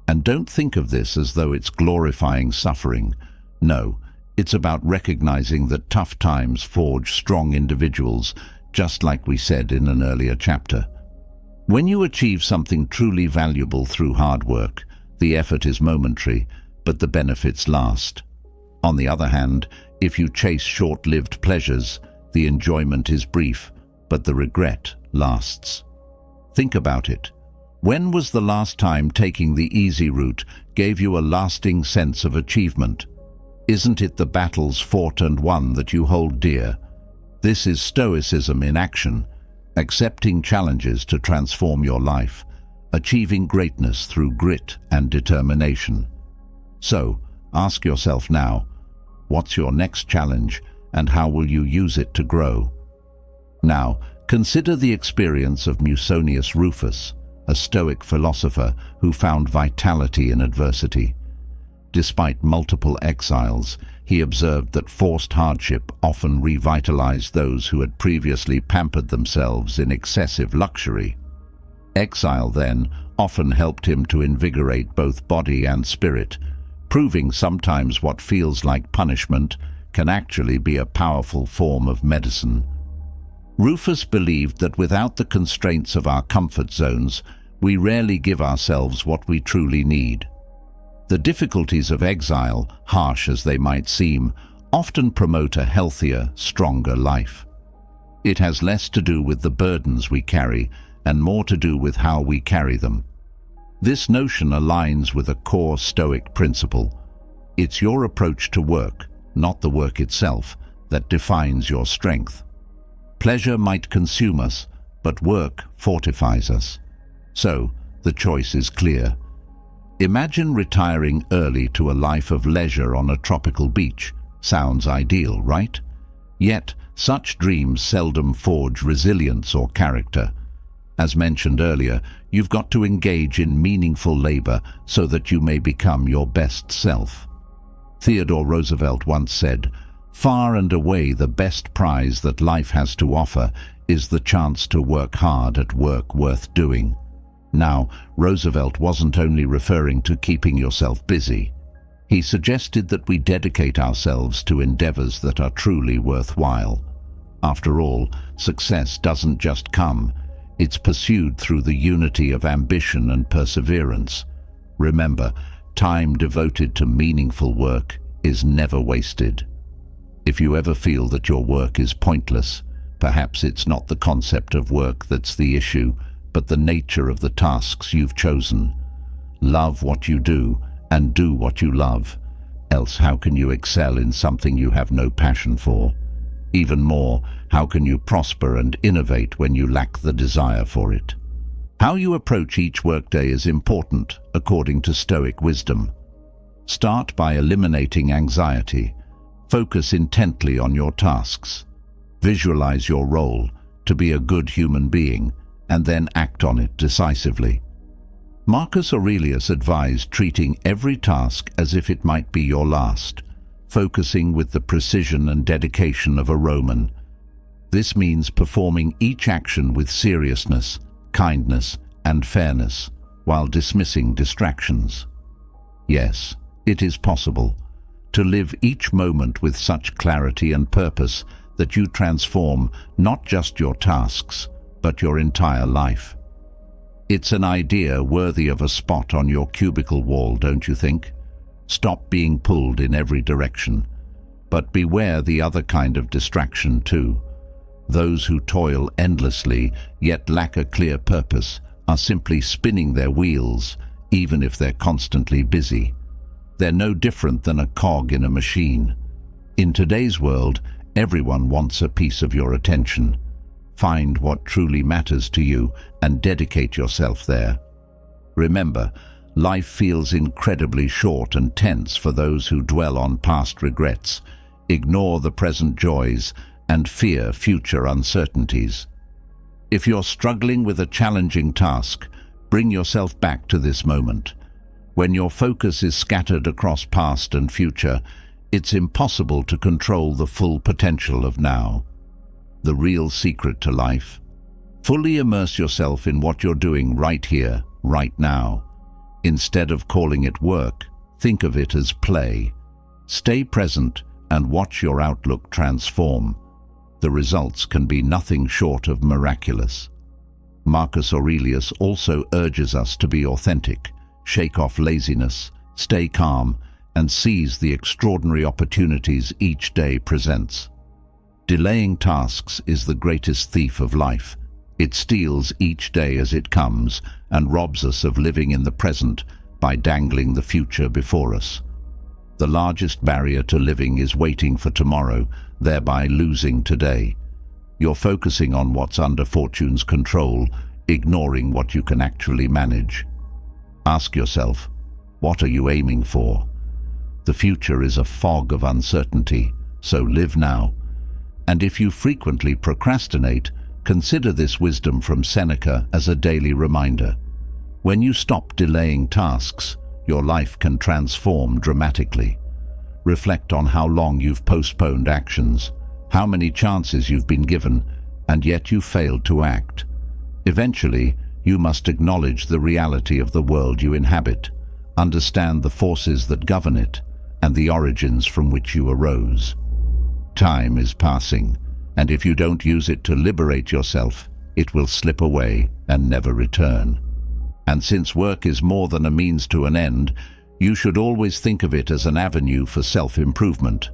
And don't think of this as though it's glorifying suffering. No, it's about recognizing that tough times forge strong individuals, just like we said in an earlier chapter. When you achieve something truly valuable through hard work, the effort is momentary, but the benefits last. On the other hand, if you chase short-lived pleasures, the enjoyment is brief, but the regret lasts. Think about it. When was the last time taking the easy route gave you a lasting sense of achievement? Isn't it the battles fought and won that you hold dear? This is Stoicism in action, accepting challenges to transform your life, achieving greatness through grit and determination. So, ask yourself now, What's your next challenge, and how will you use it to grow? Now, consider the experience of Musonius Rufus, a Stoic philosopher who found vitality in adversity. Despite multiple exiles, he observed that forced hardship often revitalized those who had previously pampered themselves in excessive luxury. Exile, then, often helped him to invigorate both body and spirit, proving sometimes what feels like punishment can actually be a powerful form of medicine. Rufus believed that without the constraints of our comfort zones, we rarely give ourselves what we truly need. The difficulties of exile, harsh as they might seem, often promote a healthier, stronger life. It has less to do with the burdens we carry and more to do with how we carry them. This notion aligns with a core Stoic principle. It's your approach to work, not the work itself, that defines your strength. Pleasure might consume us, but work fortifies us. So, the choice is clear. Imagine retiring early to a life of leisure on a tropical beach. Sounds ideal, right? Yet, such dreams seldom forge resilience or character. As mentioned earlier, you've got to engage in meaningful labor so that you may become your best self. Theodore Roosevelt once said, "Far and away the best prize that life has to offer is the chance to work hard at work worth doing." Now, Roosevelt wasn't only referring to keeping yourself busy. He suggested that we dedicate ourselves to endeavors that are truly worthwhile. After all, success doesn't just come. It's pursued through the unity of ambition and perseverance. Remember, time devoted to meaningful work is never wasted. If you ever feel that your work is pointless, perhaps it's not the concept of work that's the issue, but the nature of the tasks you've chosen. Love what you do and do what you love, else how can you excel in something you have no passion for? Even more, how can you prosper and innovate when you lack the desire for it? How you approach each workday is important, according to Stoic wisdom. Start by eliminating anxiety. Focus intently on your tasks. Visualize your role, to be a good human being, and then act on it decisively. Marcus Aurelius advised treating every task as if it might be your last, focusing with the precision and dedication of a Roman. This means performing each action with seriousness, kindness, and fairness, while dismissing distractions. Yes, it is possible to live each moment with such clarity and purpose that you transform not just your tasks, but your entire life. It's an idea worthy of a spot on your cubicle wall, don't you think? Stop being pulled in every direction. But beware the other kind of distraction too. Those who toil endlessly, yet lack a clear purpose, are simply spinning their wheels, even if they're constantly busy. They're no different than a cog in a machine. In today's world, everyone wants a piece of your attention. Find what truly matters to you and dedicate yourself there. Remember, life feels incredibly short and tense for those who dwell on past regrets, ignore the present joys, and fear future uncertainties. If you're struggling with a challenging task, bring yourself back to this moment. When your focus is scattered across past and future, it's impossible to control the full potential of now. The real secret to life: fully immerse yourself in what you're doing right here, right now. Instead of calling it work, think of it as play. Stay present and watch your outlook transform. The results can be nothing short of miraculous. Marcus Aurelius also urges us to be authentic, shake off laziness, stay calm, and seize the extraordinary opportunities each day presents. Delaying tasks is the greatest thief of life. It steals each day as it comes and robs us of living in the present by dangling the future before us. The largest barrier to living is waiting for tomorrow, thereby losing today. You're focusing on what's under fortune's control, ignoring what you can actually manage. Ask yourself, what are you aiming for? The future is a fog of uncertainty, so live now. And if you frequently procrastinate, consider this wisdom from Seneca as a daily reminder. When you stop delaying tasks, your life can transform dramatically. Reflect on how long you've postponed actions, how many chances you've been given, and yet you failed to act. Eventually, you must acknowledge the reality of the world you inhabit, understand the forces that govern it, and the origins from which you arose. Time is passing, and if you don't use it to liberate yourself, it will slip away and never return. And since work is more than a means to an end, you should always think of it as an avenue for self-improvement.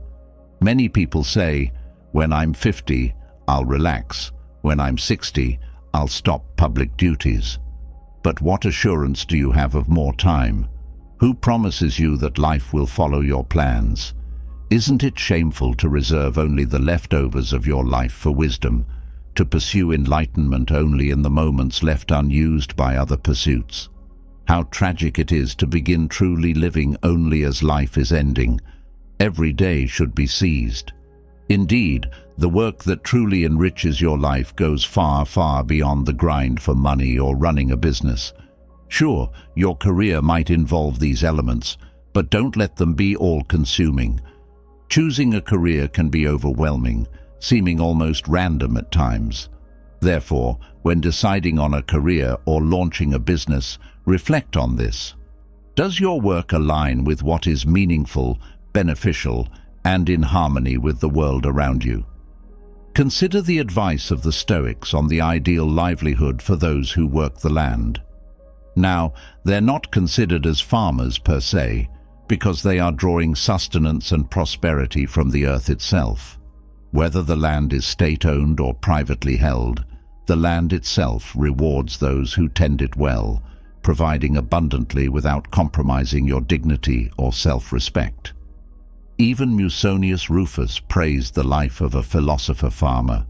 Many people say, when I'm 50, I'll relax. When I'm 60, I'll stop public duties. But what assurance do you have of more time? Who promises you that life will follow your plans? Isn't it shameful to reserve only the leftovers of your life for wisdom, to pursue enlightenment only in the moments left unused by other pursuits? How tragic it is to begin truly living only as life is ending. Every day should be seized. Indeed, the work that truly enriches your life goes far, far beyond the grind for money or running a business. Sure, your career might involve these elements, but don't let them be all-consuming. Choosing a career can be overwhelming, seeming almost random at times. Therefore, when deciding on a career or launching a business, reflect on this. Does your work align with what is meaningful, beneficial, and in harmony with the world around you? Consider the advice of the Stoics on the ideal livelihood for those who work the land. Now, they're not considered as farmers per se, because they are drawing sustenance and prosperity from the earth itself. Whether the land is state-owned or privately held, the land itself rewards those who tend it well, providing abundantly without compromising your dignity or self-respect. Even Musonius Rufus praised the life of a philosopher farmer.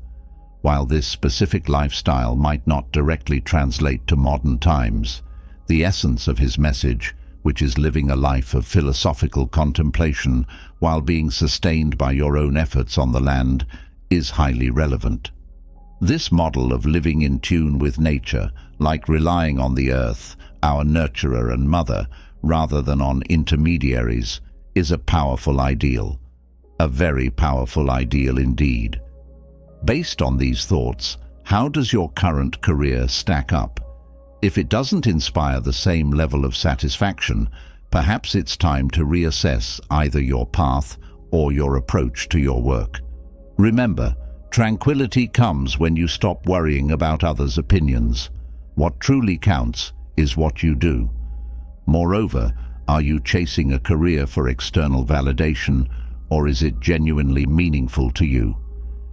While this specific lifestyle might not directly translate to modern times, the essence of his message, which is living a life of philosophical contemplation while being sustained by your own efforts on the land, is highly relevant. This model of living in tune with nature, like relying on the earth, our nurturer and mother, rather than on intermediaries, is a powerful ideal. A very powerful ideal indeed. Based on these thoughts, how does your current career stack up? If it doesn't inspire the same level of satisfaction, perhaps it's time to reassess either your path or your approach to your work. Remember, tranquility comes when you stop worrying about others' opinions. What truly counts is what you do. Moreover, are you chasing a career for external validation, or is it genuinely meaningful to you?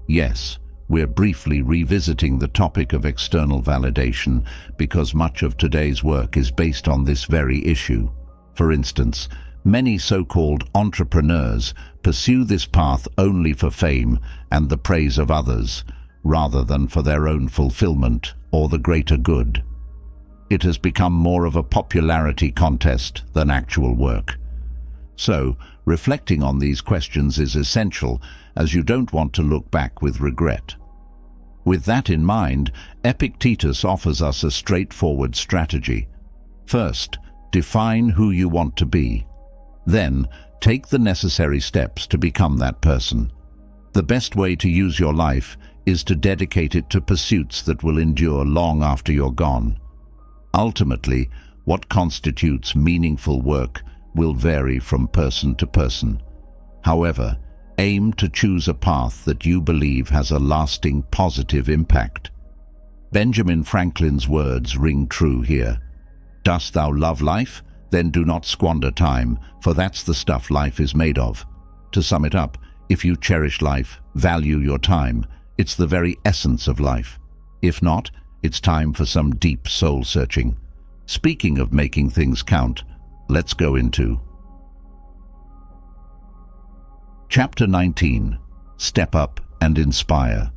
Yes, we're briefly revisiting the topic of external validation because much of today's work is based on this very issue. For instance, many so-called entrepreneurs pursue this path only for fame and the praise of others, rather than for their own fulfillment or the greater good. It has become more of a popularity contest than actual work. So, reflecting on these questions is essential, as you don't want to look back with regret. With that in mind, Epictetus offers us a straightforward strategy. First, define who you want to be. Then, take the necessary steps to become that person. The best way to use your life is to dedicate it to pursuits that will endure long after you're gone. Ultimately, what constitutes meaningful work will vary from person to person. However, aim to choose a path that you believe has a lasting positive impact. Benjamin Franklin's words ring true here. Dost thou love life? Then do not squander time, for that's the stuff life is made of. To sum it up, if you cherish life, value your time. It's the very essence of life. If not, it's time for some deep soul-searching. Speaking of making things count, let's go into Chapter 19. Step Up and Inspire.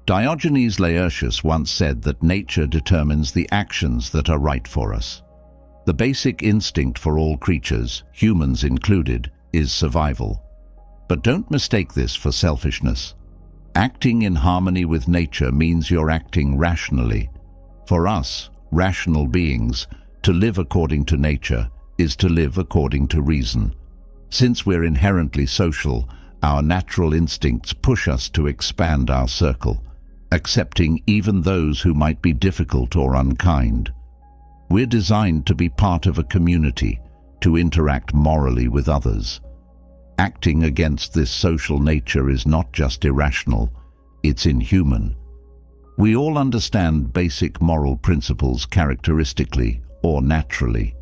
Diogenes Laertius once said that nature determines the actions that are right for us. The basic instinct for all creatures, humans included, is survival. But don't mistake this for selfishness. Acting in harmony with nature means you're acting rationally. For us, rational beings, to live according to nature is to live according to reason. Since we're inherently social, our natural instincts push us to expand our circle, accepting even those who might be difficult or unkind. We're designed to be part of a community, to interact morally with others. Acting against this social nature is not just irrational, it's inhuman. We all understand basic moral principles characteristically or naturally.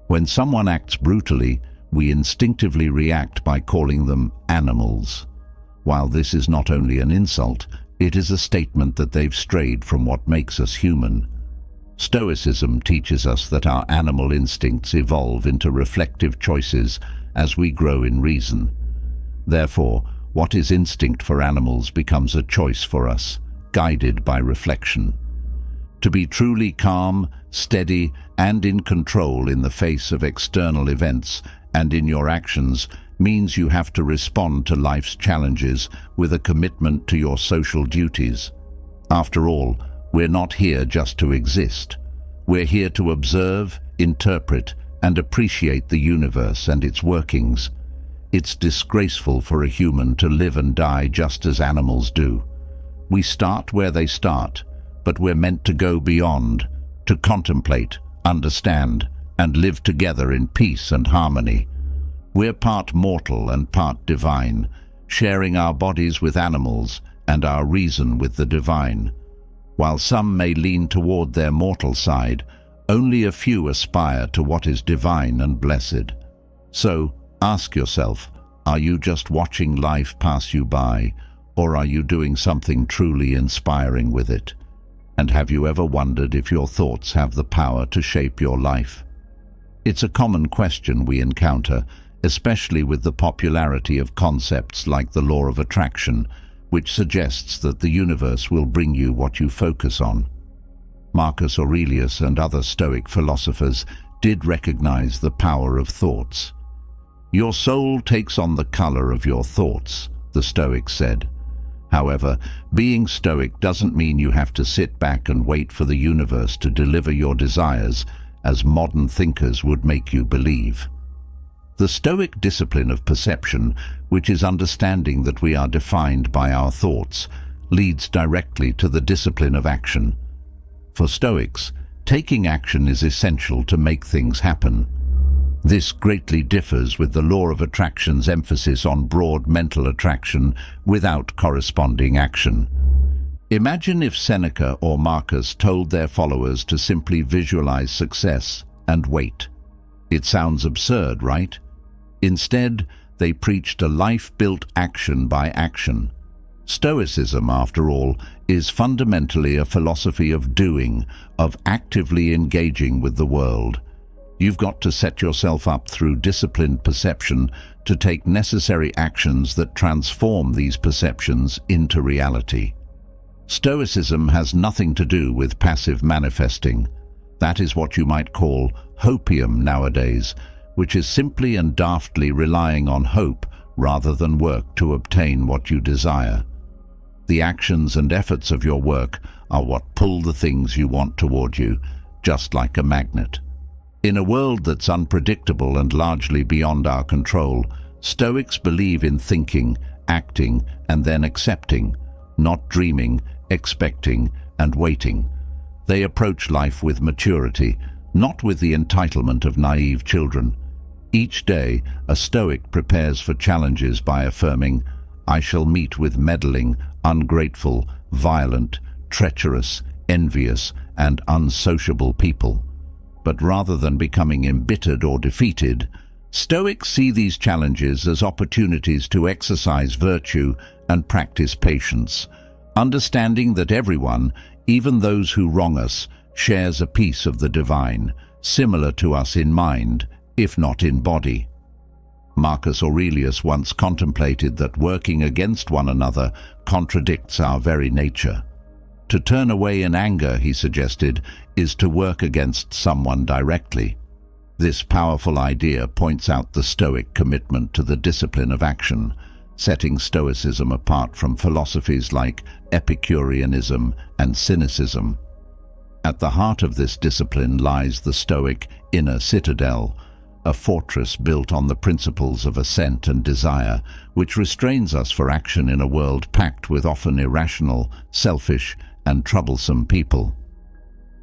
When someone acts brutally, we instinctively react by calling them animals. While this is not only an insult, it is a statement that they've strayed from what makes us human. Stoicism teaches us that our animal instincts evolve into reflective choices as we grow in reason. Therefore, what is instinct for animals becomes a choice for us, guided by reflection. To be truly calm, steady, and in control in the face of external events and in your actions means you have to respond to life's challenges with a commitment to your social duties. After all, we're not here just to exist. We're here to observe, interpret, and appreciate the universe and its workings. It's disgraceful for a human to live and die just as animals do. We start where they start, but we're meant to go beyond, to contemplate, understand, and live together in peace and harmony. We're part mortal and part divine, sharing our bodies with animals and our reason with the divine. While some may lean toward their mortal side, only a few aspire to what is divine and blessed. So, ask yourself, are you just watching life pass you by, or are you doing something truly inspiring with it? And have you ever wondered if your thoughts have the power to shape your life? It's a common question we encounter, especially with the popularity of concepts like the law of attraction, which suggests that the universe will bring you what you focus on. Marcus Aurelius and other Stoic philosophers did recognize the power of thoughts. Your soul takes on the color of your thoughts, the Stoics said. However, being Stoic doesn't mean you have to sit back and wait for the universe to deliver your desires, as modern thinkers would make you believe. The Stoic discipline of perception, which is understanding that we are defined by our thoughts, leads directly to the discipline of action. For Stoics, taking action is essential to make things happen. This greatly differs with the law of attraction's emphasis on broad mental attraction without corresponding action. Imagine if Seneca or Marcus told their followers to simply visualize success and wait. It sounds absurd, right? Instead, they preached a life-built action by action. Stoicism, after all, is fundamentally a philosophy of doing, of actively engaging with the world. You've got to set yourself up through disciplined perception to take necessary actions that transform these perceptions into reality. Stoicism has nothing to do with passive manifesting. That is what you might call hopium nowadays, which is simply and daftly relying on hope rather than work to obtain what you desire. The actions and efforts of your work are what pull the things you want toward you, just like a magnet. In a world that's unpredictable and largely beyond our control, Stoics believe in thinking, acting, and then accepting, not dreaming, expecting, and waiting. They approach life with maturity, not with the entitlement of naive children. Each day, a Stoic prepares for challenges by affirming, "I shall meet with meddling, ungrateful, violent, treacherous, envious, and unsociable people." But rather than becoming embittered or defeated, Stoics see these challenges as opportunities to exercise virtue and practice patience, understanding that everyone, even those who wrong us, shares a piece of the divine, similar to us in mind, if not in body. Marcus Aurelius once contemplated that working against one another contradicts our very nature. To turn away in anger, he suggested, is to work against someone directly. This powerful idea points out the Stoic commitment to the discipline of action, setting Stoicism apart from philosophies like Epicureanism and Cynicism. At the heart of this discipline lies the Stoic inner citadel, a fortress built on the principles of assent and desire, which restrains us for action in a world packed with often irrational, selfish, and troublesome people.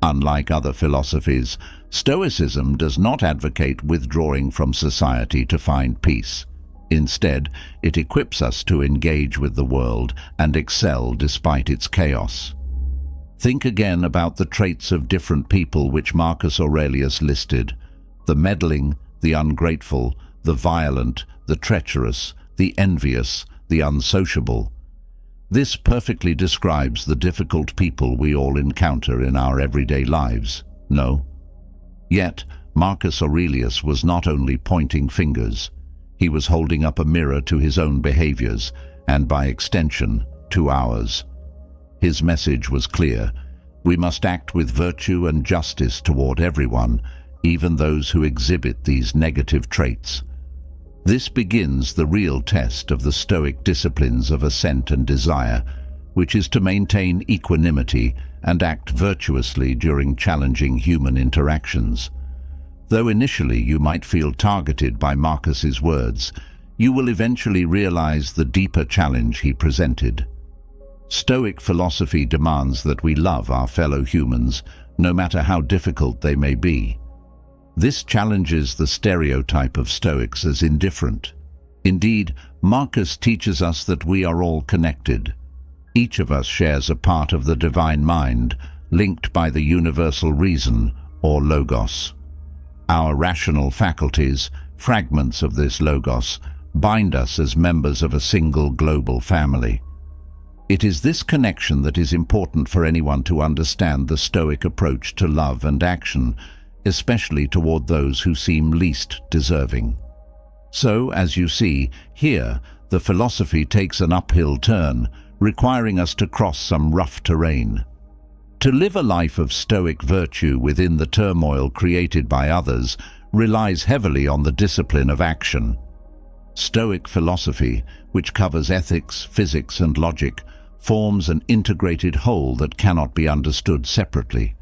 Unlike other philosophies, Stoicism does not advocate withdrawing from society to find peace. Instead, it equips us to engage with the world and excel despite its chaos. Think again about the traits of different people which Marcus Aurelius listed: the meddling, the ungrateful, the violent, the treacherous, the envious, the unsociable. This perfectly describes the difficult people we all encounter in our everyday lives, no? Yet, Marcus Aurelius was not only pointing fingers. He was holding up a mirror to his own behaviors, and by extension, to ours. His message was clear: we must act with virtue and justice toward everyone, even those who exhibit these negative traits. This begins the real test of the Stoic disciplines of assent and desire, which is to maintain equanimity and act virtuously during challenging human interactions. Though initially you might feel targeted by Marcus's words, you will eventually realize the deeper challenge he presented. Stoic philosophy demands that we love our fellow humans, no matter how difficult they may be. This challenges the stereotype of Stoics as indifferent. Indeed, Marcus teaches us that we are all connected. Each of us shares a part of the divine mind, linked by the universal reason, or logos. Our rational faculties, fragments of this logos, bind us as members of a single global family. It is this connection that is important for anyone to understand the Stoic approach to love and action, especially toward those who seem least deserving. So, as you see, here, the philosophy takes an uphill turn, requiring us to cross some rough terrain. To live a life of Stoic virtue within the turmoil created by others relies heavily on the discipline of action. Stoic philosophy, which covers ethics, physics, and logic, forms an integrated whole that cannot be understood separately.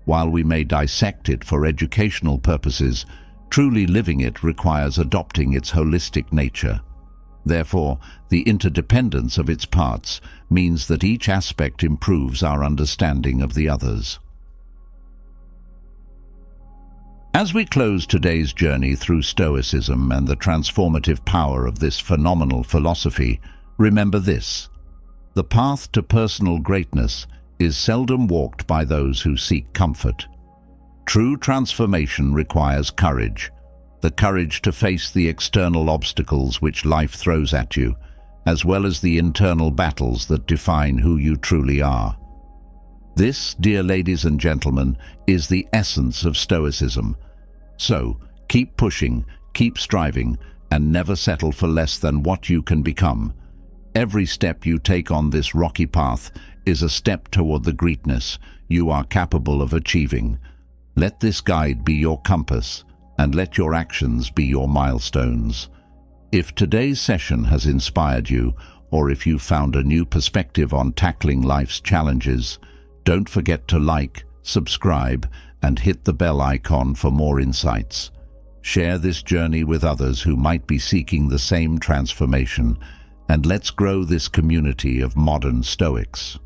While we may dissect it for educational purposes, truly living it requires adopting its holistic nature. Therefore, the interdependence of its parts means that each aspect improves our understanding of the others. As we close today's journey through Stoicism and the transformative power of this phenomenal philosophy, remember this: the path to personal greatness is seldom walked by those who seek comfort. True transformation requires courage, the courage to face the external obstacles which life throws at you, as well as the internal battles that define who you truly are. This, dear ladies and gentlemen, is the essence of Stoicism. So, keep pushing, keep striving, and never settle for less than what you can become. Every step you take on this rocky path is a step toward the greatness you are capable of achieving. Let this guide be your compass, and let your actions be your milestones. If today's session has inspired you, or if you found a new perspective on tackling life's challenges, don't forget to like, subscribe, and hit the bell icon for more insights. Share this journey with others who might be seeking the same transformation, and let's grow this community of modern Stoics.